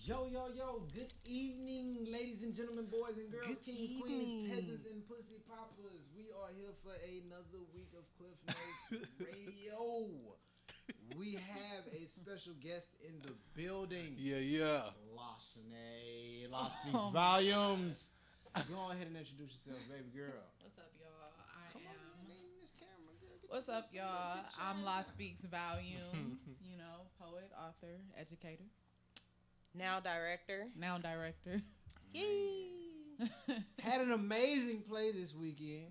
Yo, good evening, ladies and gentlemen, boys and girls, Good kings, queens, evening. peasants, and pussy poppers. We are here for another week of Cliff Notes Radio. We have a special guest in the building. Yeah. Lashane, Lost Speaks Oh my Volumes. Go ahead and introduce yourself, baby girl. What's up, y'all? I Come on, am. man, name this camera, girl. Get What's yourself up, some of y'all? that bitch I'm ass La out. Speaks Volumes. Poet, author, educator, Now director. now director. Yay! Had an amazing play this weekend.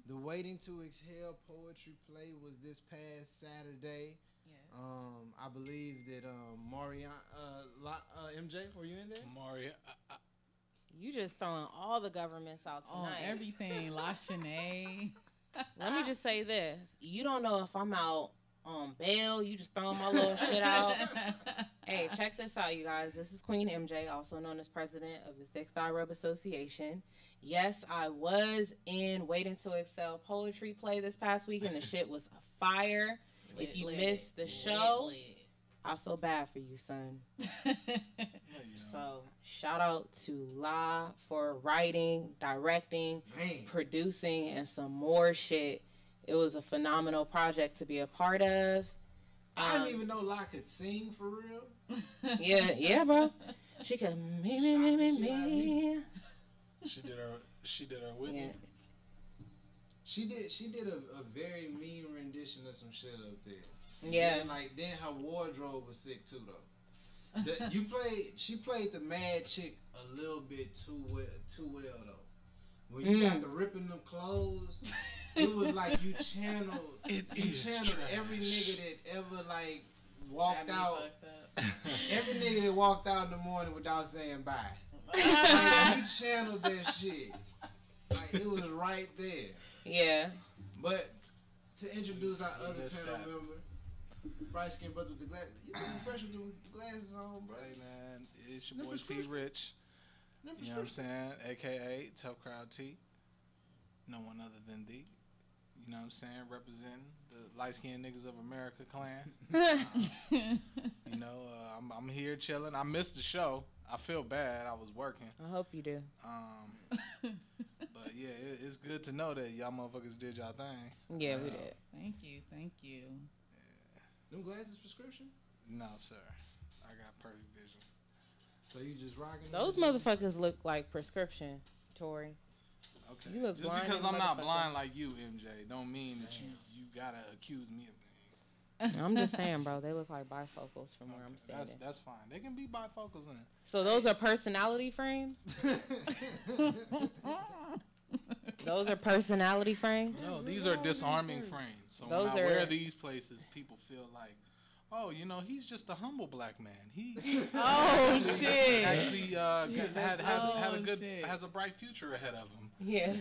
The Waiting to Exhale poetry play was this past Saturday. Yes. I believe that MJ, were you in there? Mario. You just throwing all the governments out On tonight. everything, La Shanae. Let me just say this. You don't know if I'm out on bail. You just throwing my little shit out. Hey, check this out, you guys. This is Queen MJ, also known as president of the Thick Thigh Rub Association. Yes, I was in Waiting to Excel poetry play this past week, and the shit was a fire. If you missed the show, I feel bad for you, son. So, shout out to La for writing, directing, Man. producing, and some more shit. It was a phenomenal project to be a part of. I didn't even know La could sing for real. Yeah, bro. She could me. She did her Whitney. Yeah. She did a very mean rendition of some shit up there. Yeah. And then her wardrobe was sick too though. She played the mad chick a little bit too well though. When you got the ripping them clothes, it was like you channeled Trash. every nigga that ever walked out. Fucked up. Every nigga that walked out in the morning without saying bye. Like, you channeled that shit. Like it was right there. Yeah. But to introduce our other missed panel that. member, bright skinned brother with the glasses. You looking fresh with the glasses on, bro. Hey man, it's your Them boy T prescription- Rich. Them You know what I'm prescription- saying? AKA Tough Crowd T. No one other than thee. You know what I'm saying? Representing the light skinned niggas of America clan. I'm here chilling. I missed the show. I feel bad. I was working. I hope you do. But yeah, it's good to know that y'all motherfuckers did y'all thing. Yeah, we did. Thank you. Them glasses prescription? No, sir. I got perfect vision. So you just rocking Those them? motherfuckers look like prescription, Tori. Okay. You look Just blind because as a I'm not motherfucker. blind like you, MJ, don't mean that you gotta accuse me of things. I'm just saying, bro. They look like bifocals from where I'm Okay, standing. that's fine. They can be bifocals in it. So those are personality frames? Those are personality frames? No, these are disarming frames. So Those when I are- wear these places, people feel like, oh, he's just a humble black man. He Oh shit. actually had a good shit. has a bright future ahead of him. Yeah.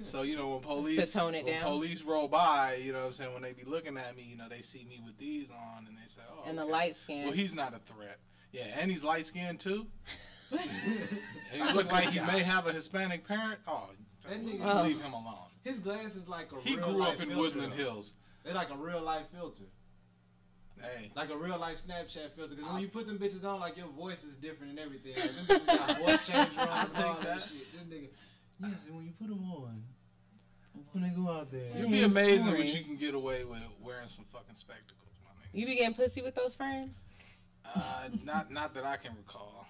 So when police To tone it when down. police roll by, you know what I'm saying, when they be looking at me, they see me with these on and they say, oh, And the okay. light skin. Well, he's not a threat. Yeah, and he's light skinned too. And he look like he may have a Hispanic parent. Oh, That nigga- leave him alone. His glasses like a He real grew life up in filter, Woodland though. Hills. They're like a real life filter. Hey, Like a real life Snapchat filter. Because when you put them bitches on, like your voice is different and everything. Like, them bitches got voice changer on and all that that. shit. This nigga, yes, and when you put them on, when they go out there. you'd be amazing what you can get away with wearing some fucking spectacles, my nigga. You be getting pussy with those frames? Not that I can recall.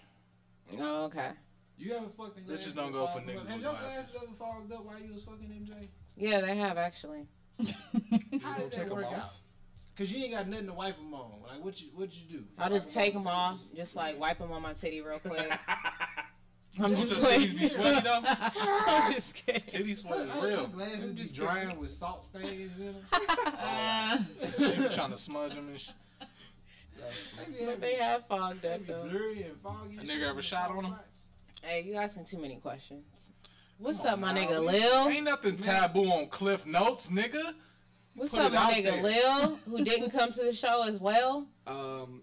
Oh, okay. You ever fucking Bitches don't go for niggas Have with your glasses. glasses ever fogged up while you was fucking MJ? Yeah, they have actually. How did take that 'em work off? out? Cause you ain't got nothing to wipe them on. Like what'd you do? I'll just take them off, just like wipe them on my titty real quick. I'm What's just your titties be playing. sweaty though? I'm just kidding. Titty sweat is Her real. glasses I'm be just drying with salt stains in them. She was trying to smudge them and shit. They have fogged They up be though. blurry and foggy. A nigga ever shot on 'em? Hey, you asking too many questions. What's Come up, on my now. nigga Lil? Ain't nothing taboo on Cliff Notes, nigga. What's put up, it my out nigga there. Lil, who didn't come to the show as well?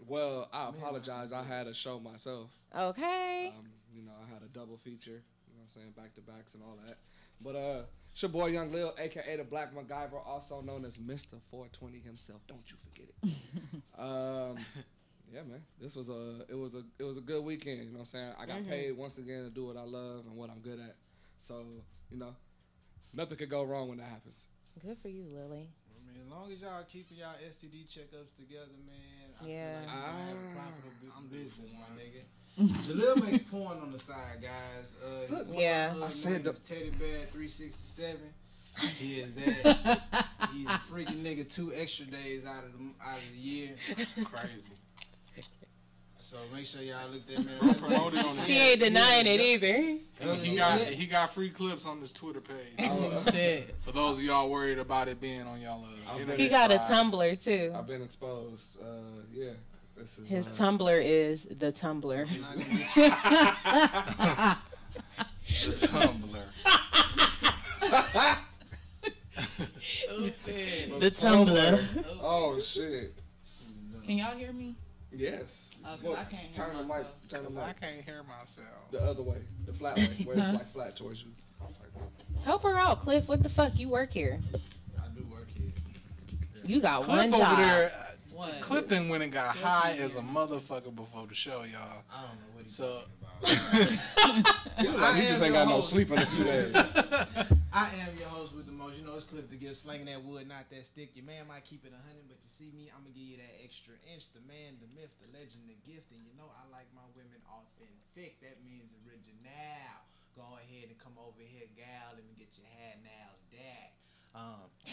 Well, I apologize. I had a show myself. Okay. I had a double feature. You know what I'm saying? Back to backs and all that. But it's your boy Young Lil, aka the Black MacGyver, also known as Mr. 420 himself. Don't you forget it. Yeah, man. This was it was a good weekend. You know what I'm saying? I got paid once again to do what I love and what I'm good at. So nothing could go wrong when that happens. Good for you, Lily. I mean, as long as y'all keeping y'all STD checkups together, man, I Yeah. feel like you're gonna have a profitable business, my nigga. Jalil makes porn on the side, guys. Yeah. I said said Teddy Bear 367. He is that. He's a freaking nigga 2 extra days out of the year. Crazy. So make sure y'all look that man. Promoted on his He ain't denying it either. He got free clips on his Twitter page. Oh, shit. For those of y'all worried about it being on y'all internet He got a drive. Tumblr too. I've been exposed. Yeah. This is, His Tumblr is the Tumblr. The Tumblr. The Tumblr. Oh shit. Can y'all hear me? Yes. Cause I can't hear Turn the mic. myself. Turn the Cause mic. I can't hear myself. The other way. The flat way. Where it's like flat towards you. Help her out, Cliff. What the fuck? You work here. I do work here. You got Cliff one over job. there. What? Clifton went and got high as a motherfucker before the show, y'all. I don't know what he's So talking about. He just ain't got no sleep in a few days. I am your host with the most. You know, it's Cliff to give slanging that wood, not that stick. Your man might keep it 100, but you see me, I'm gonna give you that extra inch. The man, the myth, the legend, the gift, and you know I like my women authentic. That means original. Go ahead and come over here, gal. Let me get your hair nails, dad.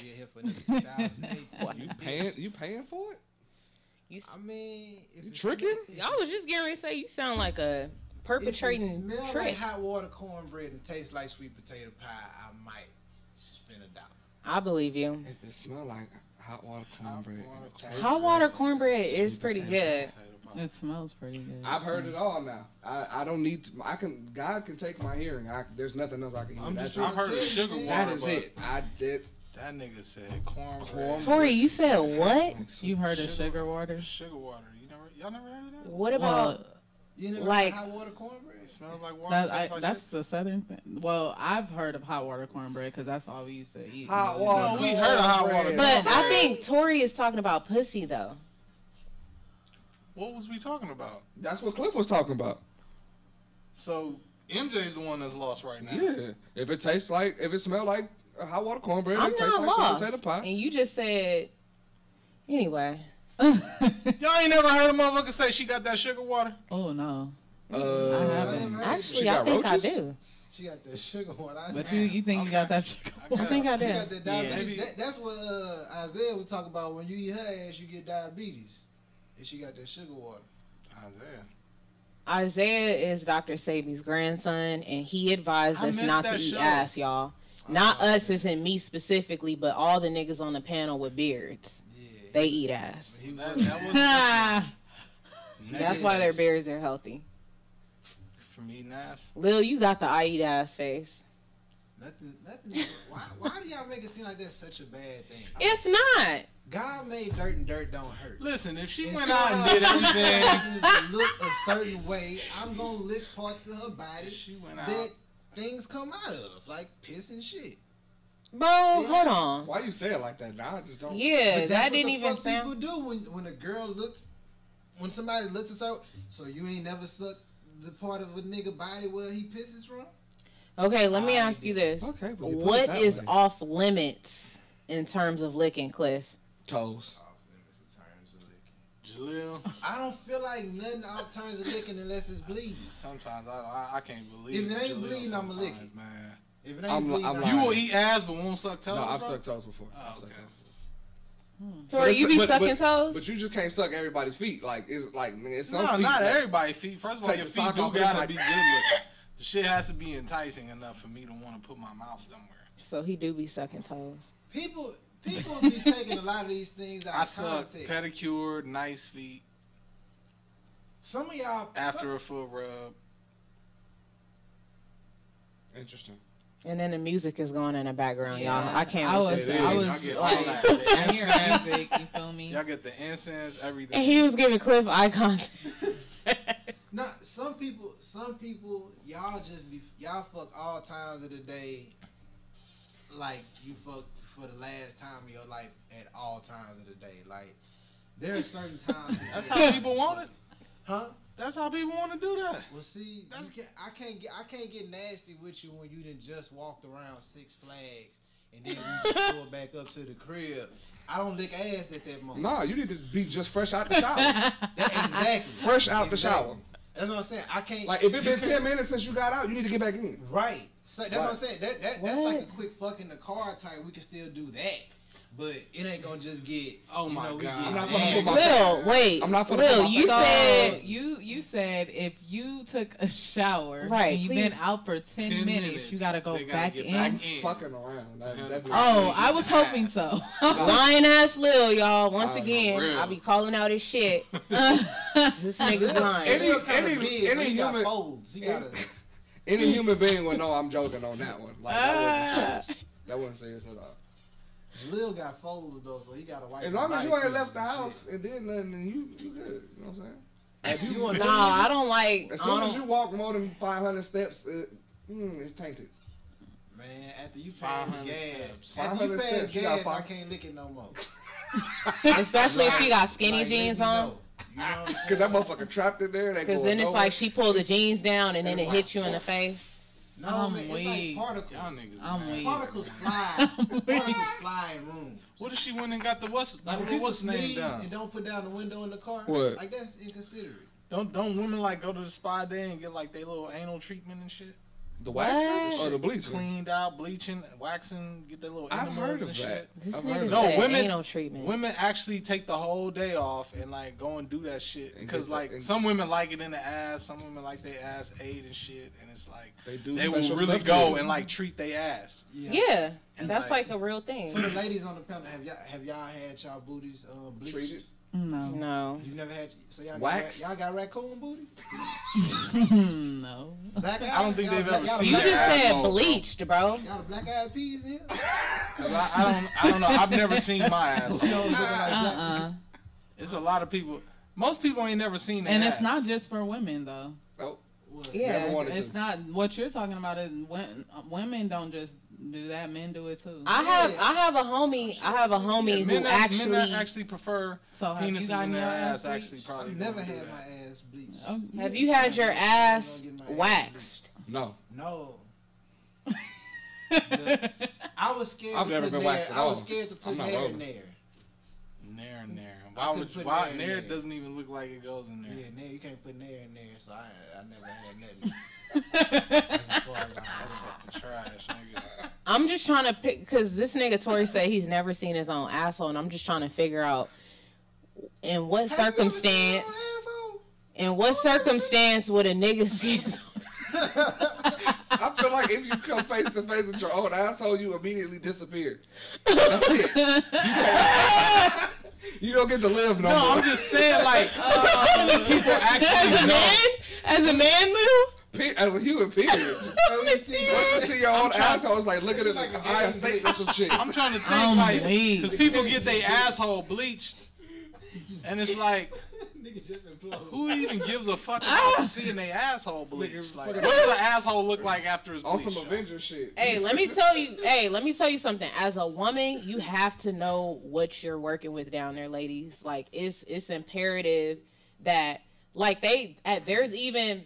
We're here for the 2018. You paying for it? I mean, if You tricking? I was just getting ready to say you sound like a If it perpetrating smell trick. like hot water cornbread and tastes like sweet potato pie, I might spend $1. I believe you. If it smell like hot water cornbread. Hot water cornbread is pretty good. It smells pretty good. I've heard it all now. I don't need to. God can take my hearing. There's nothing else I can hear. I'm That's just it. I've heard of sugar water, That is but it. I did. that nigga said cornbread. Tori, you said what? You heard of sugar water? Sugar water. Y'all never heard of that? What about You never Like- had hot water cornbread? It smells like water. Tastes like That's shit. the southern thing. Well, I've heard of hot water cornbread because that's all we used to eat. Hot water. No, we heard of hot water. cornbread. But I Sorry. think Tori is talking about pussy though. What was we talking about? That's what Cliff was talking about. So MJ's the one that's lost right now. Yeah. If it smells like a hot water cornbread, I'm it tastes not like lost. sweet potato pie. And you just said anyway. Y'all ain't never heard a motherfucker say she got that sugar water? Oh no. I haven't. never heard Actually, She I got think roaches? I do. She got that sugar water. But you think you got that sugar? I think I She got did. that diabetes. Maybe- That's what Isaiah was talking about. When you eat her ass, you get diabetes. And she got that sugar water. Isaiah. Isaiah is Dr. Sabi's grandson, and he advised I us missed not to that eat show. ass, y'all. Not us, isn't me specifically, but all the niggas on the panel with beards. Yeah. They eat ass. He That, was. that was That's why their beards are healthy. from eating ass. Lil, you got the I eat ass face. Nothing. Why do y'all make it seem like that's such a bad thing? It's not. God made dirt and dirt don't hurt. Listen, if she And went so out and did everything, happens to look a certain way, I'm gonna lick parts of her body she went out. that things come out of, like piss and shit. Bro, Yeah. hold on. Why you say it like that? Nah, I just don't. Yeah, But that's that what didn't the even fuck sound. people do when a girl looks, when somebody looks at her. So you ain't never sucked the part of a nigga body where he pisses from? Okay, let me I ask you did. this. Okay, but you put it What that is way. off limits in terms of licking, Cliff? Toes. Off limits in terms of licking. Jaleel, I don't feel like nothing out turns of licking unless it's bleeding. sometimes I can't believe If it ain't Jaleel bleeding, I'ma lick sometimes, it. Man. If it ain't I'm bleeding, lying. You will eat ass but won't suck toes. No, I've bro? sucked toes before. Oh, I've sucked okay. toes. Tori, it's- you be but- sucking but- toes? But you just can't suck everybody's feet. Like it's like it's some No, feet. not like, everybody's feet. First of all, Take your the feet sock do off, it's gotta like- be good looking. The shit has to be enticing enough for me to want to put my mouth somewhere. So he do be sucking toes. people be taking a lot of these things out I of suck context. pedicured, nice feet Some of y'all after a foot rub. Interesting. And then the music is going in the background, Yeah, y'all. I can't. I with was, this. I Y'all was get all like, that. The I hear incense. music. You feel me? Y'all get the incense, everything. And he was giving Cliff eye contact. Nah, some people, y'all fuck all times of the day, like you fuck for the last time of your life at all times of the day. Like There are certain times. That's how people want it. Huh? That's how people want to do that. Well, see, I can't get nasty with you when you done just walked around Six Flags and then we just pull back up to the crib. I don't lick ass at that moment. No, you need to be just fresh out the shower. Exactly. Fresh out the shower. That's what I'm saying. I can't. Like if it been 10 minutes since you got out, you need to get back in. Right. So that's what I'm saying. That's What? like a quick fuck in the car type. We can still do that. But it ain't gonna just get. Oh my God. I'm not gonna put my- Lil, wait. I'm not gonna Lil, put my- you So said you said if you took a shower Right, and you've please. been out for 10 minutes, you gotta go They gotta back get in. back I'm in. fucking around. That'd be Oh, I was hoping so. lying ass Lil, y'all. Once Oh, again, real. I be calling out his shit. This nigga's lying. any He got human- folds. He got a. Any human being would know I'm joking on that one. Like that wasn't serious. That wasn't serious at all. Lil got folds though, so he got a wipe. As long as you ain't left the and house shit. and did nothing, then you good. You know what I'm saying? If you Nah, I don't like. As I soon as don't- you walk more than 500 steps, it's tainted. Man, after you pass 500 gas, steps. after you 500 pass steps, you got gas, I five. can't lick it no more. Especially if she got skinny Like, jeans let me on. know. You know what I'm Cause that saying? motherfucker trapped in there. Because then it's like she pulled the jeans down and then it hit you in the face. No, I'm man, it's weak. like particles. Y'all niggas. I'm nasty. weak. Particles fly. Particles fly in rooms. What if she went and got the what's Like when people what's name sneeze down? and don't put down the window in the car. What? Like that's inconsiderate. Don't women like go to the spa day and get like their little anal treatment and shit? the waxing What? or the bleaching. Cleaned out, bleaching, waxing, get their little I've enemas heard and of shit. that. This I've nigga heard of No, said women- anal treatment. Women actually take the whole day off and like go and do that shit And because get like that- and- some women like it in the ass, some women like their ass ate and shit, and it's like They do. they will special really stuff to go it. and like treat their ass. Yeah, And that's like- like a real thing. For the ladies on the panel, have y'all had y'all booties bleached? treat it. No. No. You've never had. So y'all Wax? y'all got raccoon booty? No. Black I don't think y'all they've black- ever y'all seen You black their just eyed- said assholes, bleached, bro. Y'all the black eyed peas in here? 'Cause I don't know. I've never seen my ass. You know, looking like black- Uh-uh. It's a lot of people. Most people ain't never seen their And ass. it's not just for women though. Nope. What? Yeah. Never wanted It's to. not what you're talking about. Is women don't just do that; men do it too. I have a homie Yeah, who men actually that actually prefer So have you penises gotten in their your ass. ass Actually, probably I've never wouldn't do had that. my ass bleached. Oh, have you had your ass waxed? No. No. I was scared. I've to never put been nair- waxed at I was all. scared to put I'm not nair in rolling. there. Nair. I Why could would put why nair in nair there. doesn't even look like it goes in there? Yeah, nair. You can't put nair in there, so I never had nothing. That's as far as I That's know. fucking trash, nigga. I'm just trying to pick because this nigga Tori said he's never seen his own asshole, and I'm just trying to figure out in what circumstance would a nigga see his own I feel like if you come face to face with your own asshole, you immediately disappear. That's it. You don't get to live no No, more. I'm just saying, like, people actually know. as a man, Lou? As a human, period. Once you see your own asshole, it's like looking at like the a eye of game Satan or some shit. I'm trying to think, I'm like, weak. because people get their asshole bleached, and it's like, Niggas just implode. who even gives a fuck about seeing their asshole bleached? Like, what fucking- does an asshole look like after it's On bleached? some Avenger shit. Hey, let me tell you something. As a woman, you have to know what you're working with down there, ladies. Like it's imperative that like there's even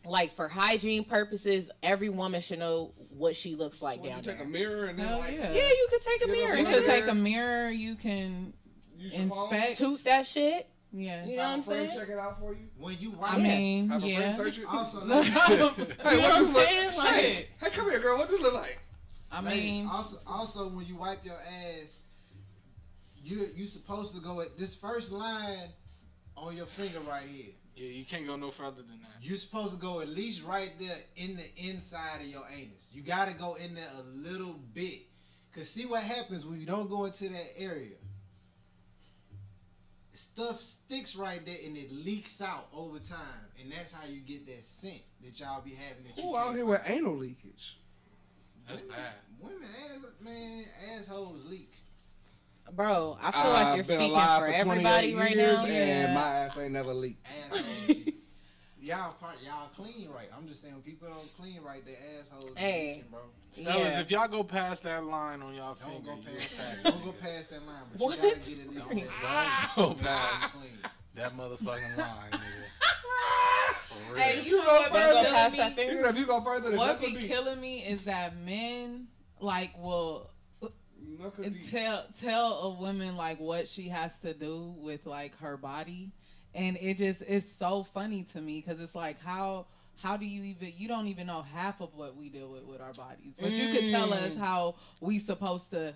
like for hygiene purposes, every woman should know what she looks like So you down take a there. mirror and then Hell like yeah. Yeah, you could take a You know, mirror. You You could could take a mirror. You can use your phone. inspect. toot that shit. Yeah. You know what Have I'm a friend saying? check it out for you. When you wipe, I mean, Have a yeah. friend search it. also, Hey, You know what what this I'm look? saying? Like- Hey, come here, girl. What does this look like? I mean, also when you wipe your ass, you supposed to go at this first line on your finger right here. Yeah, you can't go no further than that. You're supposed to go at least right there in the inside of your anus. You gotta go in there a little bit. Cause see what happens when you don't go into that area. Stuff sticks right there and it leaks out over time. And that's how you get that scent that y'all be having. That you Who out can't here with anal leakage? That's bad. Women, assholes leak. Bro, I feel like you're I've been speaking alive for 28 everybody right years now. and my ass ain't never leaked. Assholes leak. y'all clean right. I'm just saying, when people don't clean right, their assholes Hey. leaking, bro. Fellas, Yeah. if y'all go past that line on y'all Don't finger, go you past a that. fat Don't go nigga. past that line, but What? you gotta get at least Don't that. go It's past clean. that motherfucking line, nigga. For real. Hey, you know what Don't go be past killing that me? He finger. said if you go further than What knuckle be deep. killing me is that men will Knuckle deep. tell a woman like what she has to do with like her body, and it's so funny to me because it's like how do you don't even know half of what we deal with our bodies, but you could tell us how we supposed to.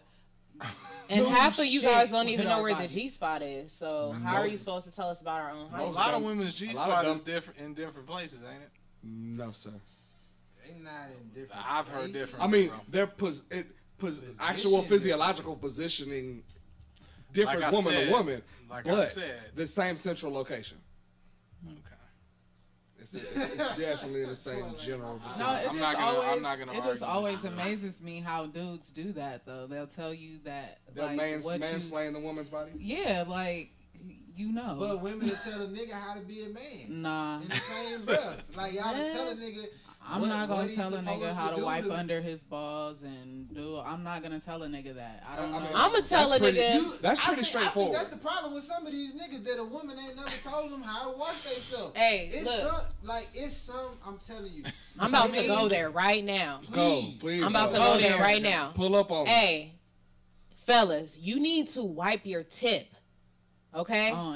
And do half of you shit guys don't even with know our where body. the G-spot is. So how are you supposed to tell us about our own A hygiene? lot of women's A lot G-spot of is different in different places, ain't it? No, sir. They not in different. I've heard places. different. I mean, bro. their actual Position physiological positioning differs Like I woman said- to woman, like I but said. the same central location. Okay. It's definitely the same general. No, I'm not gonna it argue just with always you, bro. amazes me how dudes do that though. They'll tell you that They'll like what you, mansplain the woman's body. yeah, like you know. But women will tell a nigga how to be a man. Nah, In the same breath. Like, y'all to tell a nigga. I'm not what gonna he's tell a nigga supposed how to do wipe under his balls and do. I'm not gonna tell a nigga that. I don't I know. mean, I'm gonna tell a pretty- nigga. That's I pretty think straightforward. that's the problem with some of these niggas, that a woman ain't never told them how to wash themselves. Hey, It's look. some, I'm telling you. I'm about to Please. go there right now. Go, Please. please. I'm about to go. go there right now. Pull up on me. Hey, fellas, you need to wipe your tip. Okay? Oh,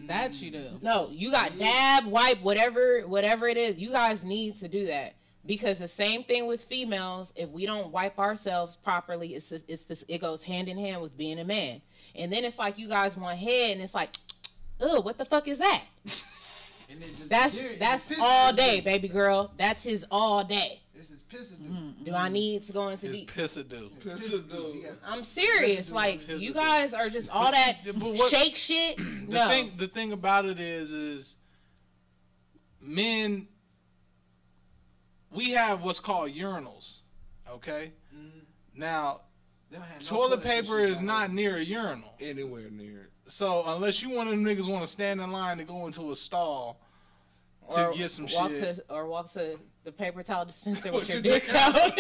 that you do. No, you got dab, wipe, whatever it is. You guys need to do that. Because the same thing with females, if we don't wipe ourselves properly, it goes hand in hand with being a man. And then it's like you guys want head, and it's like, ugh, what the fuck is that? And then just That's piss all is day, it. baby girl. That's his all day. This is piss Do I need to go into It's deep? pissadoo. I'm serious. Like, you guys are just all that But what- shake shit. No. The thing about it is men, we have what's called urinals, okay? Now, They don't have no toilet paper tissue is down not there. near a urinal. Anywhere near it. So unless you one of them niggas want to stand in line to go into a stall to get some shit. Walk to the paper towel dispenser With with your your dick dick out.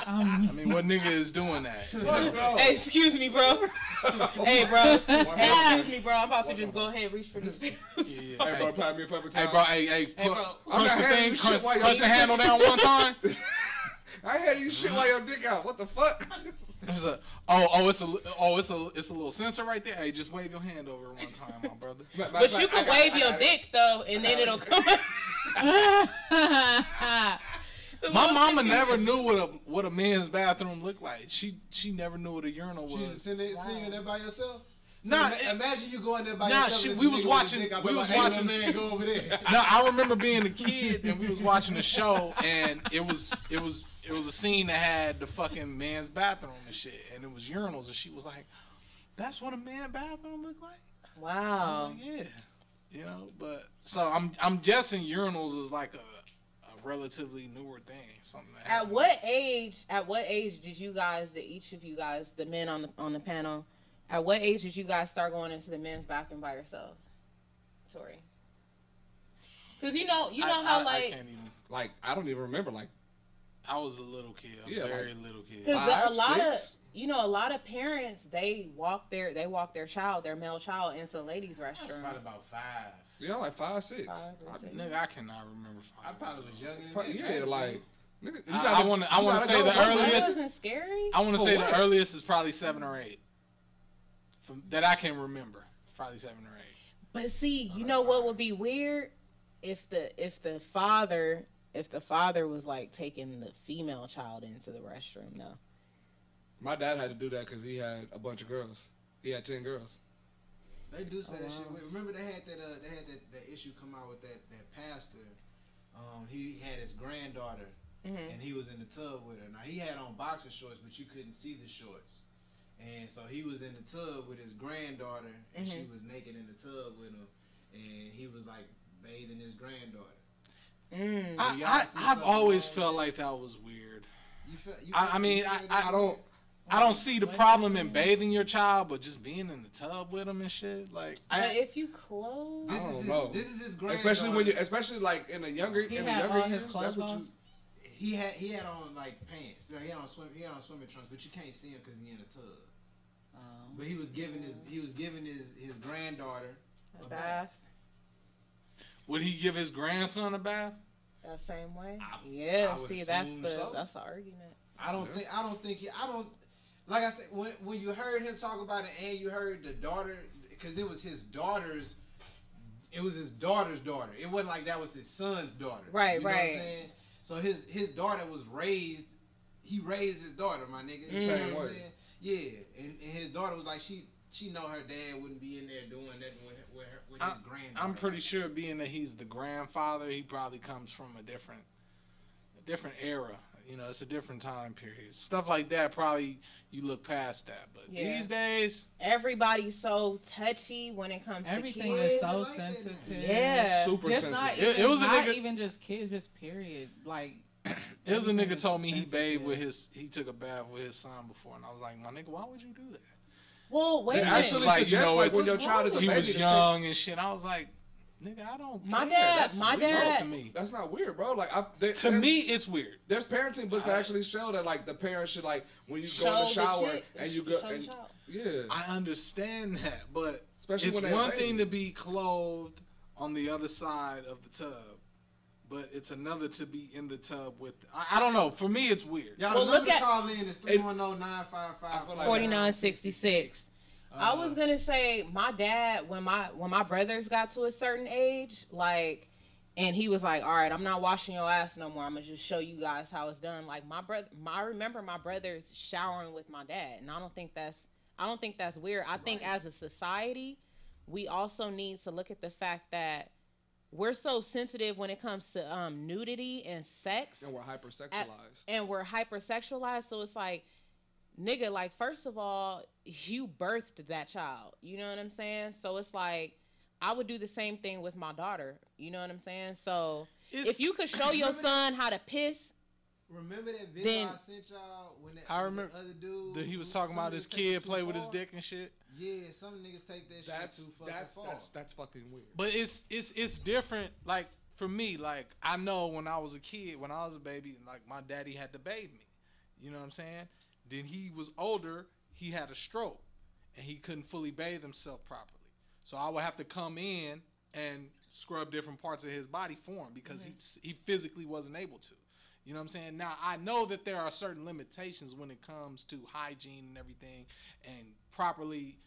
I mean, what nigga is doing that? Hey, excuse me, bro. Hey, bro. Hey, excuse me, bro. I'm about to just go ahead and reach for these papers. Yeah, Hey, bro, pass me a paper Hey, towel. bro, hey, bro. crunch the I'm not handling thing, this shit while crunch y'all- the handle down one time. I had you shit while your dick out. What the fuck? It's a, it's a little sensor right there. Hey, just wave your hand over it one time, my brother. But you can wave your dick, though, and then it'll come out. My mama never knew what a men's bathroom looked like. She never knew what a urinal She's was. sitting there by yourself. So Nah, imagine you going there by nah, yourself. she- and we this was nigga with watching- his dick out, we so was like, hey, watching- man, go over there. No, I remember being a kid and we was watching a show and it was a scene that had the fucking man's bathroom and shit and it was urinals and she was like, "That's what a man bathroom look like?" I Wow. was like, "Yeah," you know. But so I'm guessing urinals is like a relatively newer thing. Something that At happened. what age did you guys, each of you guys, the men on the panel, at what age did you guys start going into the men's bathroom by yourselves? Tori. Because you know how I like, can't even. Like, I don't even remember. Like, I was a little kid, Yeah, very little kid. because Five, a lot of six? a lot of parents they walk their male child into the ladies' restroom. Probably about 5. yeah, like 5, 6. Nigga, I cannot remember. I probably was younger than Probably- that. yeah, like, nigga, you I gotta- wanna you gotta say go the both That ways. earliest- wasn't scary. I want to For say what? the earliest is probably 7 or 8. That I can remember, probably 7 or 8. But see, you know what would be weird if the father was like taking the female child into the restroom. No. My dad had to do that because he had a bunch of girls. He had 10 girls. They do say that shit. Remember they had that issue come out with that pastor. He had his granddaughter and he was in the tub with her. Now he had on boxer shorts, but you couldn't see the shorts. And so he was in the tub with his granddaughter, and she was naked in the tub with him, and he was like bathing his granddaughter. I've always felt like that was weird. You feel I mean, you feel I that don't. I don't see the problem in bathing your child, but just being in the tub with them and shit. Like, But if you close, I don't know. This is his granddaughter. Especially like in the younger He in the had younger all his years. clothes That's what on? you. He had on like pants. He had on swimming trunks, but you can't see him because he in a tub. But he was giving his granddaughter a bath. Would he give his grandson a bath? That same way. I would See, that's assume the so. that's the argument. I don't think like I said, when you heard him talk about it and you heard the daughter, because it was his daughter's daughter. It wasn't like that was his son's daughter. Right, you know right. What I'm saying? So his daughter was raised. He raised his daughter, my nigga. You know what I'm saying? Yeah, and his daughter was like she know her dad wouldn't be in there doing that with his granddaughter. I'm pretty sure, being that he's the grandfather, he probably comes from a different era. You know, it's a different time period. Stuff like that, probably you look past that. But these days, everybody's so touchy when it comes everything to kids. is so like sensitive. Yeah. Super Just sensitive. not It was a not nigga- even just kids, just period. Like, it was a everything nigga is told me he sensitive. he took a bath with his son before, and I was like, my nigga, why would you do that? Well, wait They a minute. actually Like, suggest you know, like when it's- your child is a He baby. was to young and shit. I was like, nigga, I don't My care. dad- That's my weird dad- to me. That's not weird, bro. Like To me, it's weird. there's parenting books that actually show that like the parents should like when you go Show in the the shower kid- and you show go the and child. yeah. I understand that, but Especially it's when they're one a baby. thing to be clothed on the other side of the tub, but it's another to be in the tub with. I don't know. For me, it's weird. Y'all Well, the number look to at- call in is 310-955-4966. 4966. I was gonna say my dad when my brothers got to a certain age, like, and he was like, "All right, I'm not washing your ass no more. I'm gonna just show you guys how it's done." Like I remember my brothers showering with my dad, and I don't think that's weird. I think as a society, we also need to look at the fact that we're so sensitive when it comes to nudity and sex, And we're hypersexualized. and we're hypersexualized. So it's like, nigga, like, first of all, you birthed that child. You know what I'm saying? So it's like, I would do the same thing with my daughter. You know what I'm saying? So if you could show your son how to piss, Remember that video Then- I sent y'all when that I remember the other dude that he was some talking about niggas his take it kid too play with his far? dick and shit. Yeah, some niggas take that shit too fucking far. That's fucking weird. But it's different. Like, for me, like, I know when I was a kid, when I was a baby, like, my daddy had to bathe me. You know what I'm saying? Then he was older, he had a stroke, and he couldn't fully bathe himself properly. So I would have to come in and scrub different parts of his body for him because he physically wasn't able to. You know what I'm saying? Now, I know that there are certain limitations when it comes to hygiene and everything and properly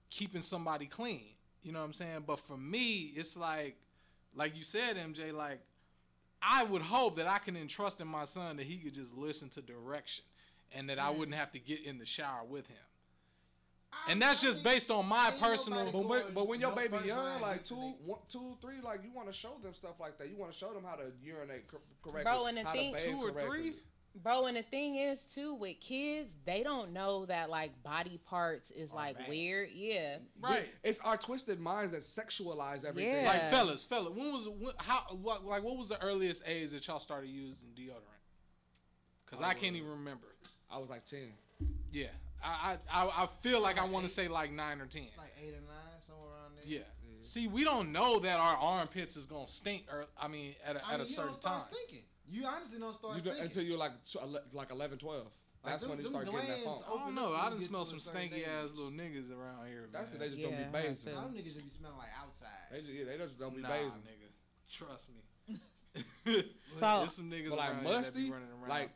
keeping somebody clean. You know what I'm saying? But for me, it's like you said, MJ, like, I would hope that I can entrust in my son that he could just listen to direction and that I wouldn't have to get in the shower with him. And that's just based on my ain't personal. nobody But when your No baby first young, line like gets to 2, 3, like you want to show them stuff like that. You want to show them how to urinate correctly, Bro, and the how thing- to bathe 2 or correctly. 3? bro, and the thing is too, with kids, they don't know that like body parts is like bad. weird. Yeah. Right. It's our twisted minds that sexualize everything. Yeah. Like, fellas, what was the earliest age that y'all started using deodorant? Because I can't even remember. I was like 10. Yeah. I feel like I want to say like 9 or 10. like 8 or 9, somewhere around there. Yeah. See, we don't know that our armpits is gonna stink, or at a You certain don't start time. stinking. You honestly don't start You know, stinking. until you're like 11, 12. That's them- when you them start getting that glands funk. I don't know. I done smelled some stanky ass little niggas around here. That's man. what they just don't Yeah, be bathing. All them niggas just be smelling like outside. They just don't be Nah, bathing. nigga. Trust me. So- There's some niggas But like around here that musty, be running around. like,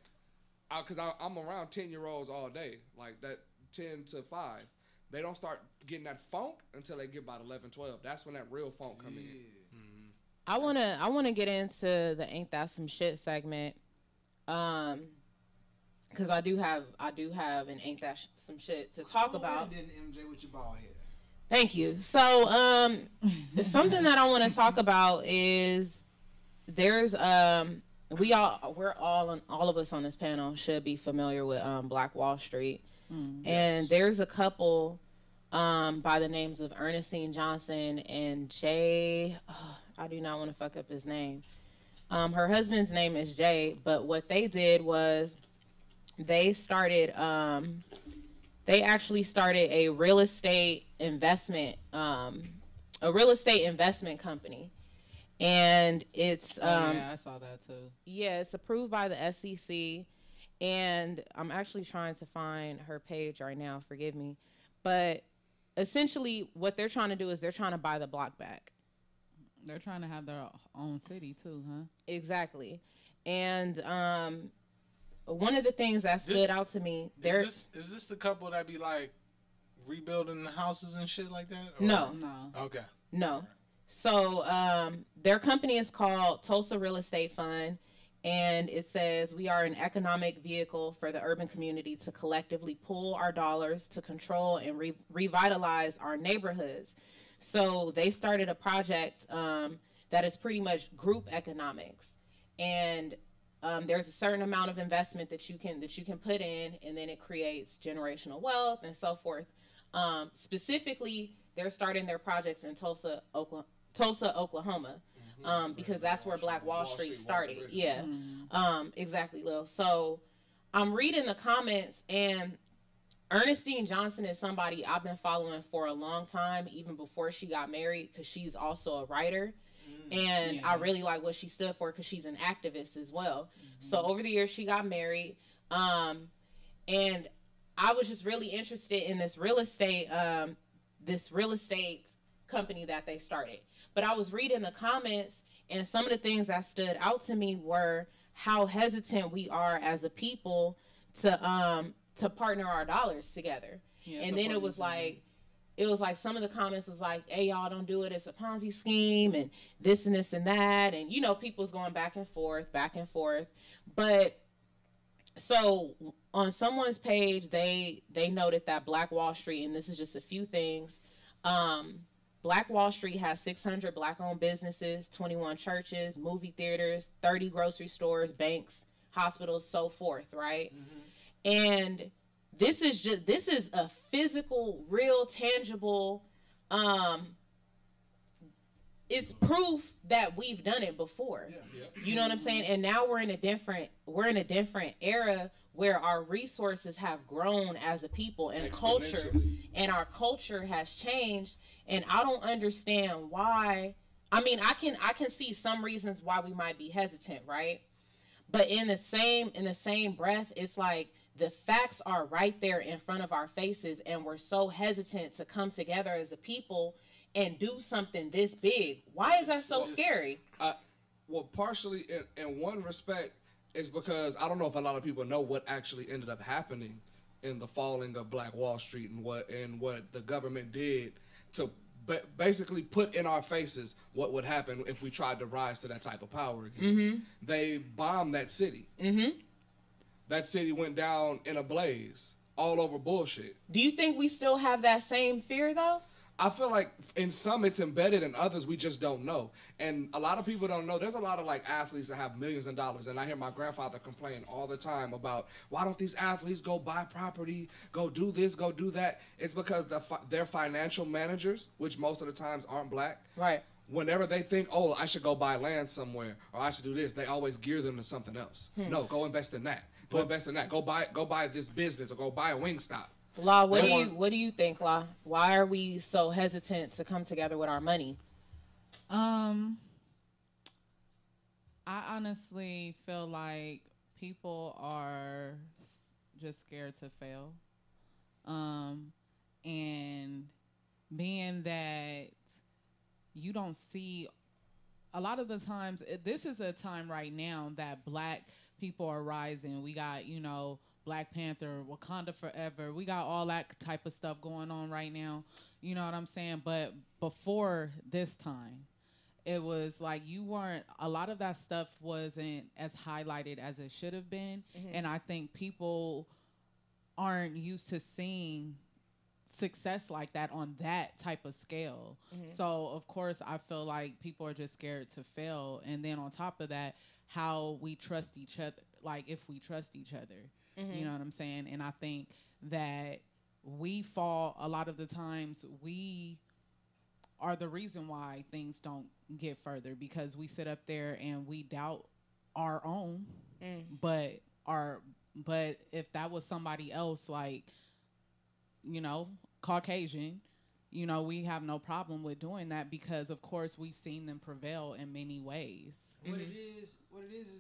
cause I'm around 10-year-olds all day, like that 10 to 5. They don't start getting that funk until they get about 11, 12. That's when that real funk come in. I wanna get into the Ain't That Some Shit segment. Because I do have an Ain't That Some Shit to talk about. Then MJ with your bald head. Thank you. So, something that I want to talk about is there's all of us on this panel should be familiar with Black Wall Street, and there's a couple by the names of Ernestine Johnson and Jay. I do not want to fuck up his name. Her husband's name is Jay, but what they did was they started they actually started a real estate investment company, and it's yeah, I saw that too. yeah, it's approved by the SEC. And I'm actually trying to find her page right now, forgive me, but essentially what they're trying to do is they're trying to buy the block back. They're trying to have their own city too, huh? Exactly. And one of the things that stood This out to me, is this the couple that be like rebuilding the houses and shit like that? Or? No. Okay. No. So their company is called Tulsa Real Estate Fund, and it says we are an economic vehicle for the urban community to collectively pool our dollars to control and revitalize our neighborhoods. So they started a project that is pretty much group economics, and there's a certain amount of investment that you can put in, and then it creates generational wealth and so forth. Specifically, they're starting their projects in Tulsa, Oklahoma, because that's where Black Wall Street started. Yeah, exactly, Lil. So I'm reading the comments, and Ernestine Johnson is somebody I've been following for a long time, even before she got married, because she's also a writer. And I really like what she stood for because she's an activist as well. So over the years, she got married. And I was just really interested in this real estate company that they started. But I was reading the comments, and some of the things that stood out to me were how hesitant we are as a people to partner our dollars together. Yeah, and then it was like some of the comments was like, hey, y'all, don't do it, it's a Ponzi scheme and this and this and that, and people's going back and forth. But so on someone's page, they noted that Black Wall Street, and this is just a few things, Black Wall Street has 600 Black-owned businesses, 21 churches, movie theaters, 30 grocery stores, banks, hospitals, so forth, right? And this is a physical, real, tangible, it's proof that we've done it before. You know what I'm saying? And now we're in a different era where our resources have grown as a people, and our culture has changed. And I don't understand why. I mean, I can see some reasons why we might be hesitant, right? But in the same breath, it's like the facts are right there in front of our faces, and we're so hesitant to come together as a people and do something this big. Why is that so scary? Well, partially in one respect is because I don't know if a lot of people know what actually ended up happening in the falling of Black Wall Street, and what the government did to basically put in our faces what would happen if we tried to rise to that type of power again. They bombed that city. That city went down in a blaze, all over bullshit. Do you think we still have that same fear, though? I feel like in some it's embedded, in others we just don't know. And a lot of people don't know. There's a lot of like athletes that have millions of dollars, and I hear my grandfather complain all the time about, why don't these athletes go buy property, go do this, go do that? It's because their financial managers, which most of the times aren't Black, right? Whenever they think, oh, I should go buy land somewhere, or I should do this, they always gear them to something else. No, go invest in that. Go invest in that. Go buy this business, or go buy a Wingstop. Law, what do you think, Law? Why are we so hesitant to come together with our money? I honestly feel like people are just scared to fail. And being that you don't see a lot of the times, this is a time right now that Black people are rising. We got, Black Panther, Wakanda Forever. We got all that type of stuff going on right now. You know what I'm saying? But before this time, it was like a lot of that stuff wasn't as highlighted as it should have been. And I think people aren't used to seeing success like that on that type of scale. So, of course, I feel like people are just scared to fail. And then on top of that, how we trust each other, like if we trust each other. You know what I'm saying? And I think that we fall a lot of the times. We are the reason why things don't get further, because we sit up there and we doubt our own, but our But if that was somebody else, like, you know, Caucasian, you know, we have no problem with doing that because, of course, we've seen them prevail in many ways. What it is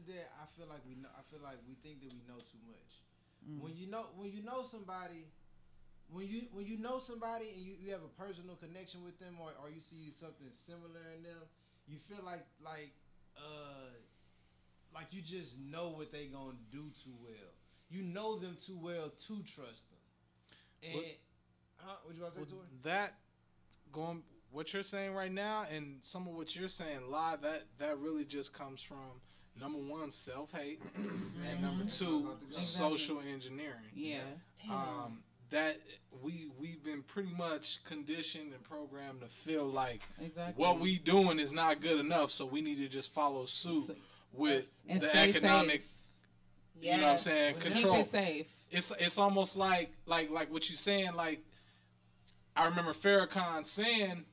that I feel like we know. I feel like we think that we know too much. When you know somebody, when you know somebody and you have a personal connection with them, or you see something similar in them, you feel like you just know what they gonna do too well. You know them too well to trust them. And what you want to say to her? That going what you're saying right now, and some of what you're saying live, that really just comes from number one, self-hate, and number two, social engineering. Yeah. That we've been pretty much conditioned and programmed to feel like Exactly. what we doing is not good enough, so we need to just follow suit with And the stay economic, safe. you know what I'm saying, control. Keep it safe. It's almost like what you're saying. Like, I remember Farrakhan saying,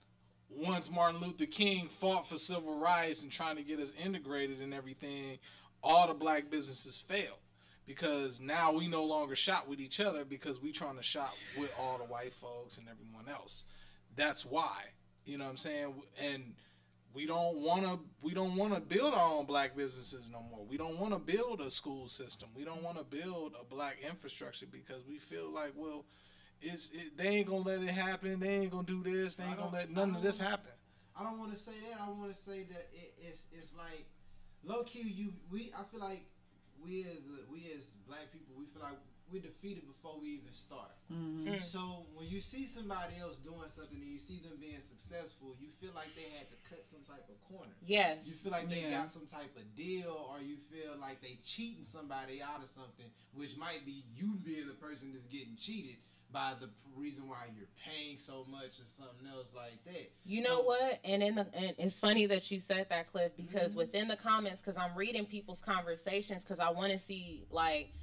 once Martin Luther King fought for civil rights and trying to get us integrated and everything, all the black businesses failed. Because now we no longer shop with each other because we trying to shop with all the white folks and everyone else. That's why. You know what I'm saying? And we don't want to build our own black businesses no more. We don't want to build a school system. We don't want to build a black infrastructure because we feel like, well, they ain't going to let it happen. They ain't going to do this. They ain't going to let none of this happen. I don't want to say that. I want to say that it's like low key. I feel like we as black people, we feel like we're defeated before we even start. Mm-hmm. So when you see somebody else doing something and you see them being successful, you feel like they had to cut some type of corner. Yes. You feel like they got some type of deal, or you feel like they cheating somebody out of something, which might be you being the person that's getting cheated by the reason why you're paying so much or something else like that. You know what? And it's funny that you said that, Cliff, because within the comments, because I'm reading people's conversations, because I want to see, like,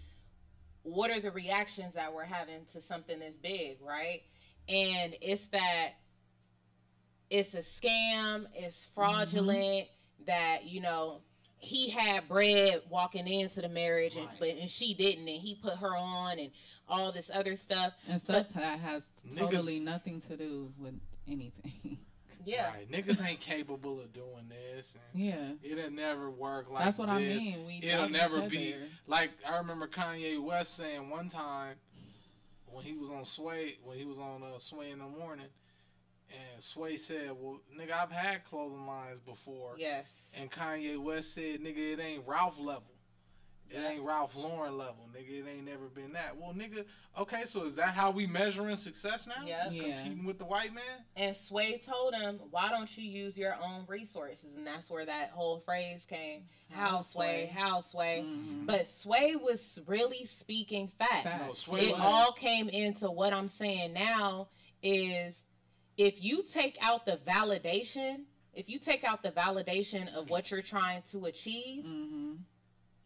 what are the reactions that we're having to something this big, right? And it's that it's a scam, it's fraudulent, that, you know, he had bread walking into the marriage, and she didn't, and he put her on, and all this other stuff. And stuff that has totally nothing to do with anything. Yeah. Right. Niggas ain't capable of doing this. And it'll never work like this. That's what I mean. It'll never be. Like, I remember Kanye West saying one time when he was on Sway in the Morning, and Sway said, well, nigga, I've had clothing lines before. Yes. And Kanye West said, nigga, it ain't Ralph level. It ain't Ralph Lauren level, nigga. It ain't never been that. Well, nigga, okay, so is that how we measuring success now? Yep. Competing with the white man? And Sway told him, why don't you use your own resources? And that's where that whole phrase came. How Sway. Mm-hmm. But Sway was really speaking facts. No, it all came into what I'm saying now is, if you take out the validation, of what you're trying to achieve,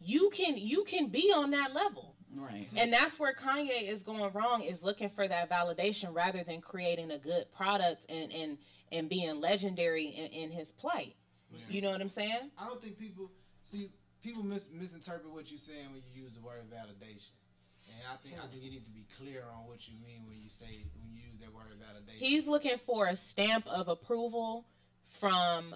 you can be on that level. Right. And that's where Kanye is going wrong, is looking for that validation rather than creating a good product and being legendary in his plight. Yeah. You know what I'm saying? I don't think people misinterpret what you're saying when you use the word validation. And I think you need to be clear on what you mean when you use that word validation. He's looking for a stamp of approval from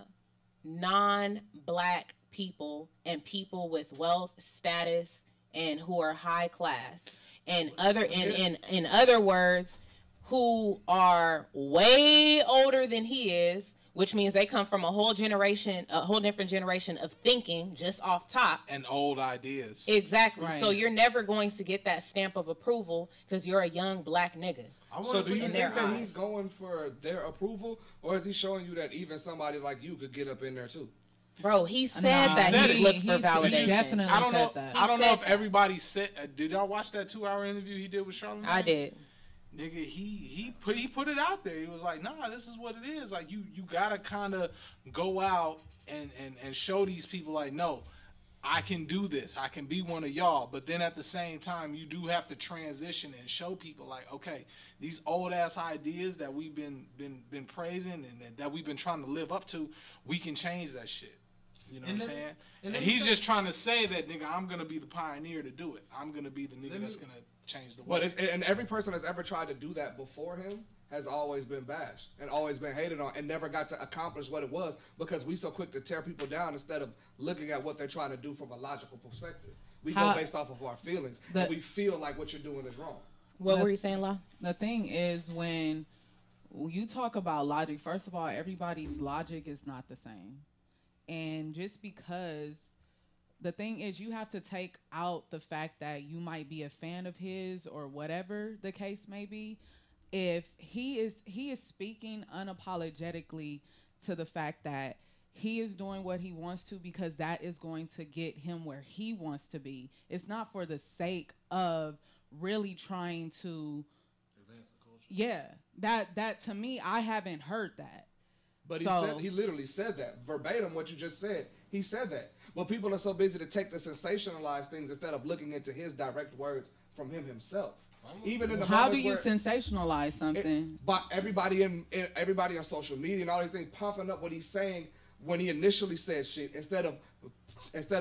non-black people and people with wealth, status, and who are high class, and in other words, who are way older than he is, which means they come from a whole different generation of thinking, just off top, and old ideas. Exactly. Right. So you're never going to get that stamp of approval because you're a young black nigga. So do you think that he's going for their approval, or is he showing you that even somebody like you could get up in there too? Bro, he said he looked for validation. Definitely I don't know. That. I don't know if everybody said. Did y'all watch that 2-hour interview he did with Charlamagne? I did. Nigga, he put it out there. He was like, nah, this is what it is. Like, you gotta kind of go out and show these people, like, no, I can do this. I can be one of y'all. But then at the same time, you do have to transition and show people, like, okay, these old ass ideas that we've been praising and that we've been trying to live up to, we can change that shit. You know And what I'm then- saying? and And let me he's say- just trying to say that, nigga, I'm gonna be the pioneer to do it. I'm gonna be the nigga that's gonna change the world. But and every person that's ever tried to do that before him has always been bashed and always been hated on and never got to accomplish what it was because we so quick to tear people down instead of looking at what they're trying to do from a logical perspective. We go based off of our feelings and we feel like what you're doing is wrong. What were you saying, La? The thing is, when you talk about logic, first of all, everybody's logic is not the same. And just because the thing is, you have to take out the fact that you might be a fan of his or whatever the case may be. If he is speaking unapologetically to the fact that he is doing what he wants to because that is going to get him where he wants to be. It's not for the sake of really trying to Advance the culture. yeah, that to me, I haven't heard that. But So- he literally said that verbatim. What you just said, he said that. But people are so busy to take the sensationalized things instead of looking into his direct words from him himself. Even in the How do moments you where sensationalize something? but everybody everybody on social media and all these things pumping up what he's saying when he initially said shit instead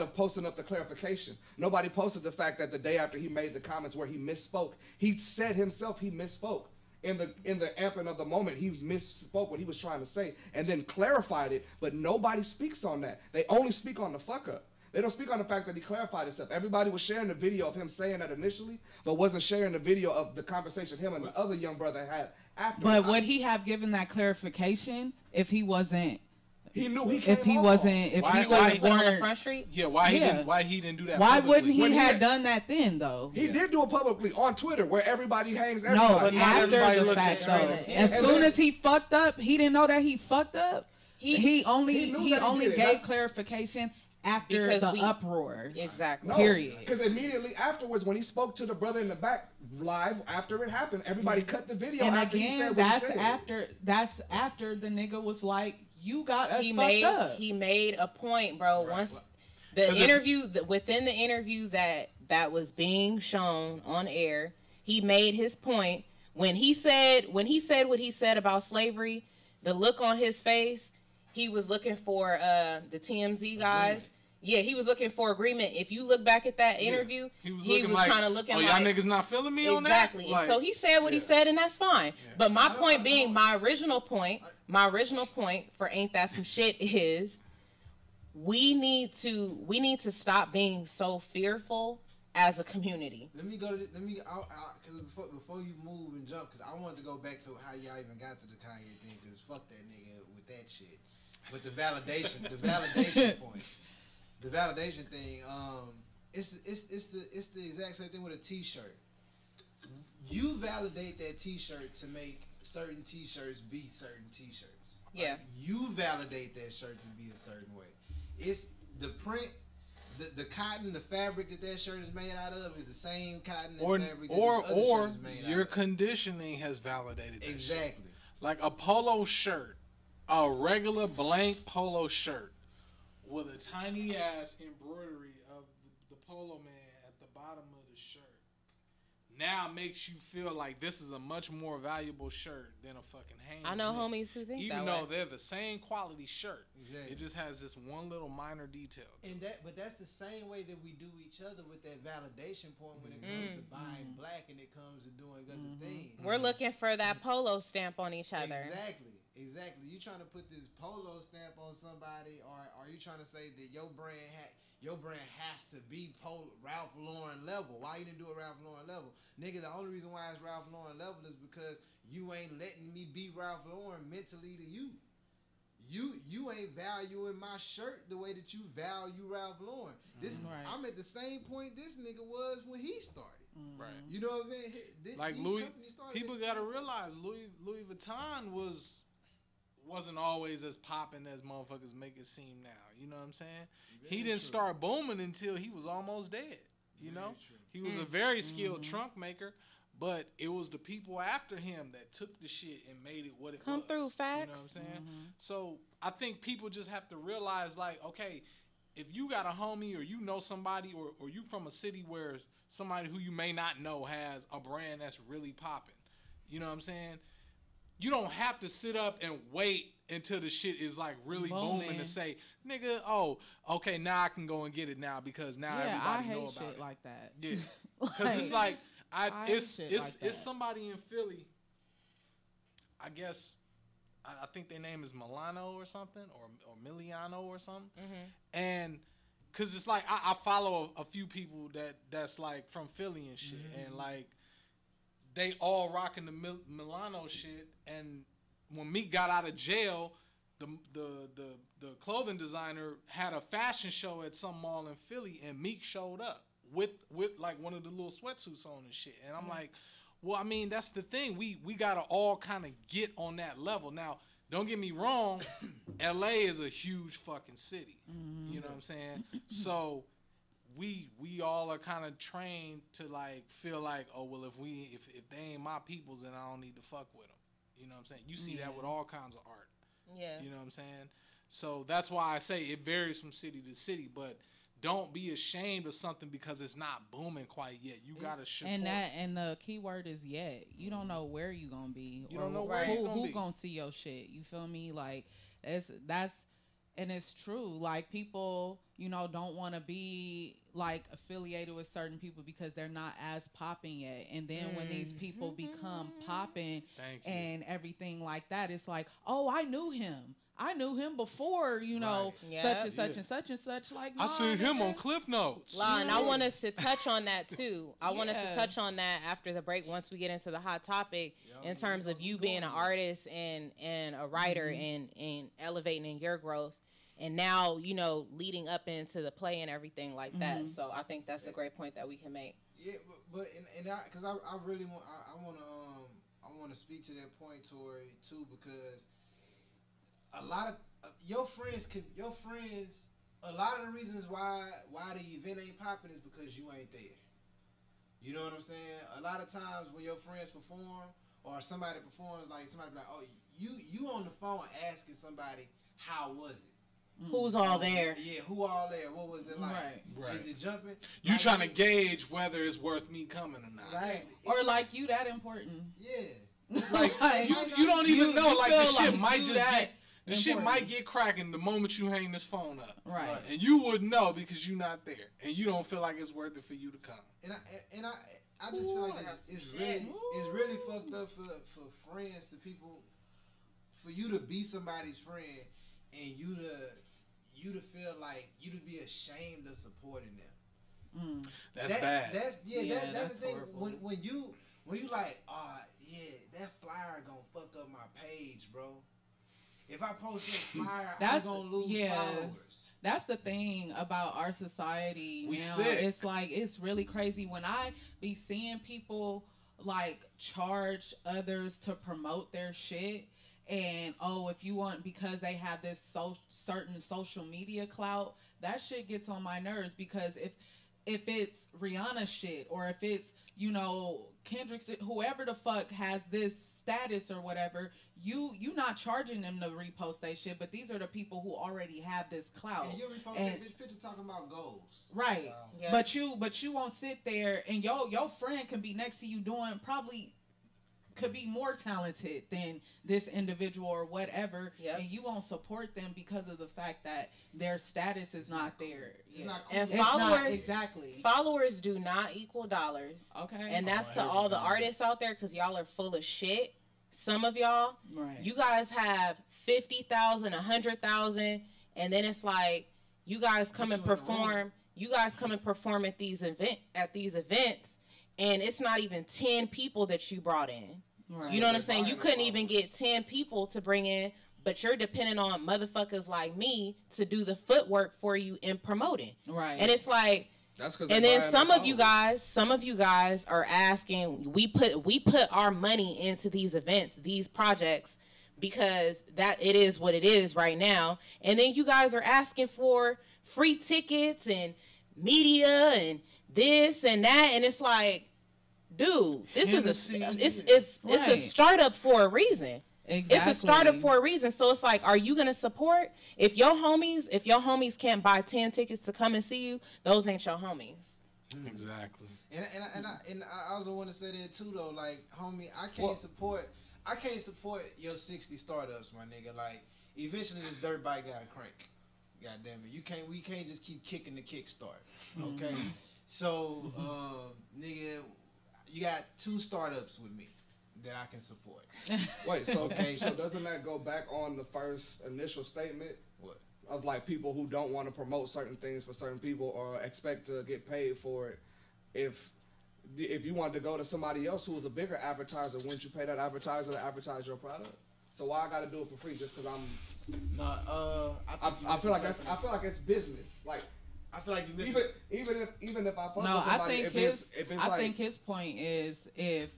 of posting up the clarification. Nobody posted the fact that the day after he made the comments where he misspoke, he said himself he misspoke. In the amping of the moment, he misspoke what he was trying to say and then clarified it, but nobody speaks on that. They only speak on the fuck up. They don't speak on the fact that he clarified himself. Everybody was sharing the video of him saying that initially, but wasn't sharing the video of the conversation him and the other young brother had after. But would he have given that clarification if he wasn't? He knew he If he came wasn't, off. if Why- he why- wasn't Put on the weren't, front street? Yeah, why Yeah. he didn't do that? why publicly? wouldn't he When he have had- done that then though? He did do it publicly on Twitter where everybody hangs No, everybody. but not after everybody the looks fact at though. Twitter. As And soon then- as he fucked up, he didn't know that he fucked up. He only he knew that he only did it. gave That's- clarification after Because the we- uproar. Exactly. No, Period. Because immediately afterwards, when he spoke to the brother in the back live after it happened, everybody cut the video And after he said again, what that's he said. after the nigga was like, "You got us He fucked up." made a point, bro. Once the 'Cause interview, within the interview that was being shown on air, he made his point when he said what he said about slavery. The look on his face, he was looking for the TMZ guys. Yeah, he was looking for agreement. If you look back at that interview, He was kind of looking oh, like, y'all niggas not feeling me on that? exactly. Like, So he said what he said, and that's fine. But my I point don't- being, my original point for Ain't That Some Shit is we need to stop being so fearful as a community. Let me go to because before you move and jump, because I wanted to go back to how y'all even got to the Kanye thing, because fuck that nigga with that shit. But the validation point, the validation thing, it's the exact same thing with a T-shirt. You validate that T-shirt to make certain T-shirts be certain T-shirts. Yeah. Like, you validate that shirt to be a certain way. It's the print. The cotton, the fabric that shirt is made out of is the same cotton or and fabric that this other shirt is made your out of. conditioning has validated that shit. Exactly. Like a polo shirt, a regular blank polo shirt with a tiny ass embroidery of the polo man at the bottom of the shirt now makes you feel like this is a much more valuable shirt than a fucking Hanes. I know knit. homies who think Even that though way. they're the same quality shirt, Exactly. it just has this one little minor detail to it. But that's the same way that we do each other with that validation point when it comes to buying black and it comes to doing other things. We're looking for that polo stamp on each other. Exactly. You trying to put this polo stamp on somebody, or are you trying to say that your brand has to be Ralph Lauren level? Why you didn't do a Ralph Lauren level? Nigga, the only reason why it's Ralph Lauren level is because you ain't letting me be Ralph Lauren mentally to you. You ain't valuing my shirt the way that you value Ralph Lauren. Right. I'm at the same point this nigga was when he started. Right. You know what I'm saying? Like These Louis, companies started people at the got to same- realize Louis Vuitton wasn't always as popping as motherfuckers make it seem now. You know what I'm saying? He didn't start booming until he was almost dead. You know, he was a very skilled trunk maker, but it was the people after him that took the shit and made it what it Come was. through, You know what I'm facts. saying? So I think people just have to realize, like, okay, if you got a homie or you know somebody or you from a city where somebody who you may not know has a brand that's really popping, you know what I'm saying? You don't have to sit up and wait until the shit is like really booming Booming. to say, nigga, oh, okay, now I can go and get it now because now Yeah, I everybody hate know about shit it. like that. Yeah, because it's like I hate it's shit it's like it's that. somebody in Philly. I guess I think their name is Milano or something or Miliano or something, and because it's like I follow a few people that's like from Philly and shit, and like they all rocking the Milano shit, and when Meek got out of jail, the clothing designer had a fashion show at some mall in Philly, and Meek showed up with like one of the little sweatsuits on and shit. And I'm like, well, I mean, that's the thing. We gotta all kind of get on that level. Now, don't get me wrong, LA is a huge fucking city. You know what I'm saying? So we all are kind of trained to like feel like, oh well, if they ain't my peoples, then I don't need to fuck with them. You know what I'm saying? You see that with all kinds of art. Yeah. You know what I'm saying? So that's why I say it varies from city to city, but don't be ashamed of something because it's not booming quite yet. You gotta support. And the key word is yet. You don't know where you gonna be. You or don't know where you gonna who be. gonna see your shit. You feel me? Like that's and it's true. Like people, don't want to be like affiliated with certain people because they're not as popping yet. And then when these people become popping and everything like that, it's like, oh, I knew him. I knew him before, such and such and such and such. Like, I seen him nigga. on Cliff Notes. And I want us to touch on that too. I want us to touch on that after the break once we get into the hot topic in terms of you being an artist and a writer and elevating in your growth. And now, leading up into the play and everything like that. So I think that's a great point that we can make. Yeah, but because I really want to speak to that point, Tori, too, because a lot of your friends, a lot of the reasons why the event ain't popping is because you ain't there. You know what I'm saying? A lot of times when your friends perform or somebody performs, like somebody be like, oh, you on the phone asking somebody, how was it? Who's all there? Yeah, who all there? What was it like? Right. Is it jumping? You trying to gauge whether it's worth me coming or not. Right. Or like you that important. Yeah. Like you don't even know. Like the shit might just that get the shit might get cracking the moment you hang this phone up. Right. And you wouldn't know because you're not there, and you don't feel like it's worth it for you to come. And I just feel like it's really fucked up for friends to people, for you to be somebody's friend and you to feel like you to be ashamed of supporting them. That's bad. That's the thing. Horrible. When you like, that flyer gonna fuck up my page, bro. If I post your flyer, I'm gonna lose followers. That's the thing about our society We now. sick. It's like, it's really crazy when I be seeing people like charge others to promote their shit. And if you want, because they have this certain social media clout, that shit gets on my nerves. Because if it's Rihanna shit, or if it's Kendrick, whoever the fuck has this status or whatever, you not charging them to repost that shit. But these are the people who already have this clout. And you repost that bitch picture talking about goals, right? Wow. Yeah. But you won't sit there and your friend can be next to you doing probably. Could be more talented than this individual or whatever, and you won't support them because of the fact that their status is not there. It's not cool. And It's followers, exactly. Followers do not equal dollars. Okay. And that's to all the artists out there, because y'all are full of shit. Some of y'all, Right. you guys have 50,000, 100,000, and then it's like you guys come and perform. You guys come and perform at these events. And it's not even 10 people that you brought in. Right. You know what I'm saying? You couldn't even get 10 people to bring in, but you're depending on motherfuckers like me to do the footwork for you in promoting. Right. And it's like, That's because. and then some of you guys are asking, we put our money into these events, these projects, because that it is what it is right now. And then you guys are asking for free tickets and media and this and that, and it's like, dude, this is it's a startup for a reason. Exactly. It's a startup for a reason. So it's like, are you gonna support? If your homies can't buy 10 tickets to come and see you, those ain't your homies. Exactly. And I also want to say that too though, like, homie, I can't support. I can't support your 60 startups, my nigga. Like, eventually this dirt bike got to crank. God damn it. We can't just keep kicking the kickstart. Okay? So, nigga, you got 2 startups with me that I can support. Wait, so so doesn't that go back on the first initial statement? What? Of like people who don't want to promote certain things for certain people or expect to get paid for it. If you wanted to go to somebody else who was a bigger advertiser, wouldn't you pay that advertiser to advertise your product? So why I got to do it for free just because I'm? I feel like it's business. Like I feel like you missed even if I fuck with somebody, I think his point is if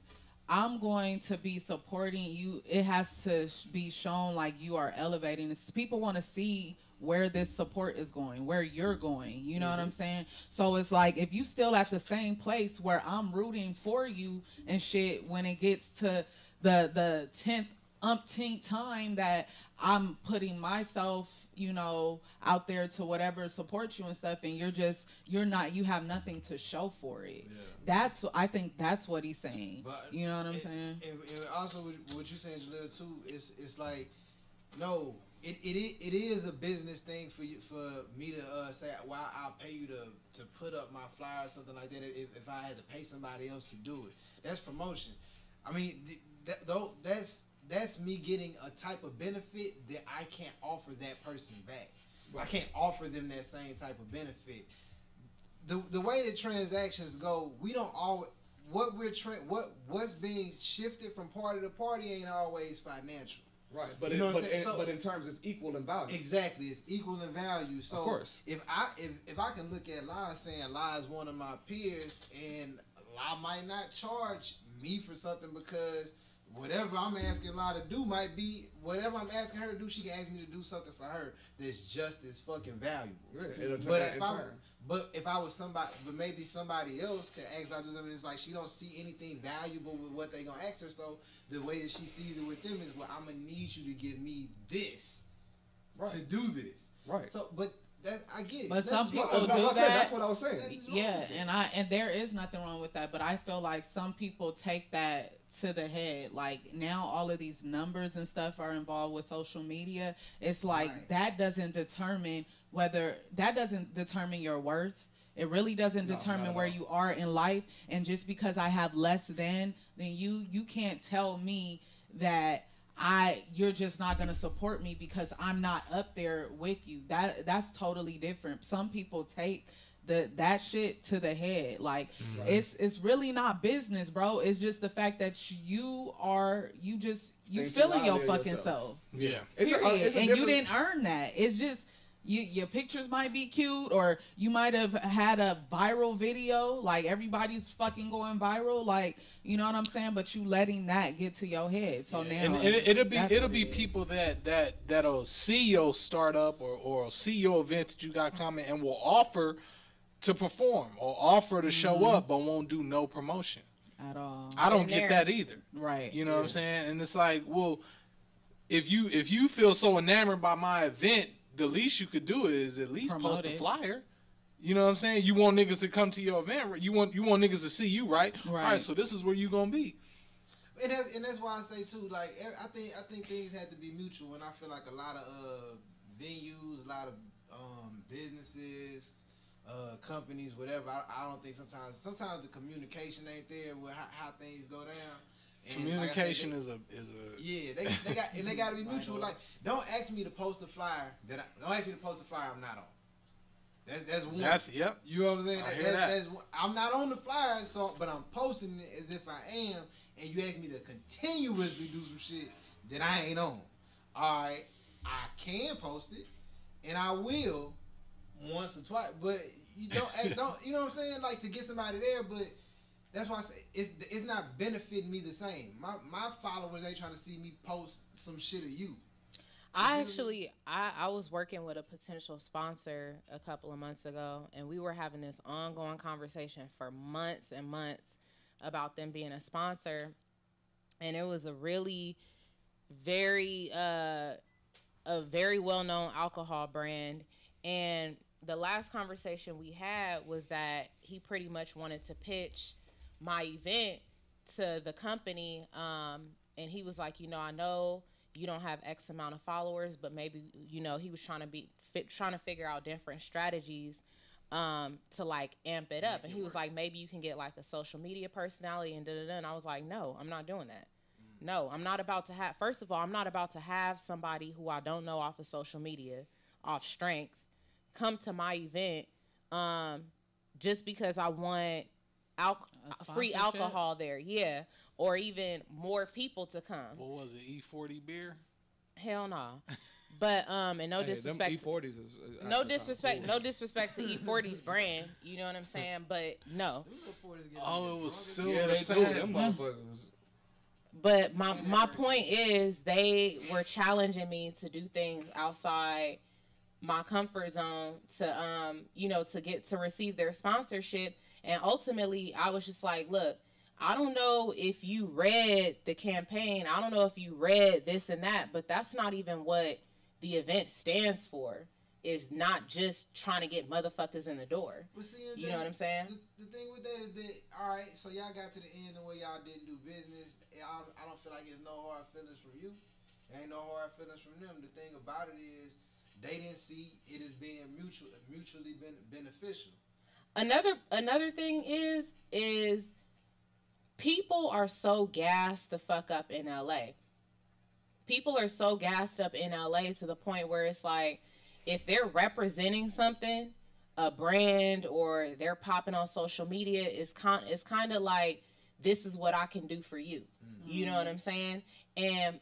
I'm going to be supporting you, it has to be shown like you are elevating. People want to see where this support is going, where you're going. You know what I'm saying? So it's like if you still at the same place where I'm rooting for you and shit, when it gets to the 10th umpteenth time that I'm putting myself, you know, out there to whatever support you and stuff, and you have nothing to show for it. Yeah. I think that's what he's saying. But you know what I'm saying? And also what you're saying, Jaleel, too, it's like, no, it is a business thing for me to say, well, I'll pay you to put up my flyer or something like that if I had to pay somebody else to do it. That's promotion. I mean, that's me getting a type of benefit that I can't offer that person back. Right. I can't offer them that same type of benefit. The way that transactions go, we don't always what's being shifted from party to party ain't always financial. Right, but but in terms it's equal in value. Exactly, it's equal in value. So of course. if I can look at Lai saying Lai is one of my peers and Lai might not charge me for something because whatever I'm asking Lai to do might be whatever I'm asking her to do. She can ask me to do something for her that's just as fucking valuable. Really? But if I was somebody, but maybe somebody else can ask Lai to do something. It's like she don't see anything valuable with what they gonna ask her. So the way that she sees it with them is, well, I'm gonna need you to give me this to do this. Right. So, but that I get it. But some people do that. That's what I was saying. Yeah, and there is nothing wrong with that. But I feel like some people take that to the head. Like now all of these numbers and stuff are involved with social media. It's like that doesn't determine your worth. It really doesn't determine where you are in life. And just because I have less than you can't tell me that you're just not going to support me because I'm not up there with you. That's totally different. Some people take that shit to the head. Like it's really not business, bro. It's just the fact that you feeling your fucking self. Yeah. Period. And you didn't earn that. It's just your pictures might be cute, or you might have had a viral video, like everybody's fucking going viral, like, you know what I'm saying? But you letting that get to your head. So now and it'll be people that'll see your startup or see your event that you got coming and will offer to perform or offer to show up, but won't do no promotion at all. I don't get that either. Right. You know what I'm saying? And it's like, well, if you feel so enamored by my event, the least you could do is at least post a flyer. You know what I'm saying? You want niggas to come to your event. You want niggas to see you, right? All right. So this is where you gonna be. And that's why I say too. Like I think things have to be mutual, and I feel like a lot of venues, a lot of businesses, companies, whatever. I don't think sometimes the communication ain't there with how things go down. And communication like is a yeah. They got to be mutual. Like, don't ask me to post a flyer don't ask me to post a flyer I'm not on. That's one. Yep. You know what I'm saying? I hear that. That's one. I'm not on the flyer, but I'm posting it as if I am. And you ask me to continuously do some shit that I ain't on. All right, I can post it, and I will once or twice. But you don't you know what I'm saying? Like, to get somebody there, but. That's why I say it's not benefiting me the same. My followers ain't trying to see me post some shit of you. I was working with a potential sponsor a couple of months ago, and we were having this ongoing conversation for months and months about them being a sponsor, and it was a really very well-known alcohol brand. And the last conversation we had was that he pretty much wanted to pitch my event to the company, and he was like, I know you don't have X amount of followers, but maybe, he was trying to figure out different strategies to like amp it up. And he was like, maybe you can get like a social media personality and da-da-da. And I was like, no, I'm not doing that. No, I'm not about to have, first of all, I'm not about to have somebody who I don't know off of social media, off strength, come to my event just because I want free alcohol there. Yeah. Or even more people to come. What was it, E40 beer? Hell no. But and no disrespect. Them E40s is no disrespect to E40's brand. You know what I'm saying? But no. Oh, it was silver. Yeah, they do them motherfuckers. But my point is, they were challenging me to do things outside my comfort zone to receive their sponsorship. And ultimately, I was just like, look, I don't know if you read the campaign. I don't know if you read this and that, but that's not even what the event stands for. Is not just trying to get motherfuckers in the door. You know what I'm saying? The thing with that is that, all right, so y'all got to the end of where y'all didn't do business. I don't feel like it's no hard feelings from you. There ain't no hard feelings from them. The thing about it is they didn't see it as being mutually beneficial. Another thing is people are so gassed the fuck up in LA. People are so gassed up in LA to the point where it's like, if they're representing something, a brand, or they're popping on social media, it's kind of like, this is what I can do for you. Mm-hmm. You know what I'm saying? And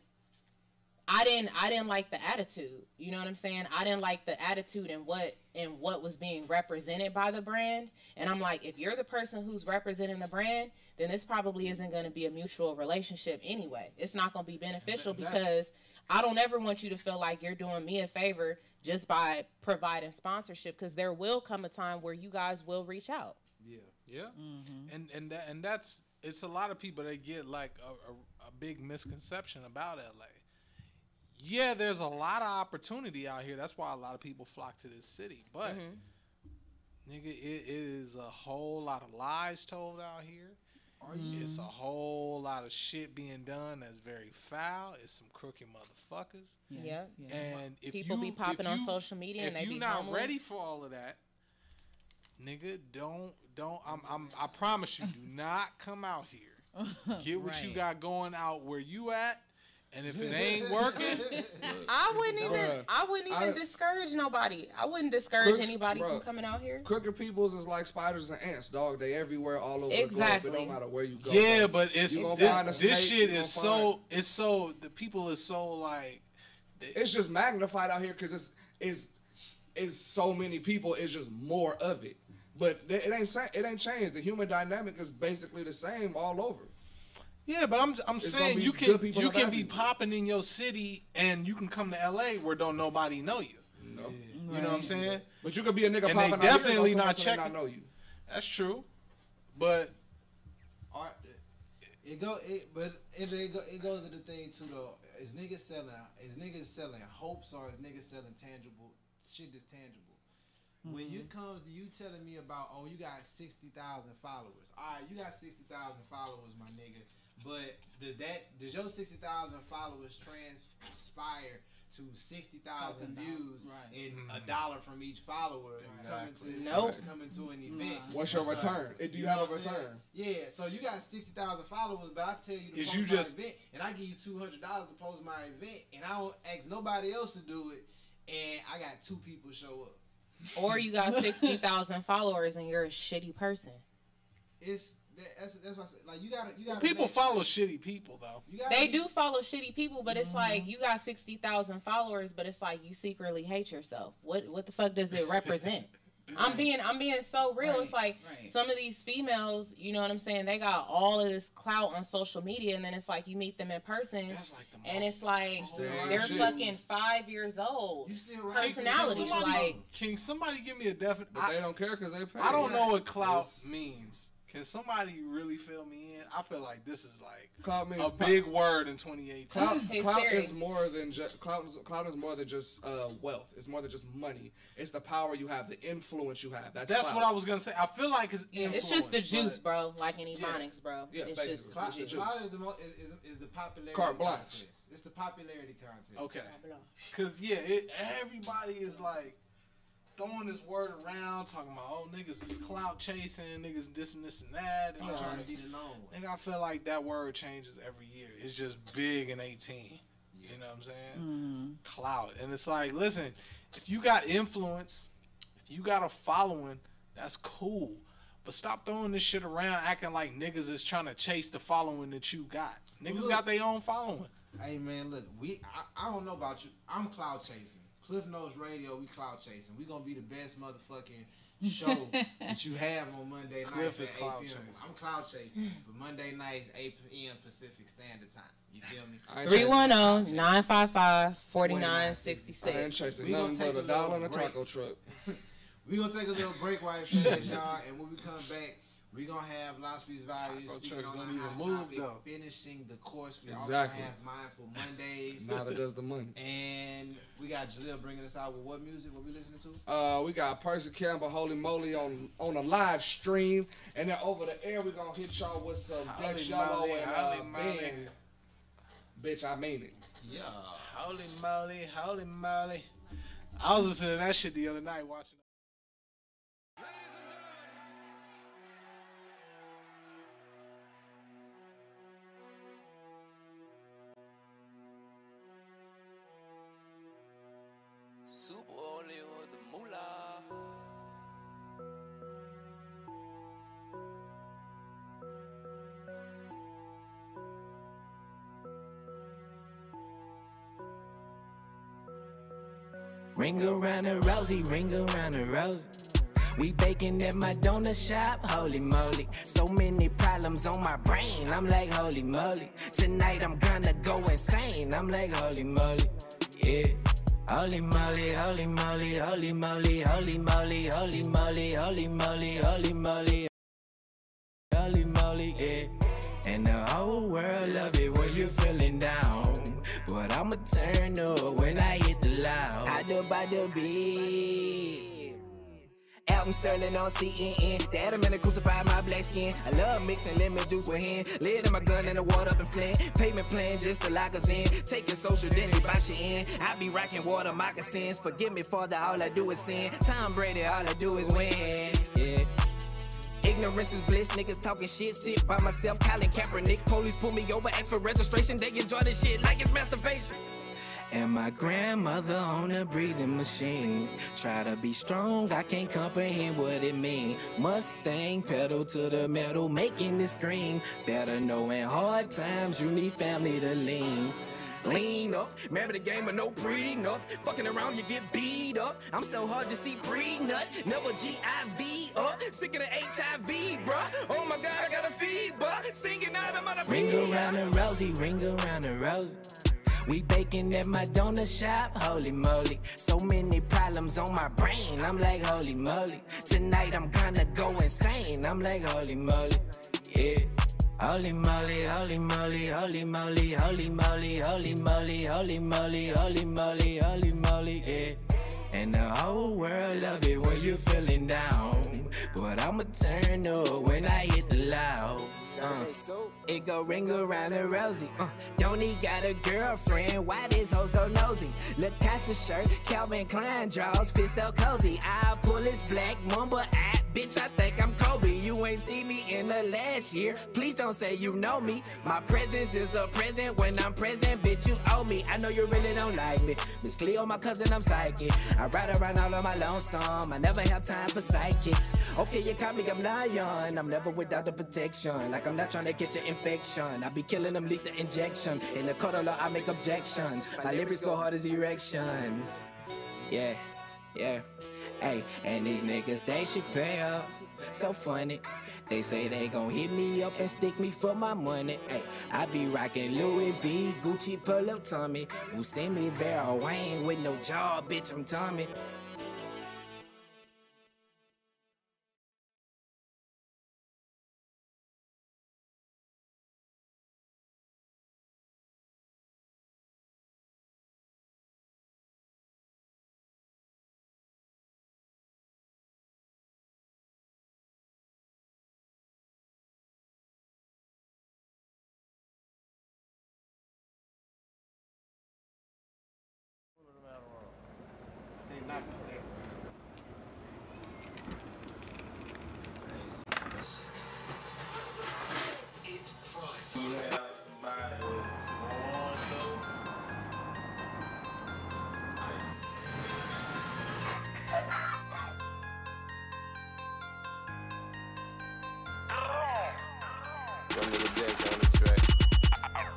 I didn't like the attitude. You know what I'm saying? I didn't like the attitude and what was being represented by the brand. And I'm like, if you're the person who's representing the brand, then this probably isn't going to be a mutual relationship anyway. It's not going to be beneficial because I don't ever want you to feel like you're doing me a favor just by providing sponsorship, because there will come a time where you guys will reach out. Yeah. Mm-hmm. And that's, it's a lot of people that get like a big misconception about LA. Yeah, there's a lot of opportunity out here. That's why a lot of people flock to this city. But nigga, it is a whole lot of lies told out here. It's a whole lot of shit being done that's very foul. It's some crooked motherfuckers. Yes. And if people be popping on social media and they be not homeless. Ready for all of that, nigga, don't. I promise you, do not come out here. Get what you got going out where you at. And if it ain't working, I wouldn't even discourage nobody. I wouldn't discourage anybody from coming out here. Crooked peoples is like spiders and ants, dog. They everywhere, all over exactly. the globe. It don't matter where you go. Yeah, but it's this shit is so the people is so like. It's just magnified out here because it's so many people. It's just more of it. But it ain't changed. The human dynamic is basically the same all over. Yeah, but I'm saying you can be popping in your city and you can come to LA where don't nobody know you. No. You know what I'm saying? But you could be a nigga and popping out they definitely here, not checking. Not know you. That's true. But it goes to the thing too though. Is niggas selling hopes or is niggas selling tangible shit that's tangible? Mm-hmm. When it comes to you telling me about, oh, you got 60,000 followers. All right, you got 60,000 followers, my nigga. But does your 60,000 followers transpire to 60,000 views and $1 from each follower coming to an event? What's your return? Do you have a return? Yeah, so you got 60,000 followers, but I tell you to post my event, and I give you $200 to post my event, and I don't ask nobody else to do it, and I got 2 people show up. Or you got 60,000 followers and you're a shitty person. That's what I said. Like you gotta. People follow shitty people though. They do follow shitty people, but it's like you got 60,000 followers, but it's like you secretly hate yourself. What the fuck does it represent? I'm being so real. It's like some of these females, you know what I'm saying? They got all of this clout on social media, and then it's like you meet them in person, and it's like they're fucking 5 years old. Personality. Can somebody give me a definite? But they don't care because they pay. I don't know what clout means. Can somebody really fill me in? I feel like this is like Clout means a big word in 2018. Clout Siri. is more than just clout is more than just wealth. It's more than just money. It's the power you have, the influence you have. That's clout. what I was gonna say. I feel like it's influence. It's just the juice, bro. Like in Ebonics, bro. Yeah, it's basically. just the Clout juice. is the popularity Carte blanche. contest. It's the popularity contest. Okay. Cause everybody is like throwing this word around, talking about niggas is clout chasing, niggas this and that. And I'm trying to be the known one. nigga, I feel like that word changes every year. It's just big in 18. You know what I'm saying? Clout. And it's like, listen, if you got influence, if you got a following, that's cool. But stop throwing this shit around acting like niggas is trying to chase the following that you got. Niggas got their own following. Hey man, look, I don't know about you. I'm cloud chasing. Cliff Notes Radio, we cloud chasing. We gonna be the best motherfucking show that you have on Monday Cliff nights is at 8 cloud p.m. chasing. I'm cloud chasing for Monday nights, 8 p.m. Pacific Standard Time. You feel me? 310-955-4966. I ain't chasing We nothing gonna but take a a dollar little and a break. taco truck. We gonna take a little break right fast, y'all, and when we come back, we gonna have Lost Piece Values Taco speaking trucks on don't a even hot move, topic, though. finishing the course. We also Exactly. have Mindful Mondays. Neither does the money. And we got Jaleel bringing us out with what music? What we listening to? We got Percy Campbell, Holy Moly on a live stream, and then over the air we gonna hit y'all with some Holy Dex Yellow moly, and holy moly. Ben. Bitch, I mean it. Yeah. Holy moly, holy moly. I was listening to that shit the other night watching. Super only with the moolah. Ring around the rosy, ring around the rosy. We baking at my donut shop, holy moly. So many problems on my brain, I'm like holy moly. Tonight I'm gonna go insane, I'm like holy moly, yeah. Holy moly, holy moly, holy moly, holy moly, holy moly, holy moly, holy moly, holy moly, yeah. And the whole world love it when you're feeling down. But I'ma turn up when I hit the loud. I do by the beat. Album Sterling on CNN. The adamant crucified my black skin. I love mixing lemon juice with hen. Lid in my gun in the water up in Flint. Payment plan just to lock us in. Taking social, then they box you in. I be rocking water moccasins. Forgive me, Father, all I do is sin. Tom Brady, all I do is win. Yeah. Ignorance is bliss, niggas talking shit, sit by myself, Colin Kaepernick. Police pull me over, ask for registration, they enjoy this shit like it's masturbation. And my grandmother on a breathing machine. Try to be strong, I can't comprehend what it mean. Mustang pedal to the metal, making it scream. Better know in hard times you need family to lean. Lean up, remember the game of no prenup. Fucking around, you get beat up. I'm so hard to see pre-nut. Never GIV up. Sick of the HIV, bruh. Oh my God, I got a fever. Singing out, I'm on a ring around the rosy, ring around the rosy. We baking at my donut shop, holy moly. So many problems on my brain, I'm like holy moly. Tonight I'm gonna go insane, I'm like holy moly, yeah. Holy moly, holy moly, holy moly, holy moly, holy moly, holy moly, holy moly, holy moly, yeah. And the whole world love it when you're feeling down. But I'ma turn up when I hit the loud. It go ring around the rosy. Don't he got a girlfriend? Why this hoe so nosy? Look past the shirt, Calvin Klein draws, fit so cozy. I pull his black mamba at. Bitch, I think I'm Kobe. You ain't see me in the last year. Please don't say you know me. My presence is a present. When I'm present, bitch, you owe me. I know you really don't like me. Miss Cleo, my cousin, I'm psychic. I ride around all on my lonesome. I never have time for sidekicks. Okay, you caught me, I'm lion. I'm never without the protection. Like I'm not trying to catch an infection. I be killing them lethal injection. In the court of law, I make objections. My lyrics go hard as erections. Yeah, yeah. Hey, and these niggas, they should pay up. So funny. They say they gon' hit me up and stick me for my money. Hey, I be rockin' Louis V, Gucci, Polo Tommy. Who send me Vera Wayne with no job, bitch, I'm Tommy.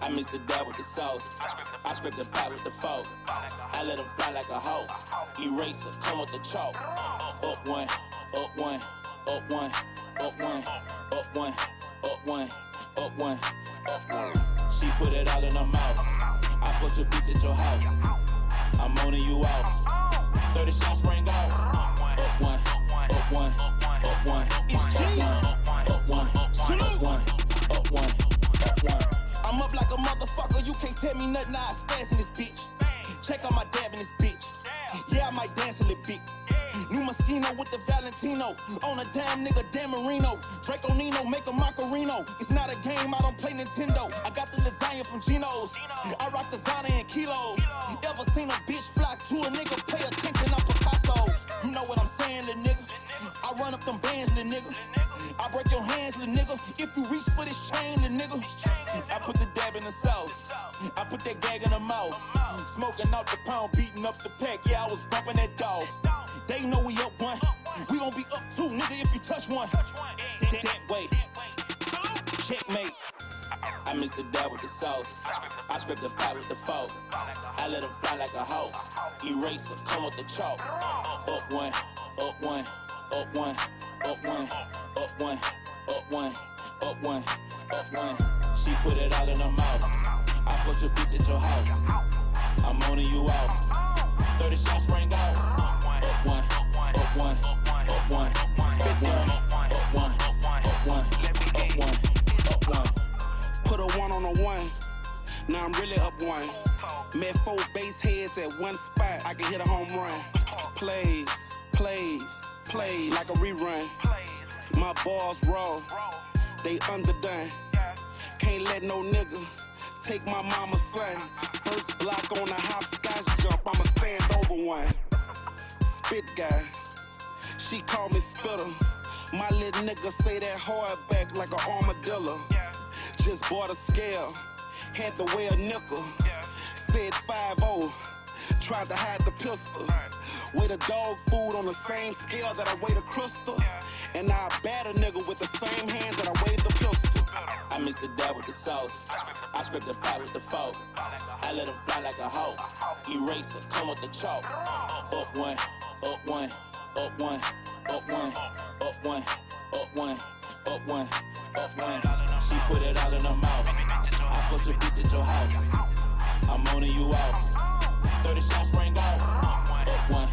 I mix the dab with the sauce. I scrape the pot with the fork. I let them fly like a hawk. Eraser, come with the chalk. Up one, up one, up one, up one, up one, up one, up one, up one. She put it all in her mouth. I put your bitch at your house. I'm owning you out. 30 shots spring out. Up one, up one, up one, it's G. Up one, up one, up one, up one. I'm up like a motherfucker, you can't tell me nothing, I stance in this bitch. Check out my dab in this bitch. Yeah, I might dance a little bit. New Moschino with the Valentino. On a damn nigga, Dan Marino. Draco Nino, make a Macarino. It's not a game, I don't play Nintendo. I got the lasagna from Geno's. I rock the Zana in kilos. Ever seen a bitch flock to a nigga? Pay attention, I'm Picasso. You know what I'm saying, little nigga? I run up them bands, little nigga. I break your hands, little nigga. If you reach for this chain, little nigga. I put the dab in the sauce. I put that gag in the mouth. Smoking out the pound, beating up the pack. Yeah, I was bumping that dog. They know we up one. We gon' be up two, nigga, if you touch one. That way. Checkmate. I mix the dab with the sauce. I scrape the pot with the fork. I let them fly like a hawk. Eraser, come with the chalk. Up one, up one, up one, up one, up one, up one, up one, up one. She put it all in her mouth. I put your bitch at your house. I'm owning you out. 30 shots spring out. Up one, up one, up one, spit one, up one, up one, up one, up one. Put a one on a one. Now I'm really up one. Met 4 base heads at one spot. I can hit a home run. Plays, plays, plays like a rerun. My balls raw. They underdone. Can't let no nigga take my mama's son. First block on a hopscotch jump, I'ma stand over one. Spit guy, she call me Spitter. My little nigga say that hard back like an armadillo. Just bought a scale, had to weigh a nickel. Said 5-0, tried to hide the pistol. Weigh the dog food on the same scale that I weigh the crystal. And I bat a nigga with the same hand that I weigh the pistol. I mix the dab with the sauce. I scrape the pot with the fork. I let them fly like a hawk. Eraser, come with the chalk. Up one, up one, up one, up one, up one, up one, up one, up one. She put it all in her mouth. I put your bitch at your house. I'm owning you out. 30 shots spring out. Up one,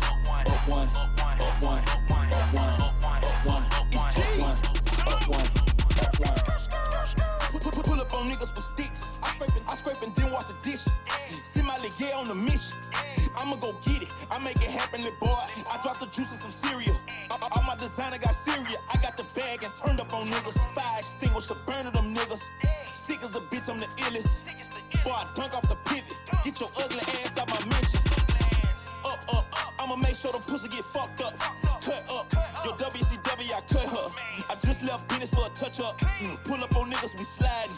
up one, up one, up one, up one, up one, up one, up one. Pull up on niggas with sticks. I scrape and then wash the dishes. Send my leg on the mission. I'ma go get it. I make it happen, little boy. I dropped the juice in some cereal. All my designer got cereal. I got the bag and turned up on niggas. Fire extinguisher, burning them niggas. Sick as a bitch, I'm the illest. Boy, I dunk off the pivot. Get your ugly ass out my mentions. Up, I'ma make sure the pussy get fucked up. Cut up. Your WCW, I cut her. I just left business for a touch up. Pull up on niggas, we sliding.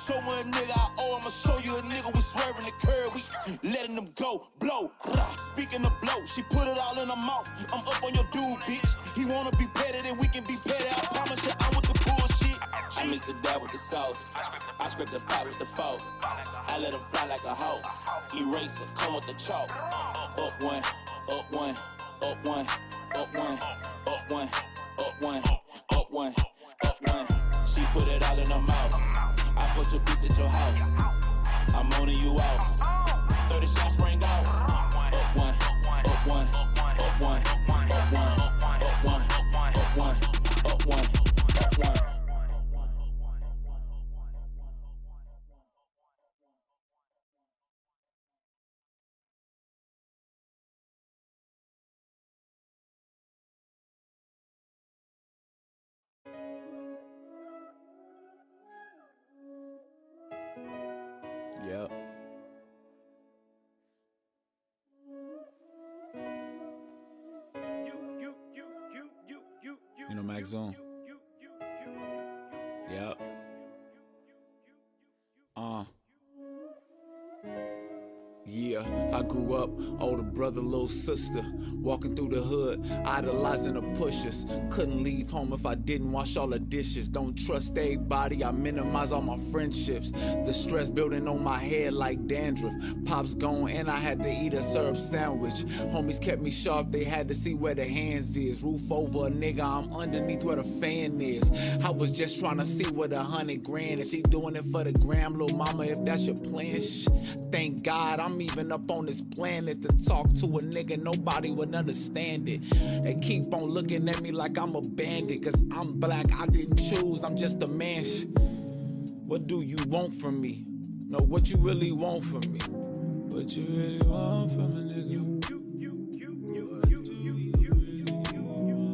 Show me a nigga I owe, I'ma show you a nigga, we swerving the curve, we letting them go, blow. Speaking of blow, she put it all in her mouth. I'm up on your dude, bitch. He wanna be better than we can be better. I promise you, I'm with the bullshit. I mix the dab with the sauce. I scrape the pot with the fork. I let them fly like a hawk. Eraser, come with the chalk. Up one, up one, up one, up one, up one, up one, up one, up one. She put it all in her mouth. I put your bitch at your house. I'm owning you out. 30 shots spring out. Up one, up one, up one, up one, up one, up one, up one, up one, up one. Yep. Mics on. Yep. Yeah, I grew up, older brother, little sister, walking through the hood, idolizing the pushers. Couldn't leave home if I didn't wash all the dishes. Don't trust everybody, I minimize all my friendships. The stress building on my head like dandruff. Pops gone and I had to eat a syrup sandwich. Homies kept me sharp, they had to see where the hands is. Roof over a nigga, I'm underneath where the fan is. I was just trying to see what 100 grand is. She doing it for the gram, little mama, if that's your plan. Thank God I'm even up on this planet to talk to a nigga, nobody would understand it. They keep on looking at me like I'm a bandit, cause I'm black, I didn't choose, I'm just a man. What do you want from me? No, what you really want from me? What you really want from a nigga?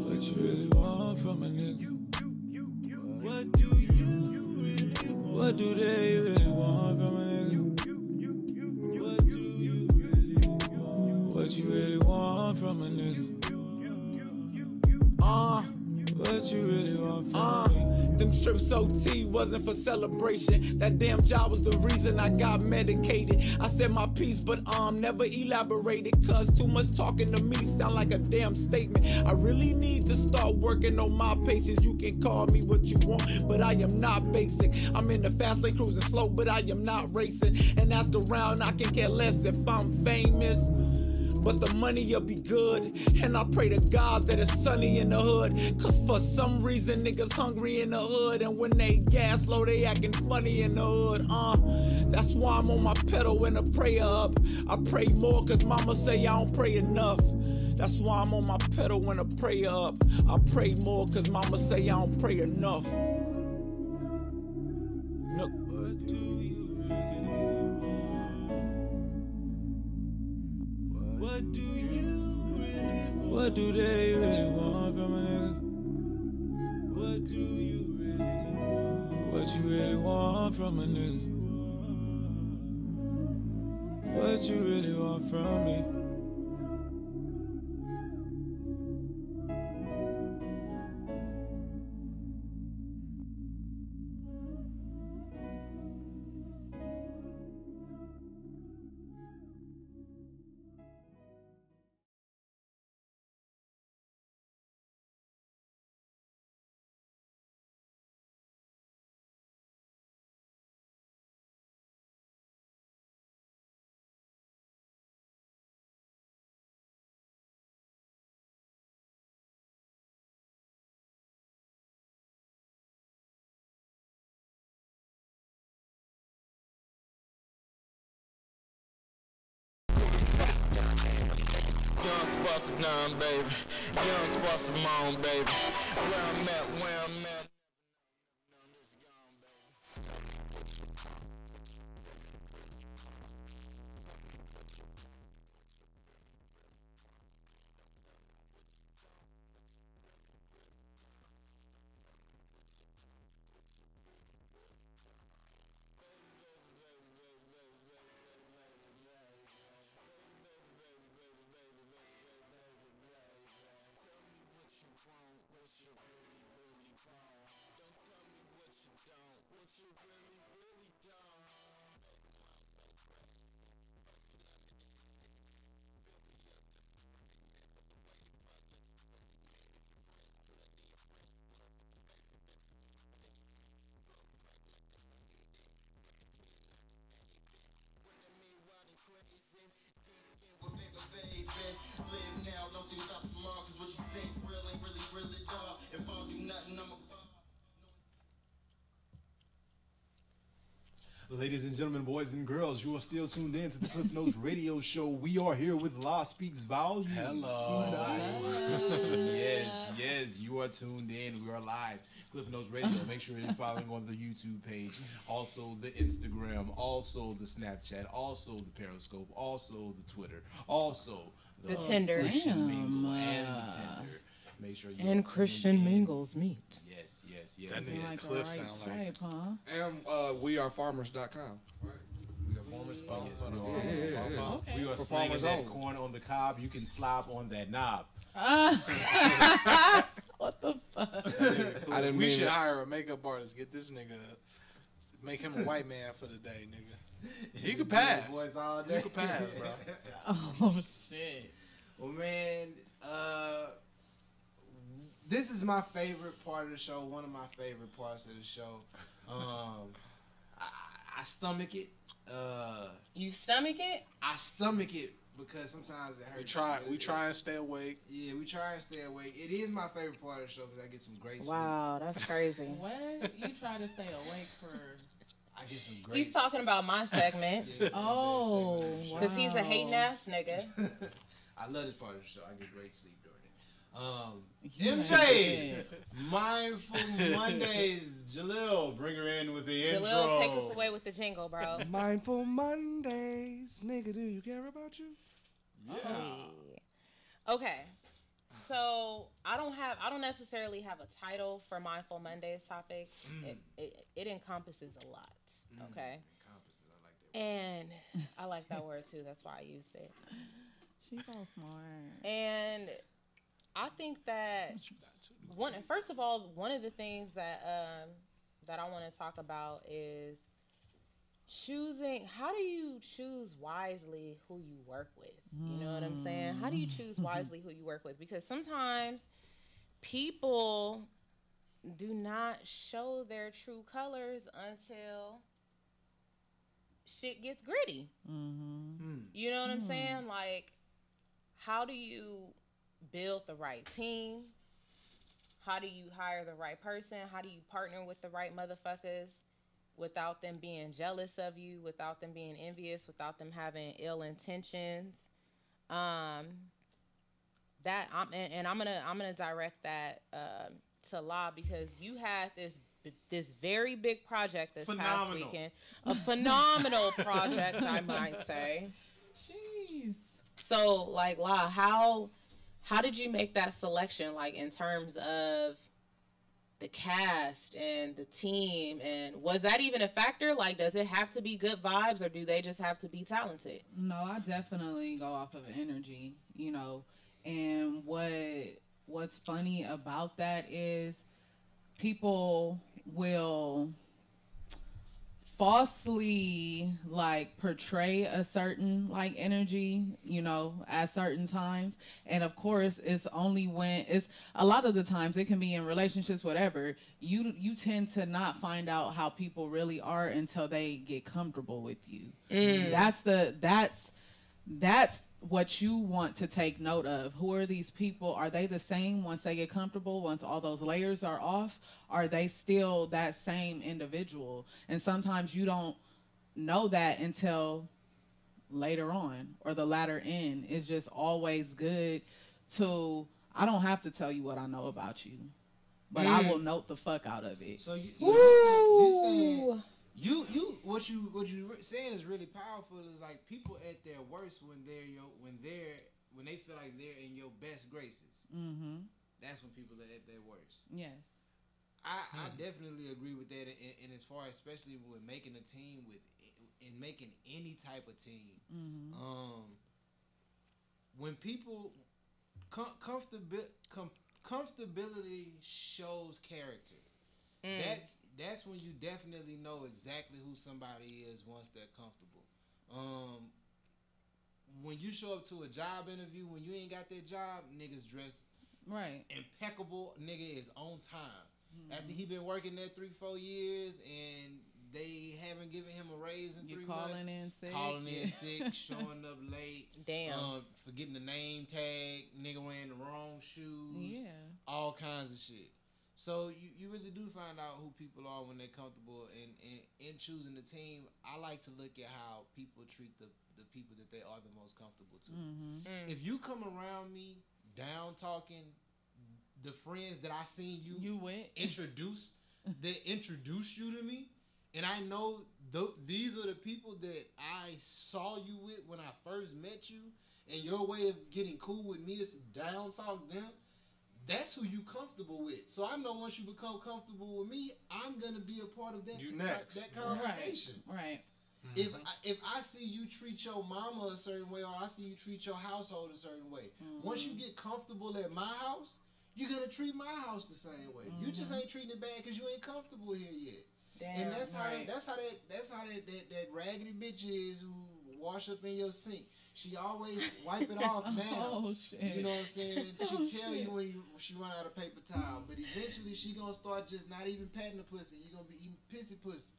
What you really want from a nigga? What do you really want? What do they really want from a nigga? What you really want from a nigga? What you really want from me? Them trips OT wasn't for celebration. That damn job was the reason I got medicated. I said my piece, but never elaborated. Cause too much talking to me sound like a damn statement. I really need to start working on my patience. You can call me what you want, but I am not basic. I'm in the fast lane cruising slow, but I am not racing. And ask around, I can care less if I'm famous. But the money'll be good, and I pray to God that it's sunny in the hood. Cause for some reason niggas hungry in the hood, and when they gas low they acting funny in the hood. That's why I'm on my pedal and a prayer up. I pray more cause mama say I don't pray enough. That's why I'm on my pedal and a prayer up. I pray more cause mama say I don't pray enough. No. What do you really want? What do you really want? What do they really want from a nigga? What do you really want? What you really want from a nigga? What you really want from me? Young Spots of none, baby. Young Spots of mom, baby. Where I'm at, where I'm at. Ladies and gentlemen, boys and girls, you are still tuned in to the Cliff Notes Radio Show. We are here with Law Speaks Volumes. Hello. Yes, you are tuned in. We are live. Cliff Notes Radio. Make sure you're following on the YouTube page, also the Instagram, also the Snapchat, also the Periscope, also the Twitter, also the Tinder. Christian Mingle and the Tinder. Make sure you and Christian Mingles meet. Yes. That nigga Cliff sound like. And wearefarmers.com. Right. We are farmers. Oh, yes, we are. Yeah. Okay. We are For slinging farmers that only. corn on the cob. You can slop on that knob. What the fuck? I didn't We mean should it. hire a makeup artist. Get this nigga, make him a white man for the day, nigga. He could pass. Boys all day. You could pass, bro. Oh shit. Well, man, this is my favorite part of the show. One of my favorite parts of the show. I stomach it. You stomach it? I stomach it because sometimes it hurts. We try and stay awake. Yeah, we try and stay awake. It is my favorite part of the show because I get some great sleep. Wow, that's crazy. What? You try to stay awake for? I get some great. He's talking about my segment. Yeah, Oh, wow. Because he's a hating ass nigga. I love this part of the show. I get great sleep during it. You MJ, ain't Mindful Mondays. Jalil, bring her in with the intro. Jalil, take us away with the jingle, bro. Mindful Mondays, nigga. Do you care about you? Yeah. Okay. So I don't necessarily have a title for Mindful Mondays topic. It encompasses a lot. Okay. Compasses, I like that. And I like that word too. That's why I used it. She's so smart. And I think that first of all, one of the things that I want to talk about is choosing. How do you choose wisely who you work with? You know what I'm saying? How do you choose wisely who you work with? Because sometimes people do not show their true colors until shit gets gritty. You know what I'm saying? Like, how do you build the right team? How do you hire the right person? How do you partner with the right motherfuckers without them being jealous of you, without them being envious, without them having ill intentions? I'm gonna direct that to La, because you had this very big project this past weekend, a phenomenal project, I might say. Jeez. So, like, La, how did you make that selection, like, in terms of the cast and the team? And was that even a factor? Like, does it have to be good vibes, or do they just have to be talented? No, I definitely go off of energy, you know. And what's funny about that is people will falsely like portray a certain like energy, you know, at certain times. And of course it's only when it's a lot of the times it can be in relationships, whatever, you tend to not find out how people really are until they get comfortable with you. That's what you want to take note of. Who are these people? Are they the same once they get comfortable? Once all those layers are off, are they still that same individual? And sometimes you don't know that until later on, or the latter end. It's just always good to, I don't have to tell you what I know about you, but I will note the fuck out of it. So you saying what you saying is really powerful. Is like people at their worst when they feel like they're in your best graces. That's when people are at their worst. Yes. I definitely agree with that. And as far, especially with making a team and making any type of team, when people comfortability shows character. That's when you definitely know exactly who somebody is once they're comfortable. When you show up to a job interview, when you ain't got that job, niggas dress right impeccable. Nigga is on time. After he been working there 3-4 years and they haven't given him a raise in 3 months. Calling in sick, showing up late. Damn. Forgetting the name tag, nigga wearing the wrong shoes. Yeah. All kinds of shit. So you really do find out who people are when they're comfortable. And in choosing the team, I like to look at how people treat the people that they are the most comfortable to. If you come around me down talking, the friends that I seen you introduce you to me, and I know these are the people that I saw you with when I first met you, and your way of getting cool with me is to down talk them. That's who you comfortable with. So I know once you become comfortable with me, I'm gonna be a part of that conversation. Right. If I see you treat your mama a certain way, or I see you treat your household a certain way, once you get comfortable at my house, you're gonna treat my house the same way. You just ain't treating it bad because you ain't comfortable here yet. Damn, And that's right. how that raggedy bitch is who wash up in your sink. She always wipe it off now. Oh shit. You know what I'm saying? She tell you when she run out of paper towel, but eventually she gonna start just not even patting the pussy. You gonna be eating pissy pussy.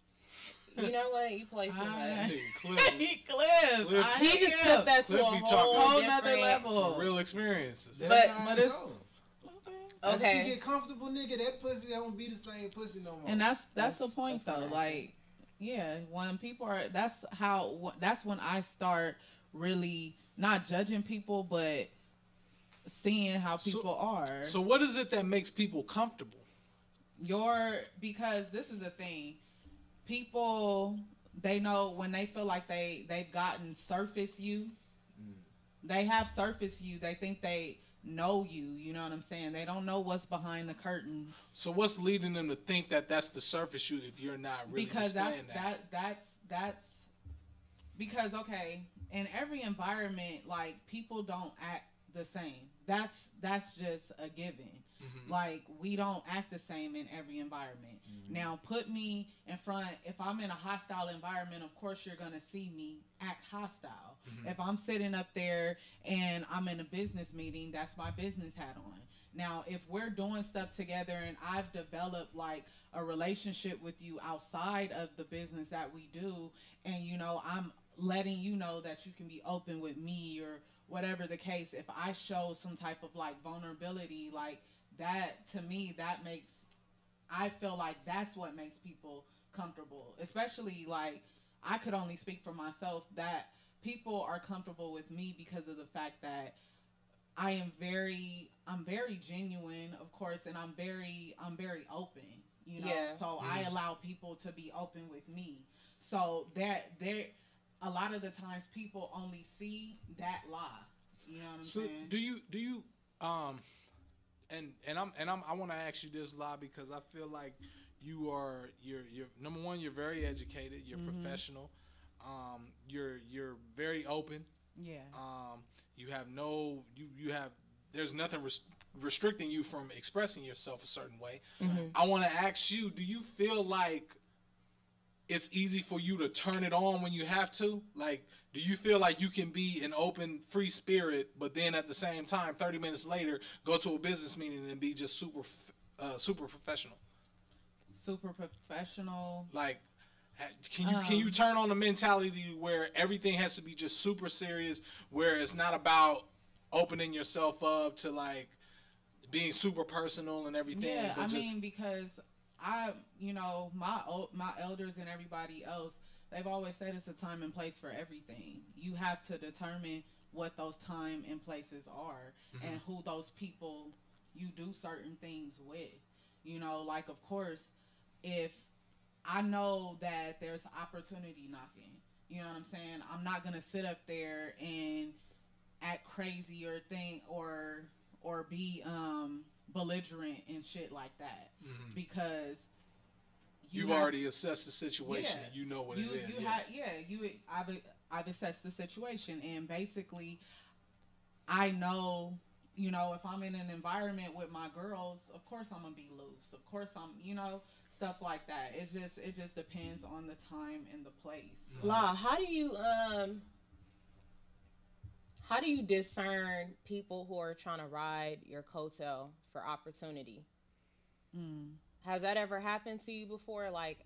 You know what? You play too much. Cliff. He just took that to a Cliff be whole talking nother level. for real experiences. That's But- how but it it's- go. Okay. Once she get comfortable, nigga, that pussy don't be the same pussy no more. And that's the point that's though. kinda Like, yeah, when people are, that's when I start really not judging people, but seeing how people are. So what is it that makes people comfortable? Because this is the thing, people, they know when they feel like they've gotten surface you, they have surface you. They think they know you. You know what I'm saying? They don't know what's behind the curtains. So what's leading them to think that that's the surface you if you're not really Because displaying that's because, okay, in every environment, like, people don't act the same. That's just a given. Like, we don't act the same in every environment. Now, put me in front, if I'm in a hostile environment, of course you're gonna see me act hostile. If I'm sitting up there and I'm in a business meeting, that's my business hat on. Now, if we're doing stuff together and I've developed like a relationship with you outside of the business that we do, and you know, I'm letting you know that you can be open with me or whatever the case, if I show some type of like vulnerability, like that, to me, I feel like that's what makes people comfortable. Especially, like, I could only speak for myself, that people are comfortable with me because of the fact that I'm very genuine, of course, and I'm very open, you know. Yeah. So I allow people to be open with me. So that a lot of the times people only see that lie. You know what I'm saying? do you I want to ask you this, La, because I feel like you're number one, you're very educated, you're professional, you're very open. Yeah. You have there's nothing restricting you from expressing yourself a certain way. I want to ask you, do you feel like it's easy for you to turn it on when you have to? Like, do you feel like you can be an open, free spirit, but then at the same time, 30 minutes later, go to a business meeting and be just super professional? Super professional. Like, can you turn on the mentality where everything has to be just super serious, where it's not about opening yourself up to like being super personal and everything? Yeah, but because my elders and everybody else, they've always said it's a time and place for everything. You have to determine what those time and places are and who those people you do certain things with. You know, like, of course, if I know that there's opportunity knocking, you know what I'm saying? I'm not going to sit up there and act crazy or be belligerent and shit like that, because you've already assessed the situation and you know what it is. I've assessed the situation, and basically I know, you know, if I'm in an environment with my girls, of course I'm gonna be loose. Of course I'm, you know, stuff like that. It just depends on the time and the place. La, how do you discern people who are trying to ride your coattail for opportunity? Has that ever happened to you before? Like,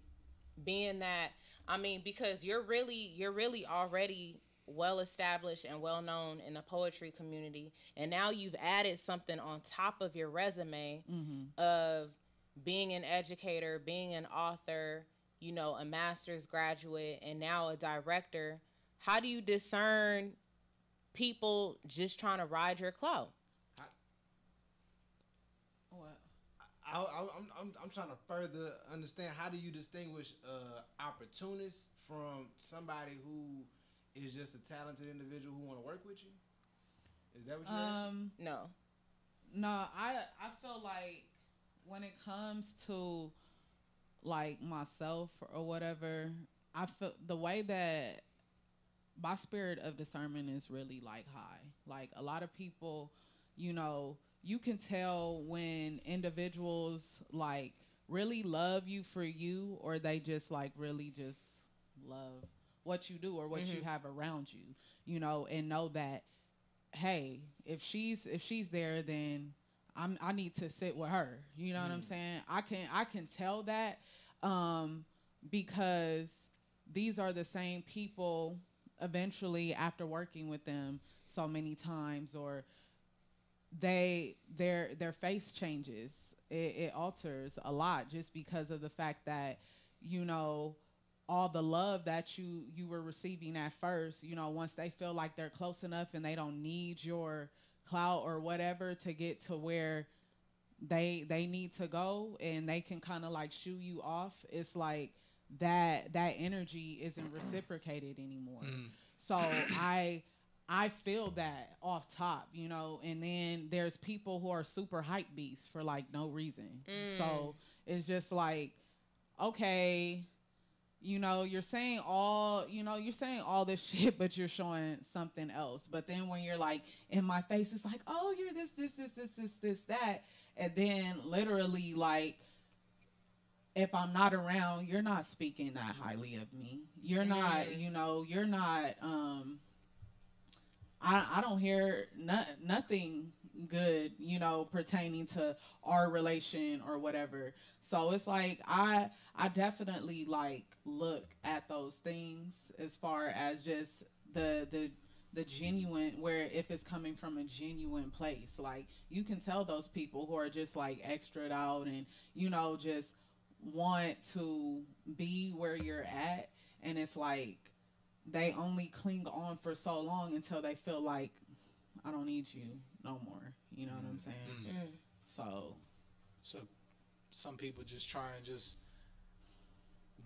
being that, I mean, because you're really already well established and well known in the poetry community, and now you've added something on top of your resume of being an educator, being an author, you know, a master's graduate, and now a director. How do you discern people just trying to ride your clout? What? I'm trying to further understand, how do you distinguish opportunists from somebody who is just a talented individual who want to work with you? Is that what you're asking? No, I feel like when it comes to like myself or whatever, I feel the way that my spirit of discernment is really like high. Like, a lot of people, you know, you can tell when individuals like really love you for you, or they just like really just love what you do or what you have around you, you know, and know that, hey, if she's there, then I need to sit with her. You know what I'm saying? I can tell that, because these are the same people eventually after working with them so many times, or their face changes. It alters a lot just because of the fact that, you know, all the love that you were receiving at first, you know, once they feel like they're close enough and they don't need your clout or whatever to get to where they need to go, and they can kind of like shoo you off, it's like that energy isn't reciprocated anymore. So I feel that off top, you know, and then there's people who are super hype beasts for like no reason. So it's just like, okay, you know, you're saying all this shit, but you're showing something else. But then when you're like in my face, it's like, oh, you're this, that. And then literally, like, if I'm not around, you're not speaking that highly of me. You're not, you know, you're not, I don't hear nothing good, you know, pertaining to our relation or whatever. So it's like I definitely like look at those things as far as just the genuine, where if it's coming from a genuine place, like you can tell those people who are just like extra out and, you know, just want to be where you're at, and it's like they only cling on for so long until they feel like, I don't need you no more. You know what I'm saying? So some people just try and just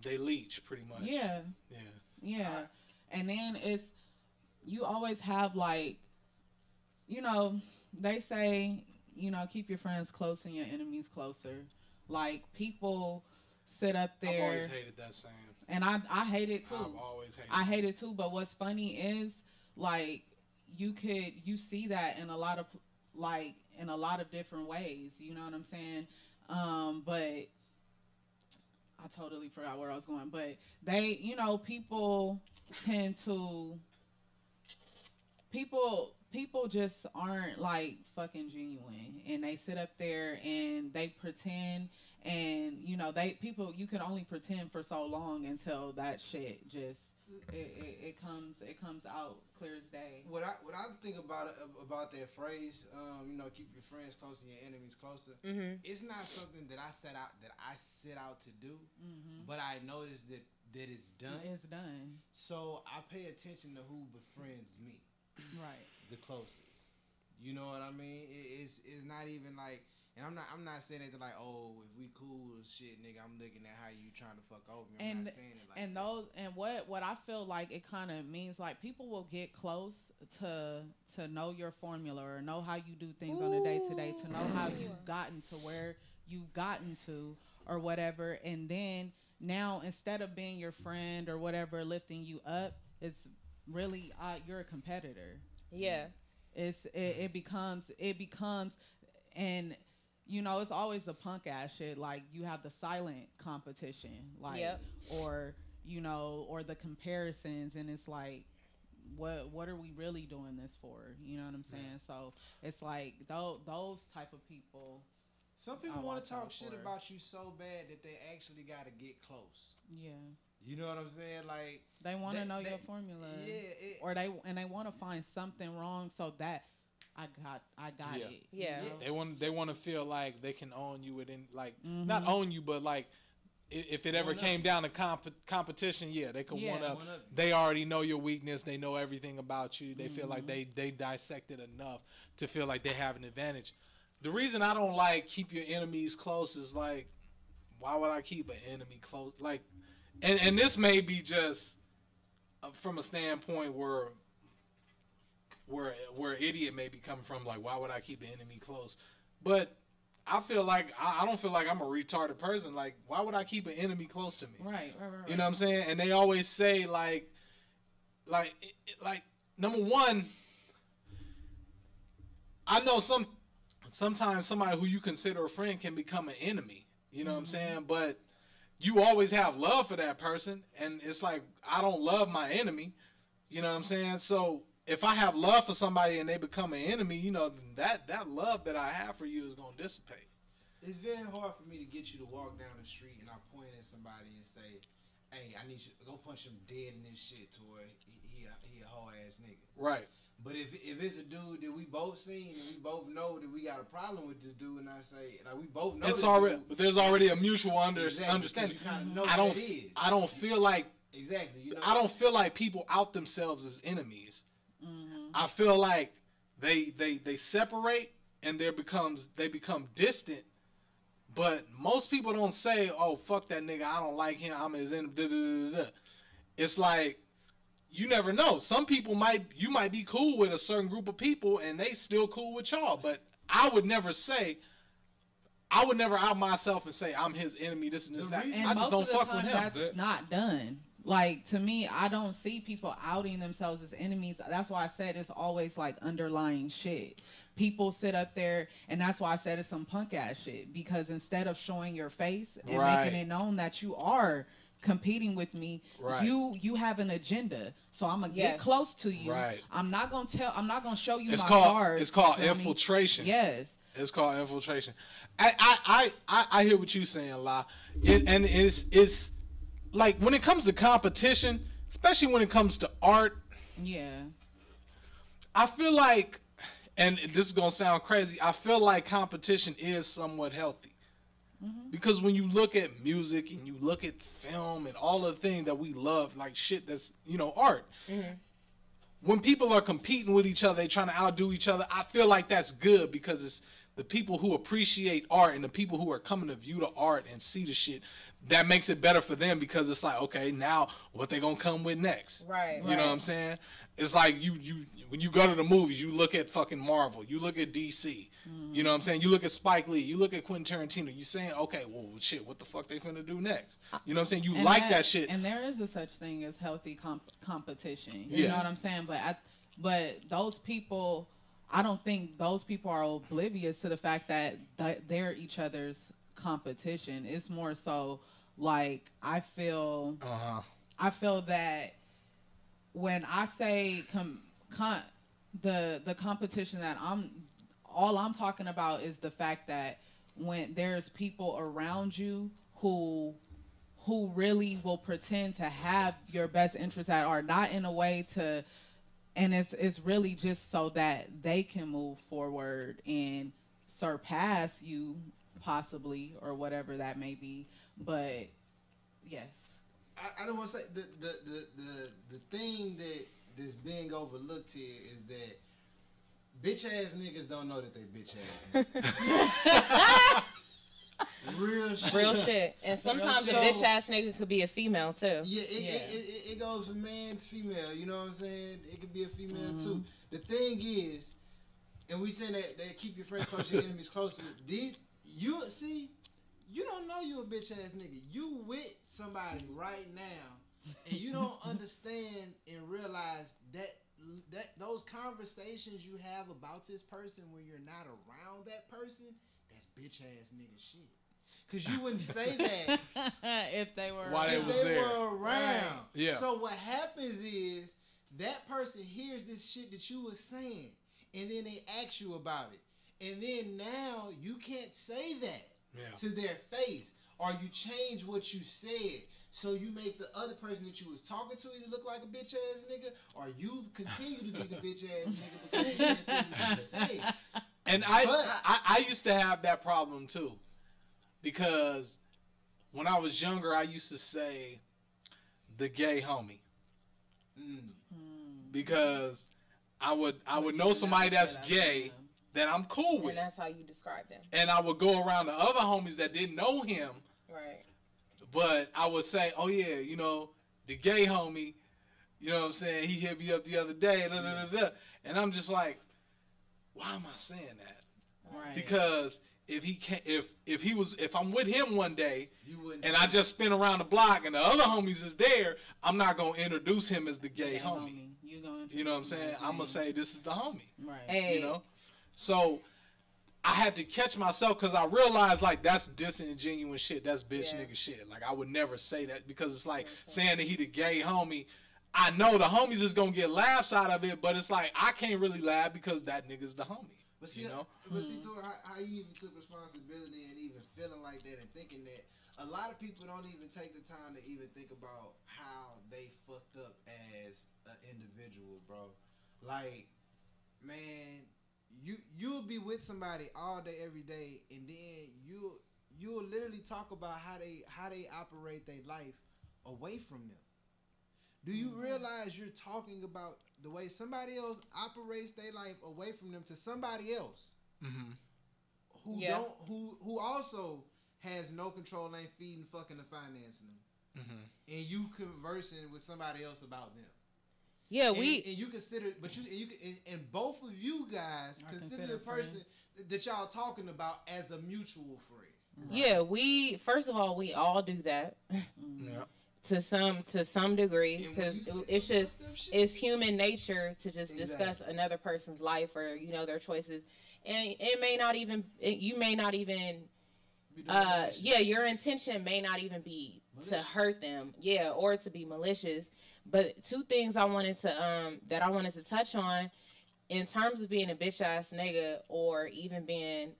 they leech pretty much. Yeah. And then it's, you always have like, you know, they say, you know, keep your friends close and your enemies closer. Like people sit up there. I've always hated that saying. And I hate it too. I've always hated it. I hate it too. But what's funny is, like, you see that in a lot of, like, in a lot of different ways. You know what I'm saying? But I totally forgot where I was going. But they, you know, people tend to, people just aren't like fucking genuine, and they sit up there and they pretend, and you know, you can only pretend for so long until that shit just it comes out clear as day. What I think about that phrase, you know, keep your friends close and your enemies closer. It's not something that I set out to do, but I noticed that it's done. It's done. So I pay attention to who befriends me. Right. The closest. You know what I mean? It's not even like, and I'm not saying it like, oh, if we cool as shit, nigga, I'm looking at how you trying to fuck over me. I'm not saying it like and that. those, and what I feel like it kind of means, like, people will get close to know your formula or know how you do things on a day to day, to know how you've gotten to where you've gotten to or whatever, and then now instead of being your friend or whatever, lifting you up, it's really you're a competitor. Yeah. It becomes, and you know, it's always the punk ass shit, like you have the silent competition, like, or you know, or the comparisons, and it's like, what are we really doing this for? You know what I'm saying? So it's like those type of people. Some people want to talk shit about you so bad that they actually got to get close. Yeah. You know what I'm saying? Like, they want to know your formula. Yeah. Or they want to find something wrong so that I got it. Yeah. You know? They want to feel like they can own you within, like, not own you, but like if it ever came down to competition, they could one up. They already know your weakness. They know everything about you. They feel like they dissected enough to feel like they have an advantage. The reason I don't like keep your enemies close is like, why would I keep an enemy close? Like, and this may be just from a standpoint where idiot may be coming from, like, why would I keep an enemy close? But I feel like I don't feel like I'm a retarded person. Like, why would I keep an enemy close to me? Right. You know what I'm saying? And they always say like number one, I know some sometimes somebody who you consider a friend can become an enemy. You know what I'm saying? But you always have love for that person, and it's like I don't love my enemy. You know what I'm saying? So if I have love for somebody and they become an enemy, you know, that love that I have for you is gonna dissipate. It's very hard for me to get you to walk down the street and I point at somebody and say, "Hey, I need you to go punch him dead in this shit to where he a whole ass nigga." Right. But if it's a dude that we both seen and we both know that we got a problem with this dude, and I say like we both know It's this already, dude, but there's already a mutual exactly, understanding. You kind of know I don't, what it is. I don't feel like Exactly. You know. I don't feel like people out themselves as enemies. I feel like they separate and they become distant. But most people don't say, "Oh, fuck that nigga, I don't like him, I'm his enemy." It's like you never know. Some people you might be cool with a certain group of people and they still cool with y'all. But I would never out myself and say I'm his enemy, this and this, that. And I just don't fuck with him. That's not done. Like, to me, I don't see people outing themselves as enemies. That's why I said it's always like underlying shit. People sit up there, and that's why I said it's some punk ass shit. Because instead of showing your face and making it known that you are competing with me, you have an agenda. So I'm gonna get close to you. Right. I'm not gonna show you my called, cards. It's called infiltration. Yes. It's called infiltration. I hear what you're saying, La. And it's like when it comes to competition, especially when it comes to art. Yeah. I feel like, and this is gonna sound crazy, I feel like competition is somewhat healthy. Because when you look at music and you look at film and all of the things that we love, like shit that's, you know, art. When people are competing with each other, they trying to outdo each other, I feel like that's good because it's the people who appreciate art and the people who are coming to view the art and see the shit, that makes it better for them because it's like, okay, now what they gonna come with next? Right. You know what I'm saying? It's like you when you go to the movies, you look at fucking Marvel, you look at DC, you know what I'm saying? You look at Spike Lee, you look at Quentin Tarantino, you saying, okay, well, shit, what the fuck they finna do next? You know what I'm saying? You and like that shit. And there is a such thing as healthy competition. You know what I'm saying? But those people, I don't think those people are oblivious to the fact that they're each other's competition. It's more so like I feel that when I say the competition that I'm talking about is the fact that when there's people around you who really will pretend to have your best interests at heart, not in a way to, and it's really just so that they can move forward and surpass you possibly or whatever that may be. But yes, I don't want to say the thing that's being overlooked here is that bitch ass niggas don't know that they bitch ass niggas. Real shit. And sometimes a bitch ass nigga could be a female too. Yeah, it goes from man to female. You know what I'm saying? It could be a female too. The thing is, and we saying that keep your friends close, your enemies closer. You don't know you a bitch ass nigga. You with somebody right now, and you don't understand and realize that those conversations you have about this person when you're not around that person, that's bitch ass nigga shit. Cause you wouldn't say that if they were were around. Right. Yeah. So what happens is that person hears this shit that you were saying, and then they ask you about it, and then now you can't say that to their face, or you change what you said. So you make the other person that you was talking to either look like a bitch ass nigga, or you continue to be the bitch ass nigga because you can't say what you said. And I used to have that problem too, because when I was younger, I used to say the gay homie, because I would know somebody that's gay that I'm cool with, and that's how you describe them. And I would go around the other homies that didn't know him, right? But I would say, oh yeah, you know, the gay homie, you know what I'm saying? He hit me up the other day, and I'm just like, why am I saying that? Right. Because if I'm with him one day and I just spin around the block and the other homies is there, I'm not gonna introduce him as the gay homie. You know what I'm saying? I'm gonna say this is the homie. Right. Hey. You know? So I had to catch myself because I realized like that's disingenuous shit. That's bitch nigga shit. Like I would never say that because it's like saying that he the gay homie. I know the homies is gonna get laughs out of it, but it's like I can't really laugh because that nigga's the homie. But see, you know? Tori, how you even took responsibility and even feeling like that and thinking that a lot of people don't even take the time to even think about how they fucked up as an individual, bro. Like, man, you'll be with somebody all day, every day, and then you'll literally talk about how they operate their life away from them. Do you realize you're talking about the way somebody else operates their life away from them to somebody else who also has no control, ain't feeding, fucking, or financing them, and you conversing with somebody else about them? Yeah, and you consider, but and both of you guys consider the person that y'all talking about as a mutual friend. Right? Yeah, we first of all we all do that. Yeah. To some degree, because it's human nature to just discuss another person's life or their choices, and you may not even your intention may not even be malicious. To hurt them, or to be malicious. But two things I wanted to touch on in terms of being a bitch ass nigga or even being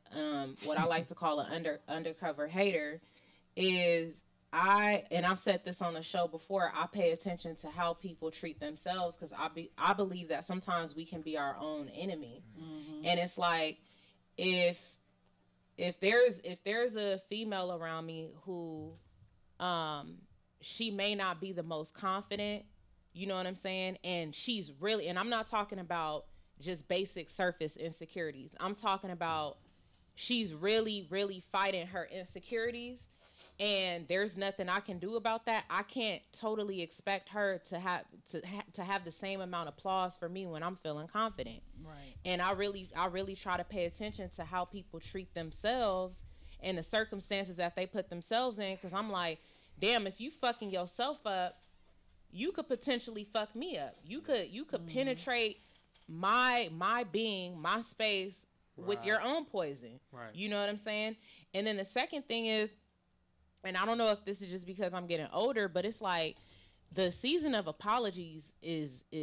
what I like to call an undercover hater is. I've said this on the show before, I pay attention to how people treat themselves because I believe that sometimes we can be our own enemy. And it's like if there's a female around me who she may not be the most confident, you know what I'm saying? And she's really, and I'm not talking about just basic surface insecurities. I'm talking about she's really, really fighting her insecurities. And there's nothing I can do about that. I can't totally expect her to have the same amount of applause for me when I'm feeling confident. Right. And I really try to pay attention to how people treat themselves and the circumstances that they put themselves in. Because I'm like, damn, if you fucking yourself up, you could potentially fuck me up. You could penetrate my being, my space with your own poison. Right. You know what I'm saying? And then the second thing is, and I don't know if this is just because I'm getting older, but it's like the season of apologies is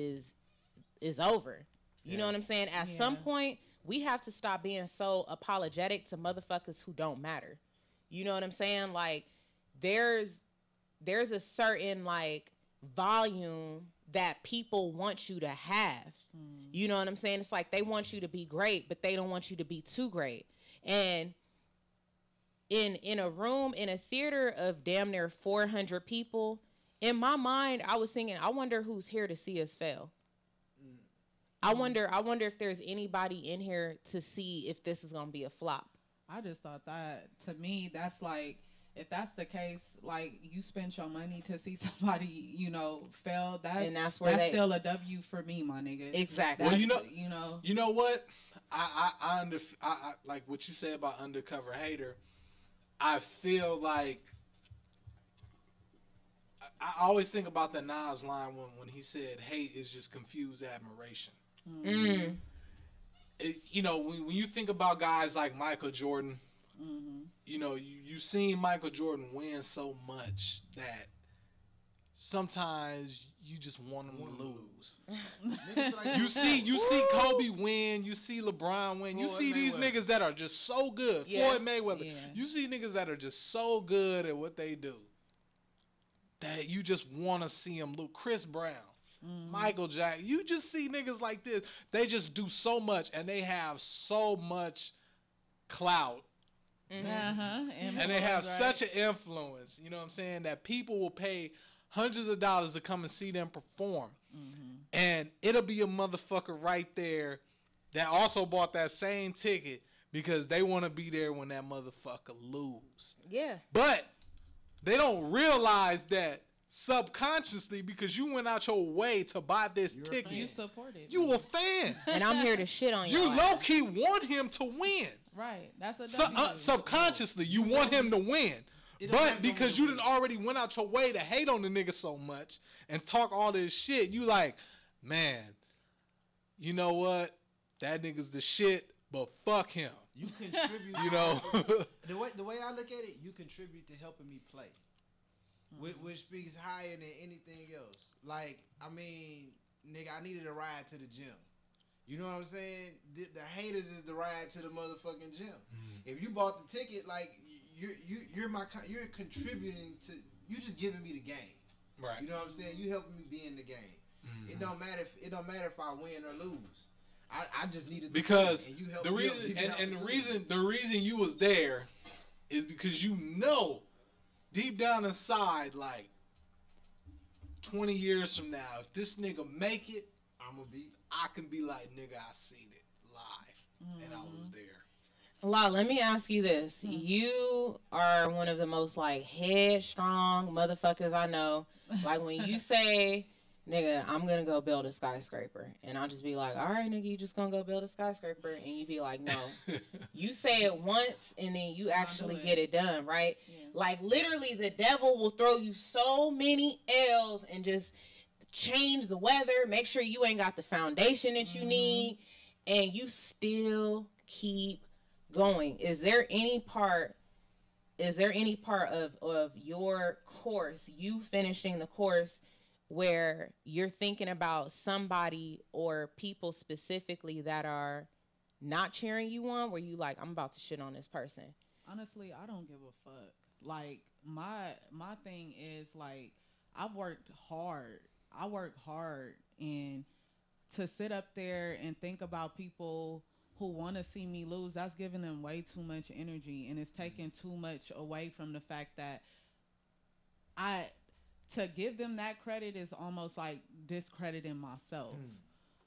over. You know what I'm saying? At some point, we have to stop being so apologetic to motherfuckers who don't matter. You know what I'm saying? Like there's a certain like volume that people want you to have. You know what I'm saying? It's like they want you to be great, but they don't want you to be too great. And in a room, in a theater of damn near 400 people, in my mind, I was thinking, I wonder who's here to see us fail. I wonder if there's anybody in here to see if this is gonna be a flop. I just thought that, to me, that's like, if that's the case, like you spent your money to see somebody, fail. That's still a W for me, my nigga. Exactly. Well, you know what? I like what you said about undercover hater. I feel like I always think about the Nas line when he said hate is just confused admiration. When you think about guys like Michael Jordan, you've seen Michael Jordan win so much that sometimes you just want him to lose. You see Kobe win. You see LeBron win. You see these niggas that are just so good. Floyd Mayweather. Yeah. You see niggas that are just so good at what they do that you just want to see them lose. Chris Brown, Michael Jackson. You just see niggas like this. They just do so much and they have so much clout. And they have such an influence, you know what I'm saying, that people will pay hundreds of dollars to come and see them perform. And it'll be a motherfucker right there that also bought that same ticket because they want to be there when that motherfucker lose. Yeah. But they don't realize that subconsciously because you went out your way to buy this ticket. You supported. You a fan. And I'm here to shit on you. You low-key want him to win. Right. That's a subconsciously, you want him to win. But because you didn't already went out your way to hate on the nigga so much and talk all this shit, you like, man, you know what? That nigga's the shit, but fuck him. You contribute. You know, the way I look at it, you contribute to helping me play, which speaks higher than anything else. Like, I mean, nigga, I needed a ride to the gym. You know what I'm saying? The haters is the ride to the motherfucking gym. If you bought the ticket, like you're contributing to. You just giving me the game. right? You know what I'm saying? You helping me be in the game. It don't matter if I win or lose. I just needed because and you help the reason the reason you was there is because you know deep down inside, like 20 years from now, if this nigga make it, I can be like, nigga, I seen it live and I was there. La, let me ask you this. You are one of the most, like, headstrong motherfuckers I know. Like, when you say, nigga, I'm going to go build a skyscraper. And I'll just be like, all right, nigga, you just going to go build a skyscraper. And you be like, no. You say it once and then you actually get it done, right? Yeah. Like, literally, the devil will throw you so many L's and just change the weather, make sure you ain't got the foundation that you need, and you still keep going. Is there any part of your course, you finishing the course, where you're thinking about somebody or people specifically that are not cheering you on, where you like, I'm about to shit on this person? Honestly, I don't give a fuck. Like, my thing is, like, I've worked hard, and to sit up there and think about people who want to see me lose, that's giving them way too much energy, and it's taking too much away from the fact that to give them that credit is almost like discrediting myself.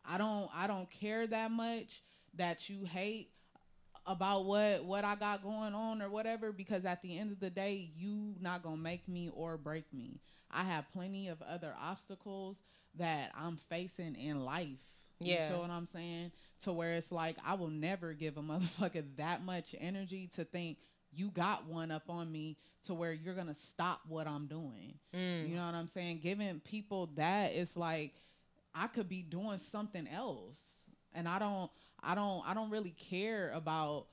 I don't care that much that you hate about what I got going on or whatever, because at the end of the day, you not gonna make me or break me. I have plenty of other obstacles that I'm facing in life. You feel what I'm saying? To where it's like, I will never give a motherfucker that much energy to think you got one up on me to where you're gonna stop what I'm doing. You know what I'm saying? Giving people that, it's like, I could be doing something else, and I don't really care about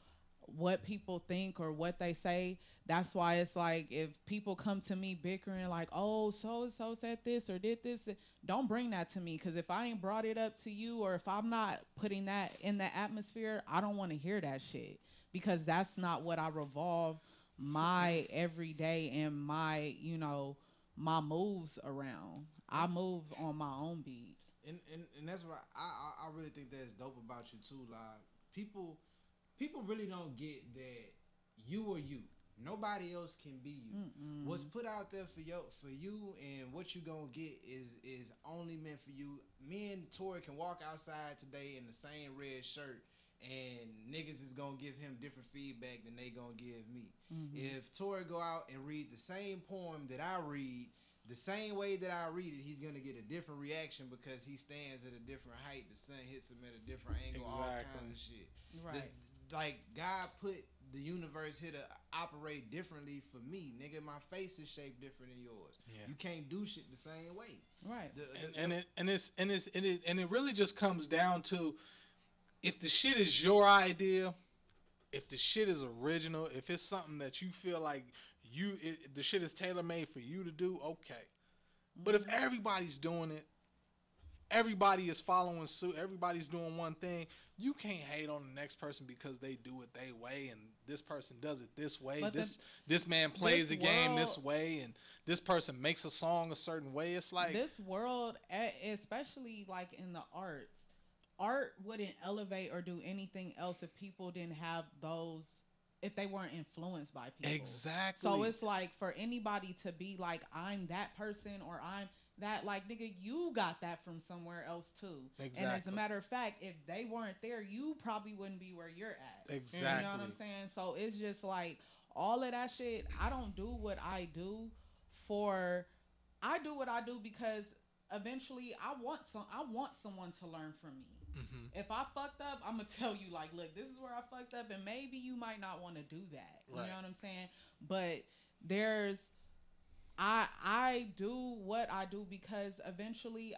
what people think or what they say. That's why it's like, if people come to me bickering like, oh, so said this or did this, don't bring that to me, because if I ain't brought it up to you, or if I'm not putting that in the atmosphere, I don't want to hear that shit, because that's not what I revolve my everyday and my, my moves around. I move on my own beat. And that's what I really think that's dope about you too. Like, people really don't get that you are you. Nobody else can be you. What's put out there for you and what you gonna get is only meant for you. Me and Tori can walk outside today in the same red shirt, and niggas is gonna give him different feedback than they gonna give me. If Tori go out and read the same poem that I read, the same way that I read it, he's gonna get a different reaction because he stands at a different height. The sun hits him at a different angle. All kinds of shit. Right. Like, God put the universe here to operate differently for me, nigga. My face is shaped different than yours. Yeah. You can't do shit the same way. Right. And it really just comes down to, if the shit is your idea, if the shit is original, if it's something that you feel like the shit is tailor made for you to do, okay. But if everybody's doing it, everybody is following suit, everybody's doing one thing, you can't hate on the next person because they do it their way and this person does it this way. But this man plays the game this way, and this person makes a song a certain way. It's like, this world, especially like in the arts, art wouldn't elevate or do anything else if people didn't have those, if they weren't influenced by people. Exactly. So it's like, for anybody to be like, I'm that person or I'm that, like, nigga, you got that from somewhere else too. Exactly. And as a matter of fact, if they weren't there, you probably wouldn't be where you're at. Exactly. You know what I'm saying? So it's just like, all of that shit, I don't do what I do because eventually I want someone to learn from me. If I fucked up, I'm gonna tell you, like, look, this is where I fucked up, and maybe you might not want to do that. You know what I'm saying? But I do what I do because eventually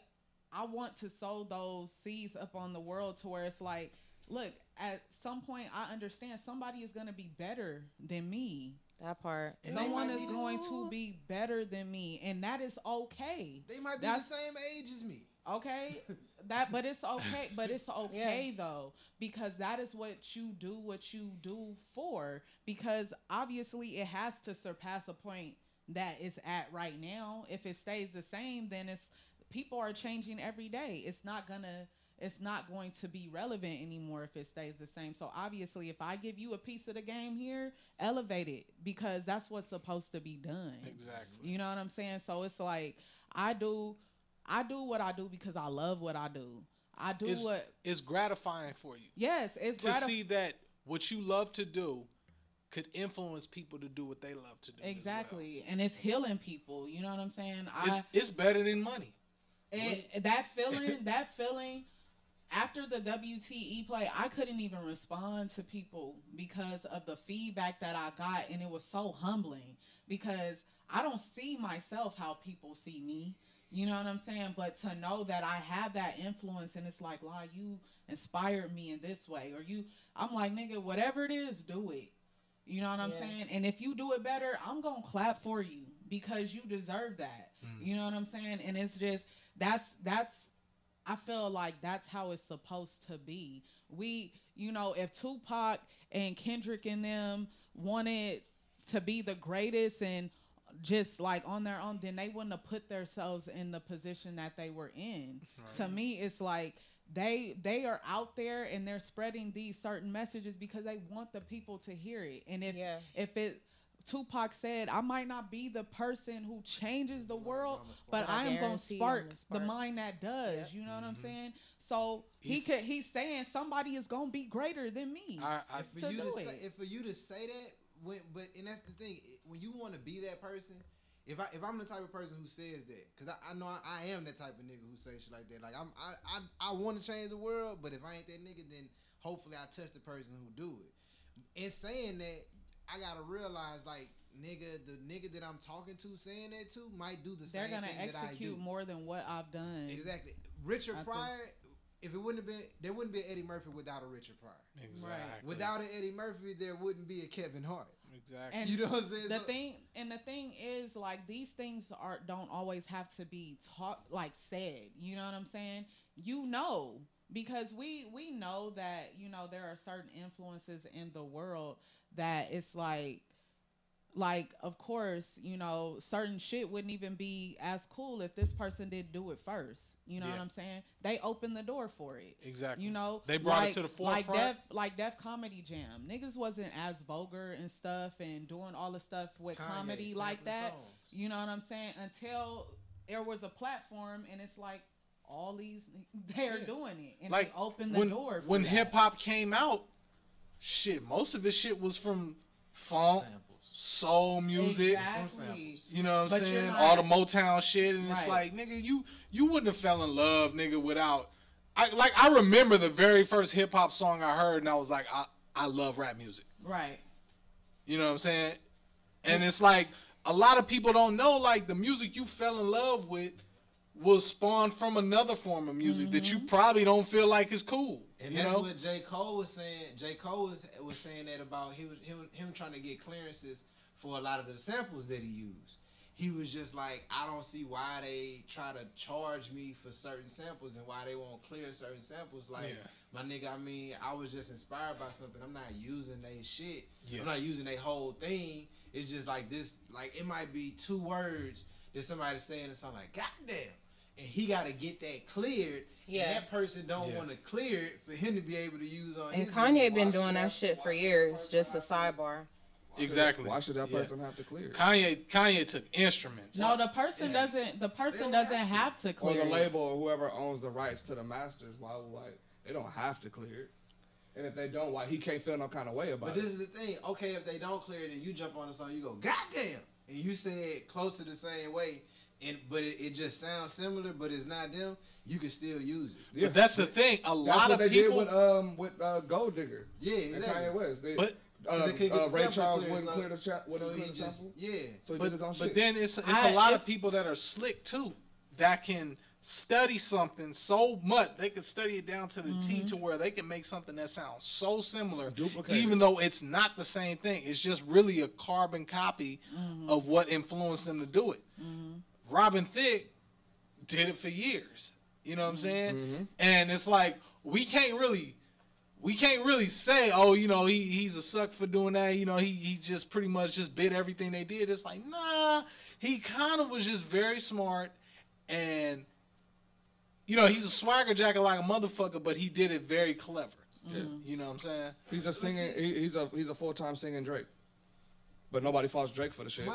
I want to sow those seeds up on the world to where it's like look, at some point, I understand somebody is going to be better than me. That part. And Someone they is might be going to be better than me, and that is okay. They might be That's the same age as me. okay. But it's okay. But it's okay though, because that is what you do for. Because obviously, it has to surpass a point that it's at right now. If it stays the same, then it's people are changing every day. It's not going to be relevant anymore if it stays the same. So obviously, if I give you a piece of the game here, elevate it, because that's what's supposed to be done. Exactly. You know what I'm saying? So it's like I do what I do because I love what I do. I do it's gratifying for you. Yes, it's to see that what you love to do could influence people to do what they love to do. Exactly. As well. And it's healing people. You know what I'm saying? It's better than money. And that feeling after the WTE play, I couldn't even respond to people because of the feedback that I got, and it was so humbling because I don't see myself how people see me. You know what I'm saying? But to know that I have that influence, and it's like, "La, you inspired me in this way," or I'm like, "Nigga, whatever it is, do it." You know what I'm saying? And if you do it better, I'm gonna clap for you because you deserve that. You know what I'm saying? And it's just that's I feel like that's how it's supposed to be. If Tupac and Kendrick and them wanted to be the greatest and just like on their own, then they wouldn't have put themselves in the position that they were in. Right. To me, it's like they are out there and they're spreading these certain messages because they want the people to hear it. And if Tupac said, I might not be the person who changes the world, but I am going to spark the mind that does. Yep. You know what I'm saying? So he's saying somebody is going to be greater than me. For you to say that, and that's the thing, when you want to be that person, if I'm the type of person who says that, because I know I am that type of nigga who says shit like that. Like I want to change the world, but if I ain't that nigga, then hopefully I touch the person who do it. In saying that, I gotta realize, like, the nigga that I'm talking to saying that to might do the same thing that I do. They're gonna execute more than what I've done. Exactly. Richard Pryor, if it wouldn't have been, there wouldn't be an Eddie Murphy without a Richard Pryor. Exactly. Right. Without an Eddie Murphy, there wouldn't be a Kevin Hart. Exactly. And you know what I'm saying? The thing is, like, these things don't always have to be said. You know what I'm saying? Because we know that, there are certain influences in the world that it's like, of course, certain shit wouldn't even be as cool if this person didn't do it first. You know what I'm saying? They opened the door for it. Exactly. They brought it to the forefront. Like Def Comedy Jam. Niggas wasn't as vulgar and stuff and doing all the stuff with comedy like that. Songs. You know what I'm saying? Until there was a platform, and it's like all these, they're doing it. And they opened the door for when hip hop came out, shit, most of this shit was from funk, soul music. Exactly. You know what I'm saying? All the Motown shit, and it's like, nigga, you wouldn't have fell in love, nigga, without. I remember the very first hip hop song I heard, and I was like, I love rap music. Right. You know what I'm saying? And it's like a lot of people don't know, like, the music you fell in love with was spawned from another form of music that you probably don't feel like is cool. And that's what J. Cole was saying. J. Cole was saying that about him trying to get clearances for a lot of the samples that he used. He was just like, I don't see why they try to charge me for certain samples and why they won't clear certain samples. Like, my nigga, I was just inspired by something. I'm not using they shit. Yeah. I'm not using they whole thing. It's just like this, like, it might be 2 words that somebody's saying or something like, goddamn. And he got to get that cleared. Yeah. And that person don't want to clear it for him to be able to use on his. And Kanye been doing that shit for years. Just a sidebar. Exactly. Why should that person have to clear it? Kanye took instruments. No, the person doesn't. The person doesn't have to clear it. Or the label or whoever owns the rights to the masters. Why? They don't have to clear it. And if they don't, why he can't feel no kind of way about it? But this is the thing. Okay, if they don't clear it, and you jump on the song, you go, goddamn, and you say it close to the same way. But it just sounds similar, but it's not them. You can still use it. Yeah. But that's the thing. A lot of people did with Gold Digger. Yeah, exactly. And Kanye West. But Ray Charles wouldn't clear the sample. So he just So he did his own shit. But then it's a lot of people that are slick too that can study something so much, they can study it down to the T to where they can make something that sounds so similar, even though it's not the same thing. It's just really a carbon copy of what influenced them to do it. Robin Thicke did it for years. You know what I'm saying? And it's like we can't really say, oh, you know, he's a suck for doing that. You know, he just pretty much just bit everything they did. It's like, nah, he kind of was just very smart, and you know, he's a swagger jacket like a motherfucker, but he did it very clever. You know what I'm saying? He's a singing. He's a full-time singing Drake, but nobody faults Drake for the shit.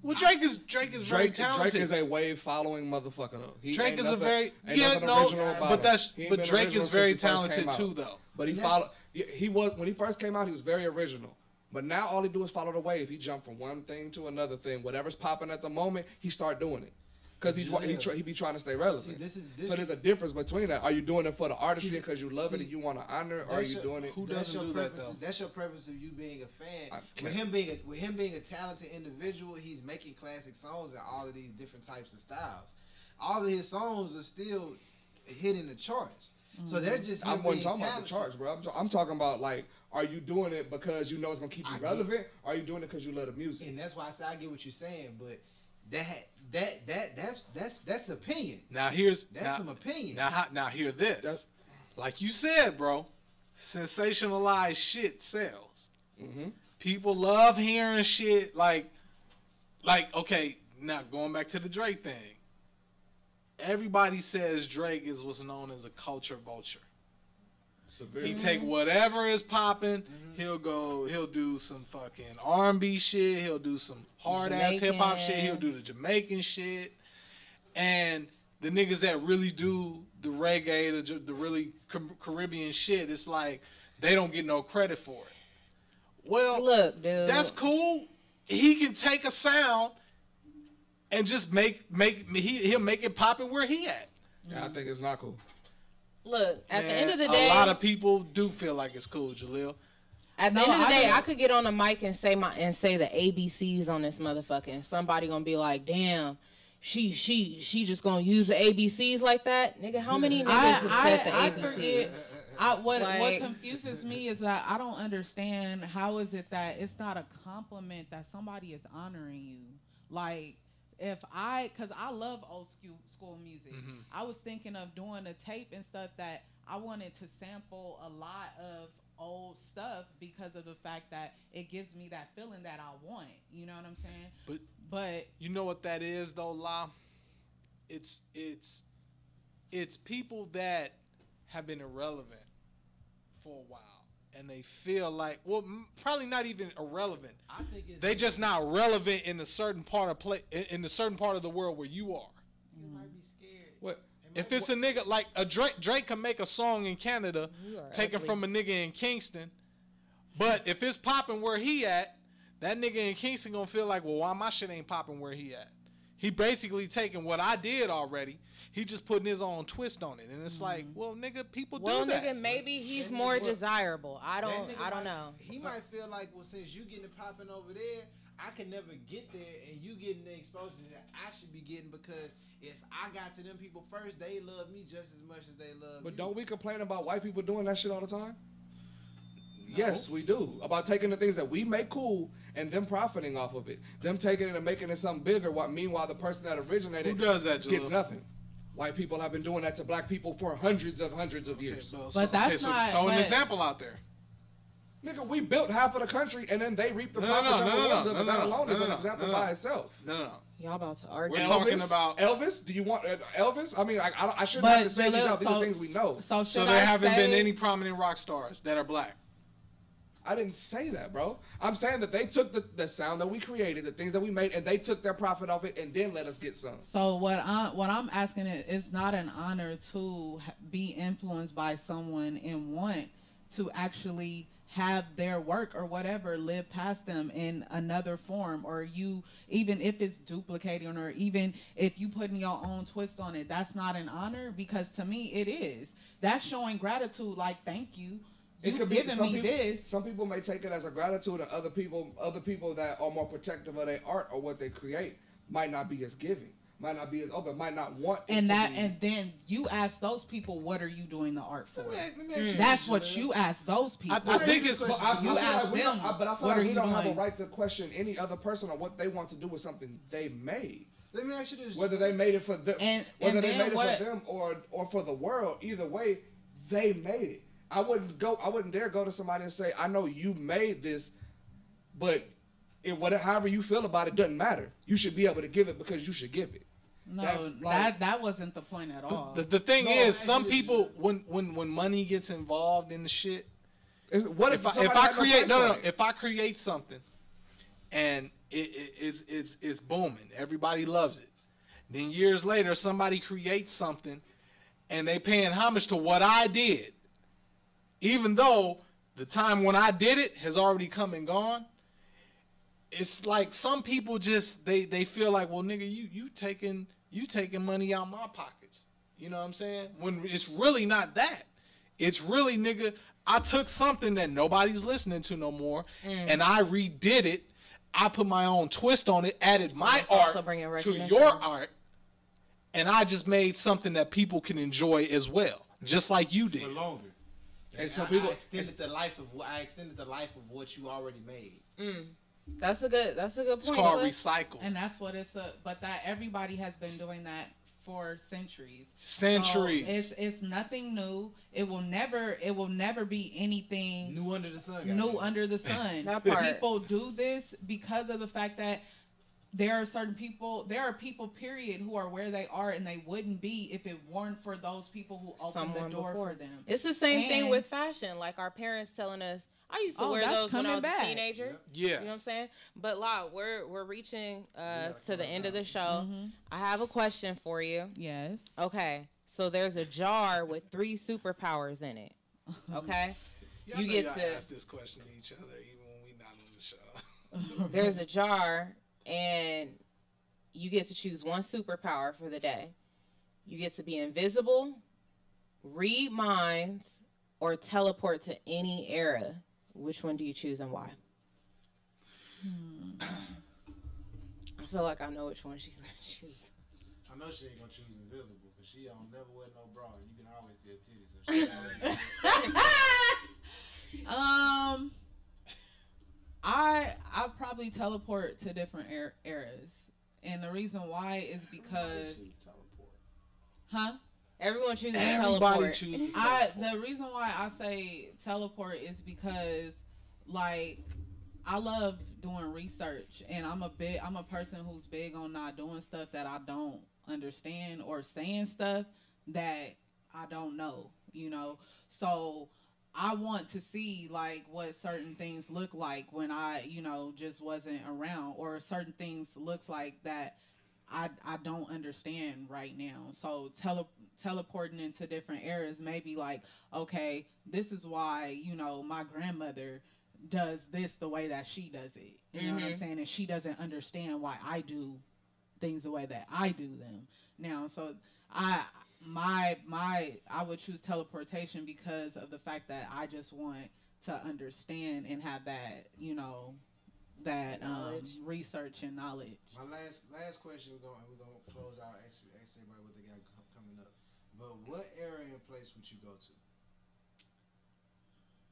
Well, Drake is very talented. Drake is a wave following motherfucker though. Drake is a very but Drake is very talented too though. But he was when he first came out, he was very original. But now all he do is follow the wave. He jumped from one thing to another thing. Whatever's popping at the moment, he start doing it. Because he be trying to stay relevant. See, so there's a difference between that. Are you doing it for the artistry because you love it and you want to honor, or are you doing it? Who doesn't do that though? That's your purpose of you being a fan. With him being a talented individual, he's making classic songs in all of these different types of styles. All of his songs are still hitting the charts. So that's just him being talking talented. about the charts, bro. I'm talking about like, are you doing it because you know it's gonna keep you relevant? Or are you doing it because you love the music? And that's why I say I get what you're saying, but that's opinion. Now some opinion. Now hear this. Like you said, bro, sensationalized shit sells. People love hearing shit like okay. Now going back to the Drake thing. Everybody says Drake is what's known as a culture vulture. He take whatever is popping. He'll do some fucking R&B shit. He'll do some hard ass hip hop shit. He'll do the Jamaican shit. And the niggas that really do the reggae, the really Caribbean shit, it's like they don't get no credit for it. Well, look, dude, that's cool. He can take a sound and just he'll make it poppin' where he at. Yeah, I think it's not cool. Look, at the end of the day, a lot of people do feel like it's cool, Jaleel. At the end of the day, I could get on the mic and say the ABCs on this motherfucker, and somebody gonna be like, "Damn, she just gonna use the ABCs like that, nigga." How many niggas have said the ABCs? What confuses me is that I don't understand how is it that it's not a compliment that somebody is honoring you, like. Because I love old school music. I was thinking of doing a tape and stuff that I wanted to sample a lot of old stuff because of the fact that it gives me that feeling that I want. You know what I'm saying? But you know what that is though, La? It's people that have been irrelevant for a while. And they feel like, well, probably not even irrelevant. I think they just not relevant in a certain part of the world where you are. You might be scared. What? If it's a nigga like a Drake can make a song in Canada, taken from a nigga in Kingston, but if it's popping where he at, that nigga in Kingston gonna feel like, well, why my shit ain't popping where he at? He basically taking what I did already. He just putting his own twist on it, and it's like, well, nigga, people do that. Well, nigga, maybe he's more desirable. I don't know. He might feel like, well, since you getting it popping over there, I can never get there, and you getting the exposure that I should be getting because if I got to them people first, they love me just as much as they love you. But don't we complain about white people doing that shit all the time? No. Yes, we do. About taking the things that we make cool and them profiting off of it. Them taking it and making it something bigger. Meanwhile, the person that originated gets nothing. White people have been doing that to black people for hundreds of years. But that's not. Throw an example out there. Nigga, we built half of the country and then they reaped the profits and rewards of it. That alone is an example by itself. No. Y'all about to argue. We're talking about Elvis. Do you want Elvis? I mean, I shouldn't have to say these out. These are things we know. So there haven't been any prominent rock stars that are black. I didn't say that, bro. I'm saying that they took the sound that we created, the things that we made, and they took their profit off it and then let us get some. So what I'm asking is not an honor to be influenced by someone and want to actually have their work or whatever live past them in another form, or you, even if it's duplicating or even if you putting your own twist on it, that's not an honor, because to me it is. That's showing gratitude, like, thank you. You've given me this. Some people may take it as a gratitude, and other people that are more protective of their art or what they create might not be as giving. might not be as open, might not want it And to that, be. and then you ask those people, what are you doing the art for? Let me ask you That's this, what Jaleel. you ask those people. I think it's. But I You feel ask like we them, don't, but I feel what like are we you don't have a doing? right to question any other person on what they want to do with something they made. Let me ask you this. Whether they made it for them, And whether they then made it what- for them or for the world, either way, they made it. I wouldn't dare go to somebody and say, I know you made this, but however you feel about it doesn't matter. You should be able to give it because you should give it. No, That's like- that wasn't the point at all. The thing No, is, I some agree with people when money gets involved in the shit. What if If I create if I create something, and it's booming, everybody loves it. Then years later, somebody creates something, and they paying homage to what I did, even though the time when I did it has already come and gone. It's like some people just they feel like, well, nigga, you taking money out my pockets. You know what I'm saying? When it's really not that. It's really, nigga, I took something that nobody's listening to no more, and I redid it. I put my own twist on it, added my It's also art bringing to recognition. your art, and I just made something that people can enjoy as well, just like you for did. longer. And so I people- extended the life of what you already made. That's a good point. It's called Cliff. recycle. And that's what but that everybody has been doing that for centuries. Centuries. So it's nothing new. It will never be anything New under the sun. new goddamn. under the sun. That part. People do this because of the fact that there are people period who are where they are, and they wouldn't be if it weren't for those people who opened Someone the door before. for them. It's the same thing And- with fashion. Like our parents telling us, I used to Oh, wear that's those when I coming was back. a teenager. Yeah. You know what I'm saying? But Lot, we're reaching to the close end of out. the show. I have a question for you. Yes. Okay. So there's a jar with 3 superpowers in it. Okay? Y'all You know get y'all to- ask this question to each other even when we not on the show. There's a jar and you get to choose one superpower for the day. You get to be invisible, read minds, or teleport to any era. Which one do you choose and why? I feel like I know which one she's gonna choose. I know she ain't gonna choose invisible because she don't never wear no bra. You can always see her titties. So she I probably teleport to different eras, and the reason why is because, huh? Everyone chooses Everybody teleport. chooses The reason why I say teleport is because, like, I love doing research, and I'm a person who's big on not doing stuff that I don't understand or saying stuff that I don't know, you know. So I want to see like what certain things look like when I, you know, just wasn't around, or certain things looks like that I don't understand right now. So teleporting into different eras, maybe like, okay, this is why, you know, my grandmother does this the way that she does it. You know what I'm saying? And she doesn't understand why I do things the way that I do them now. So I would choose teleportation because of the fact that I just want to understand and have that, you know, that Knowledge. research and knowledge. My last question. We're gonna close out. Ask everybody what they got coming up. But what era and place would you go to?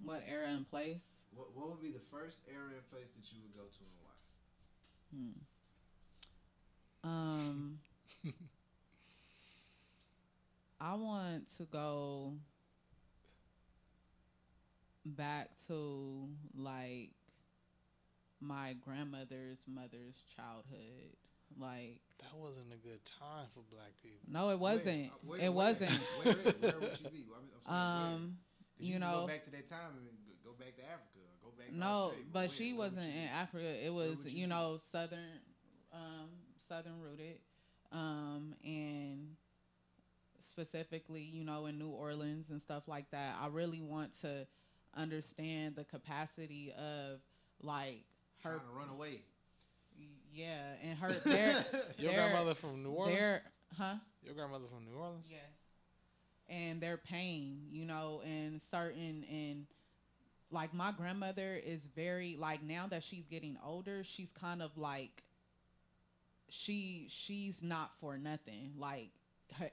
What era and place? What would be the first era and place that you would go to and why? I want to go back to like my grandmother's mother's childhood. Like, That wasn't a good time for black people. no, it wasn't. Wait, It wasn't. Where would you be? I'm saying, where? 'Cause You can know, go back to that time and go back to Africa, or go back to no, Australia. but Where? she Where would wasn't you in be? Africa. It was, would you you be? know, southern rooted, and specifically, you know, in New Orleans and stuff like that. I really want to understand the capacity of like her, Trying to run away. yeah, and her their Your their- grandmother from New Orleans? their, huh? Your grandmother from New Orleans? Yes. And their pain, you know, and like my grandmother is very, like, now that she's getting older, she's kind of like she's not for nothing. Like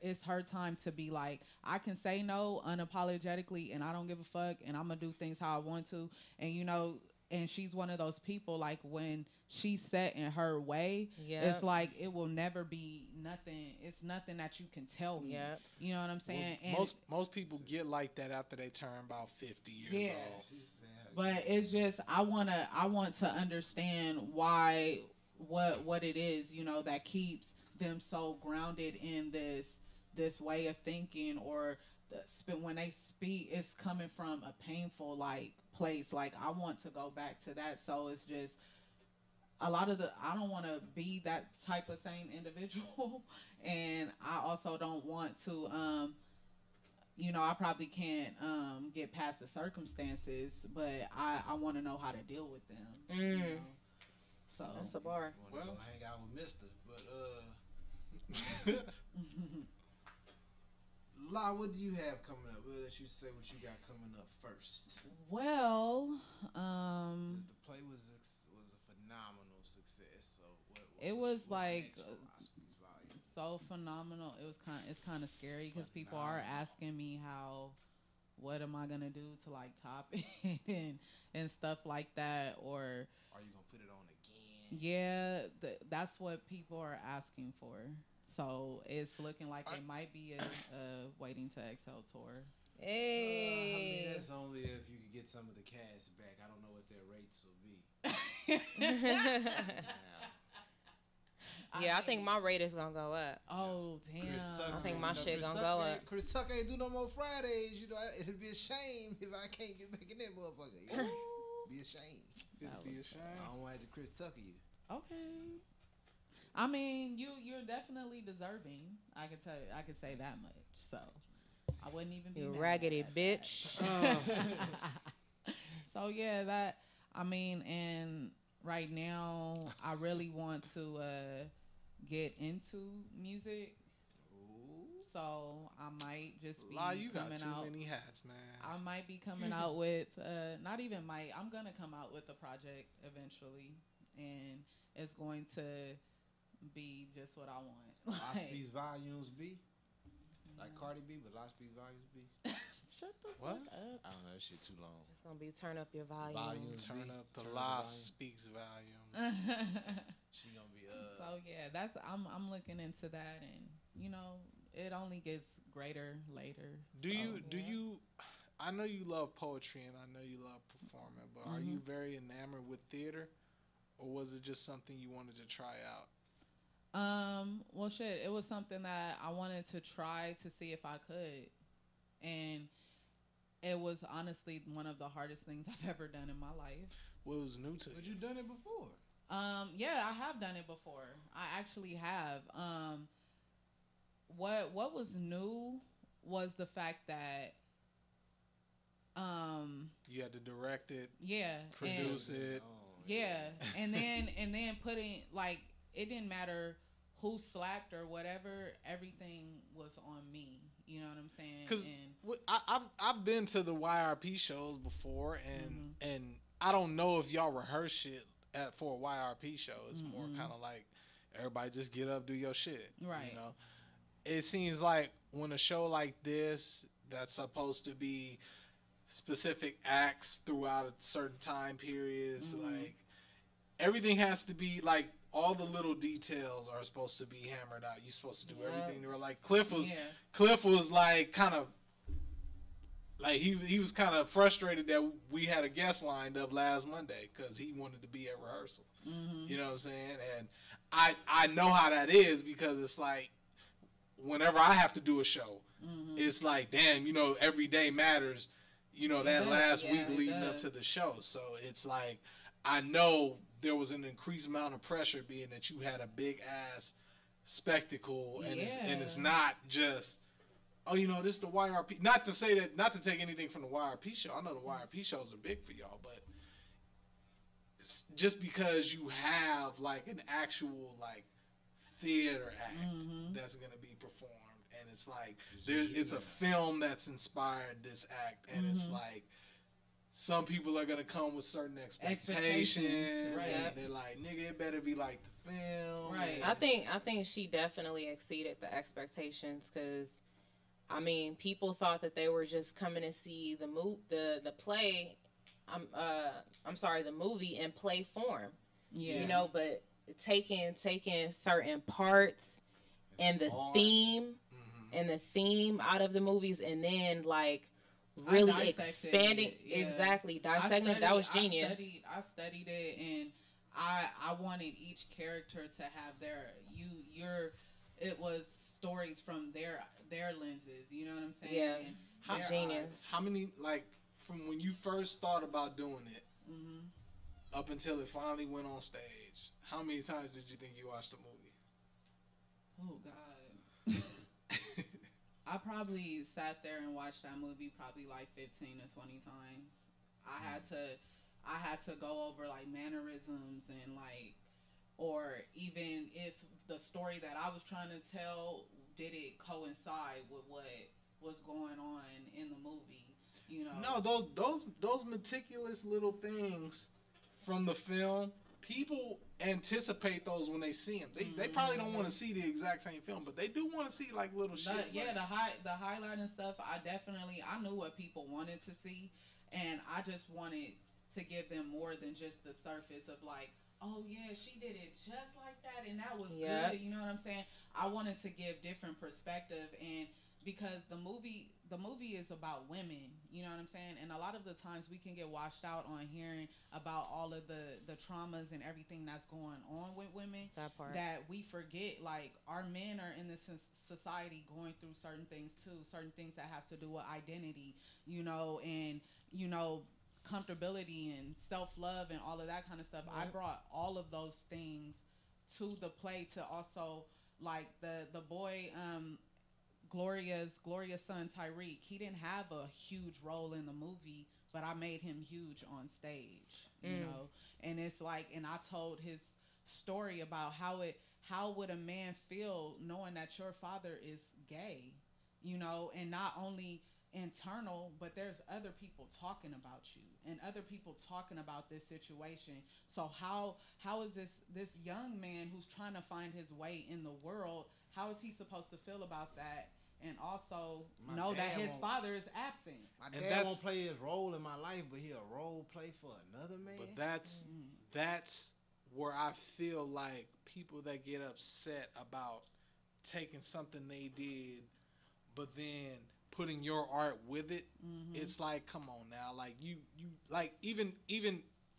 it's her time to be like, I can say no unapologetically, and I don't give a fuck, and I'm gonna do things how I want to, and and she's one of those people, like when she's set in her way, it's like it will never be nothing. It's nothing that you can tell me. Yep. You know what I'm saying? Well, and most people get like that after they turn about 50 years old. But it's just I want to understand why what it is, that keeps them so grounded in this way of thinking, or when they speak, it's coming from a painful like place. Like I want to go back to that. So it's just a lot of I don't want to be that type of same individual, and I also don't want to I probably can't get past the circumstances, but I want to know how to deal with them. So that's a bar. Well, go hang out with Mister, but La, what do you have coming up? We'll let you say what you got coming up first. Well, the play was a phenomenal success. So it was like so phenomenal. It's kind of scary because people are asking me what am I gonna do to like top it and stuff like that, or are you gonna put it on again? Yeah, that's what people are asking for. So it's looking like it might be a Waiting to Exhale tour. Hey, I mean that's only if you could get some of the cast back. I don't know what their rates will be. Yeah, I think my rate is gonna go up. Oh damn! I think my shit gonna go up. Chris Tucker ain't do no more Fridays. It'd be a shame if I can't get back in that motherfucker. Be a shame. It'd be a shame. I don't want to Chris Tucker you. Okay. I mean, you're definitely deserving. I can tell you. I can say that much. So I wouldn't even be. You mad raggedy at bitch. So yeah, and right now I really want to get into music. Ooh. So I might just be you got too many hats, man. I might be coming out with not even might. I'm gonna come out with a project eventually, and it's going to be just what I want. Lost Beats Volumes B, like Cardi B, but Lost Beats Volumes B. Shut the fuck up. I don't know, that shit too long. It's gonna be turn up your volume. Turn up the Lost Speaks Volumes. She gonna be So yeah, I'm looking into that, and it only gets greater later. Do you? I know you love poetry and I know you love performing, but are you very enamored with theater, or was it just something you wanted to try out? Well, shit, it was something that I wanted to try to see if I could, and it was honestly one of the hardest things I've ever done in my life. What was new to you? But you done it before. Yeah, I have done it before. I actually have. What was new was the fact that you had to direct it, produce it, and then putting like it didn't matter who slapped or whatever. Everything was on me. You know what I'm saying? Because I've been to the YRP shows before, and I don't know if y'all rehearse shit for a YRP show. It's more kind of like everybody just get up, do your shit. Right. You know, it seems like when a show like this that's supposed to be specific acts throughout a certain time period, it's like everything has to be like all the little details are supposed to be hammered out. You're supposed to do everything. They were like Cliff was like kind of like he was kind of frustrated that we had a guest lined up last Monday because he wanted to be at rehearsal. You know what I'm saying? And I know how that is because it's like whenever I have to do a show, it's like damn, every day matters. That last week leading up to the show, so it's like I know there was an increased amount of pressure being that you had a big ass spectacle and it's not just this is the YRP. Not to say that, not to take anything from the YRP show. I know the YRP shows are big for y'all, but just because you have like an actual like theater act that's gonna be performed, and it's like it's a film that's inspired this act, and it's like some people are gonna come with certain expectations, right. and they're like, "Nigga, it better be like the film." Right. I think she definitely exceeded the expectations because, I mean, people thought that they were just coming to see the play. I'm sorry, the movie in play form. Yeah. You know, but taking certain parts and the theme out of the movies, and then like really expanding dissecting it. That was genius. I studied it, and I wanted each character to have it was stories from their lenses, you know what I'm saying? Yeah. Genius. How many, like, from when you first thought about doing it up until it finally went on stage, how many times did you think you watched the movie? Oh God. I probably sat there and watched that movie probably like 15 to 20 times. I had to go over like mannerisms and like, or even if the story that I was trying to tell, did it coincide with what was going on in the movie, you know? No, those meticulous little things from the film, people anticipate those when they see them. They probably don't want to see the exact same film, but they do want to see like little shit. The highlight and stuff. I knew what people wanted to see, and I just wanted to give them more than just the surface of like, oh yeah, she did it just like that, and that was good. You know what I'm saying? I wanted to give different perspective, and because the movie is about women, you know what I'm saying? And a lot of the times we can get washed out on hearing about all of the traumas and everything that's going on with women, that we forget like our men are in this society going through certain things too, certain things that have to do with identity, you know, and you know, comfortability and self-love and all of that kind of stuff. I brought all of those things to the play to also like the boy Gloria's son Tyreek. He didn't have a huge role in the movie, but I made him huge on stage, you know. And it's like, and I told his story about how would a man feel knowing that your father is gay, you know, and not only internal, but there's other people talking about you and other people talking about this situation. So how is this young man who's trying to find his way in the world, how is he supposed to feel about that? And also know that his father is absent. My dad won't play his role in my life, but he'll role play for another man. But that's where I feel like people that get upset about taking something they did, but then putting your art with it, it's like, come on now, like you like even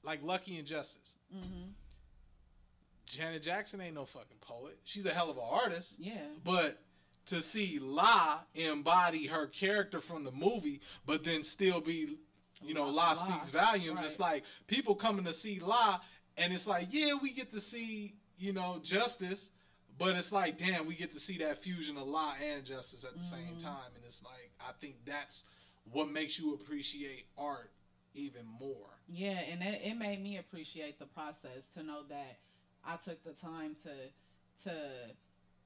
like Lucky and Justice. Janet Jackson ain't no fucking poet. She's a hell of an artist. Yeah. But to see La embody her character from the movie, but then still be, you know, La speaks volumes. Right. It's like people coming to see La, and it's like, yeah, we get to see, you know, Justice, but it's like, damn, we get to see that fusion of La and Justice at the same time. And it's like, I think that's what makes you appreciate art even more. Yeah, and it made me appreciate the process to know that I took the time to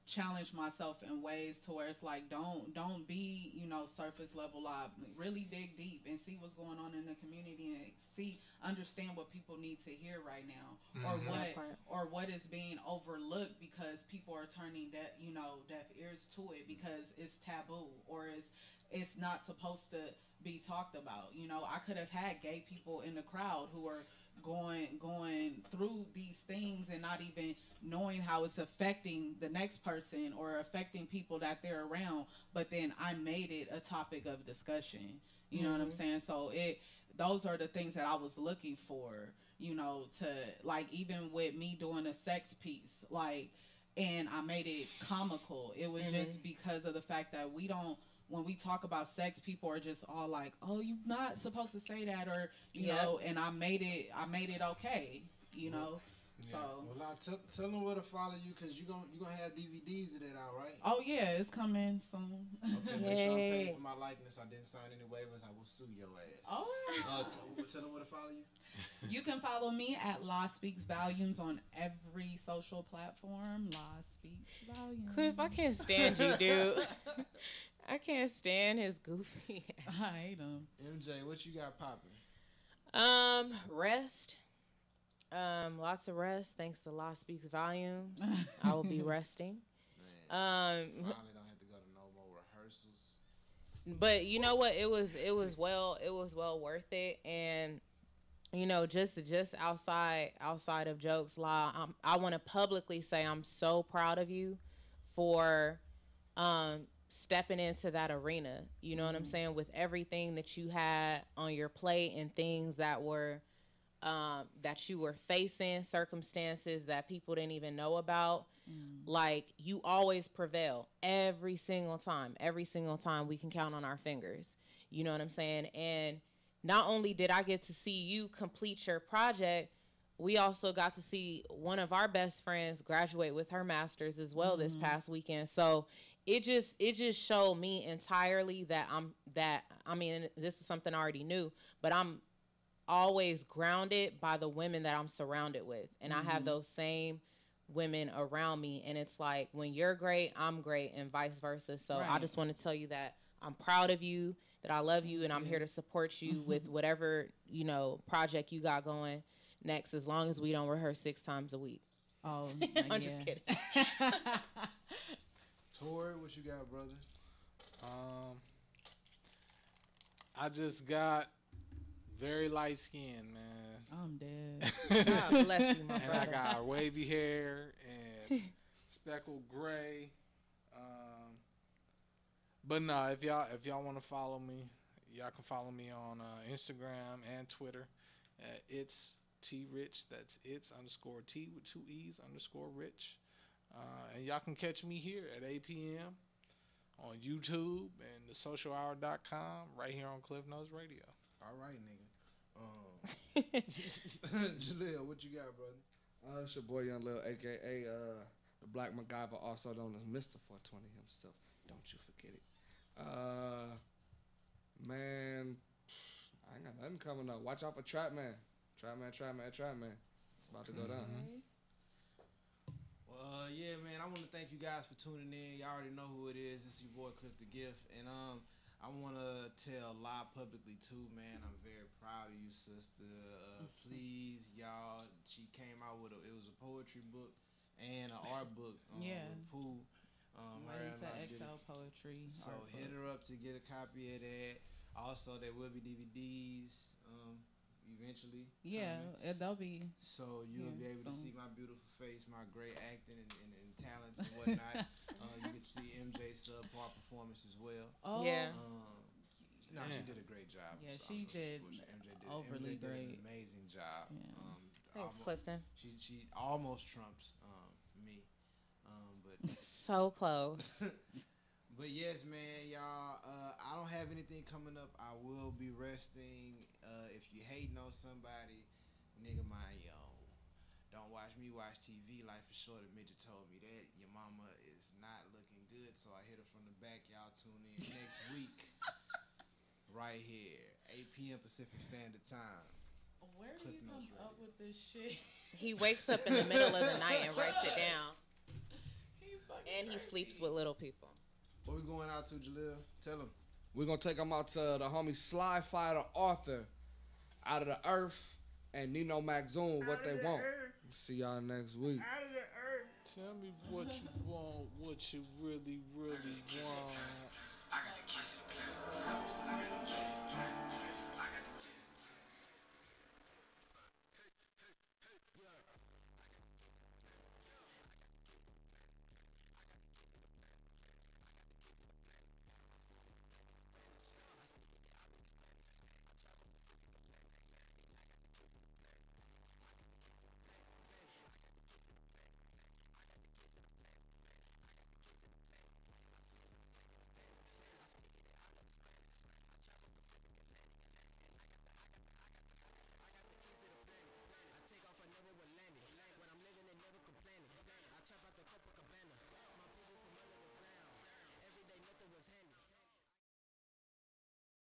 challenge myself in ways to where it's like, don't be, you know, surface level. Really dig deep and see what's going on in the community and understand what people need to hear right now, or what is being overlooked because people are turning deaf ears to it because it's taboo or it's not supposed to be talked about. You know, I could have had gay people in the crowd who are going through these things and not even knowing how it's affecting the next person or affecting people that they're around, but then I made it a topic of discussion. You know what I'm saying? So those are the things that I was looking for, you know, to like, even with me doing a sex piece, like, and I made it comical. It was just because of the fact that when we talk about sex, people are just all like, "Oh, you're not supposed to say that," or you know. And I made it okay, you know. Yeah. So well, tell them where to follow you, because you gonna have DVDs of that out, right? Oh yeah, it's coming soon. Okay, make sure I'm paying for my likeness. I didn't sign any waivers. I will sue your ass. Oh. Tell them where to follow you. You can follow me at La Speaks Volumes on every social platform. La Speaks Volumes. Cliff, I can't stand you, dude. I can't stand his goofy ass. I hate him. MJ, what you got popping? Rest. Lots of rest. Thanks to Law Speaks Volumes, I will be resting. Man, finally don't have to go to no more rehearsals. But you know what? It was well worth it. And just outside of jokes, Law, I want to publicly say I'm so proud of you for stepping into that arena. You know what I'm saying? With everything that you had on your plate and things that you were facing, circumstances that people didn't even know about. Like, you always prevail every single time. Every single time we can count on our fingers. You know what I'm saying? And not only did I get to see you complete your project, we also got to see one of our best friends graduate with her master's as well this past weekend. So it just showed me entirely that this is something I already knew, but I'm always grounded by the women that I'm surrounded with. And I have those same women around me. And it's like, when you're great, I'm great, and vice versa. So I just want to tell you that I'm proud of you, that I love you, and I'm here to support you with whatever, project you got going next, as long as we don't rehearse 6 times a week. Oh, I'm just kidding. Tori, what you got, brother? I just got very light skin, man. I'm dead. God bless you, my brother. And I got wavy hair and speckled gray. But no, if y'all want to follow me, y'all can follow me on Instagram and Twitter at it's T-Rich. That's _T with 2 E's _Rich. And y'all can catch me here at 8 p.m. on YouTube and thesocialhour.com right here on Cliff Notes Radio. All right, nigga. Jaleel, what you got, brother? It's your boy Young Lil, a.k.a. The Black MacGyver, also known as Mr. 420 himself. Don't you forget it. Man, I ain't got nothing coming up. Watch out for Trap Man. Trap Man. It's about to go down. Well, yeah, man, I want to thank you guys for tuning in. Y'all already know who it is. It's your boy Cliff the Gift. And I want to tell live publicly, too, man, I'm very proud of you, sister. Please, y'all, she came out with it was a poetry book and an art book with Pooh. Ready to XL poetry. So hit her up to get a copy of that. Also, there will be DVDs eventually. Yeah, they'll be. So you'll be able to see my beautiful face, my great acting and talents and whatnot. You get to see MJ's subpar performance as well. Oh yeah. No, she did a great job. Yeah, so she did. Overly MJ did great. An amazing job. Yeah. Thanks, Clifton. She almost trumps me. But so close. But yes, man, y'all. I don't have anything coming up. I will be resting. If you hating on somebody, nigga, mind your own. Don't watch me watch TV. Life is short. A midget told me that. Your mama is not looking good, so I hit her from the back. Y'all tune in next week, right here, 8 p.m. Pacific Standard Time. Where do you come up with this shit? He wakes up in the middle of the night and writes it down. And he sleeps with little people. What we going out to, Jaleel? Tell him. We're going to take them out to the homie Sly Fighter Arthur, Out of the Earth, and Nino Magzoon, What They Want. See y'all next week. Tell me what you want, what you really, really want.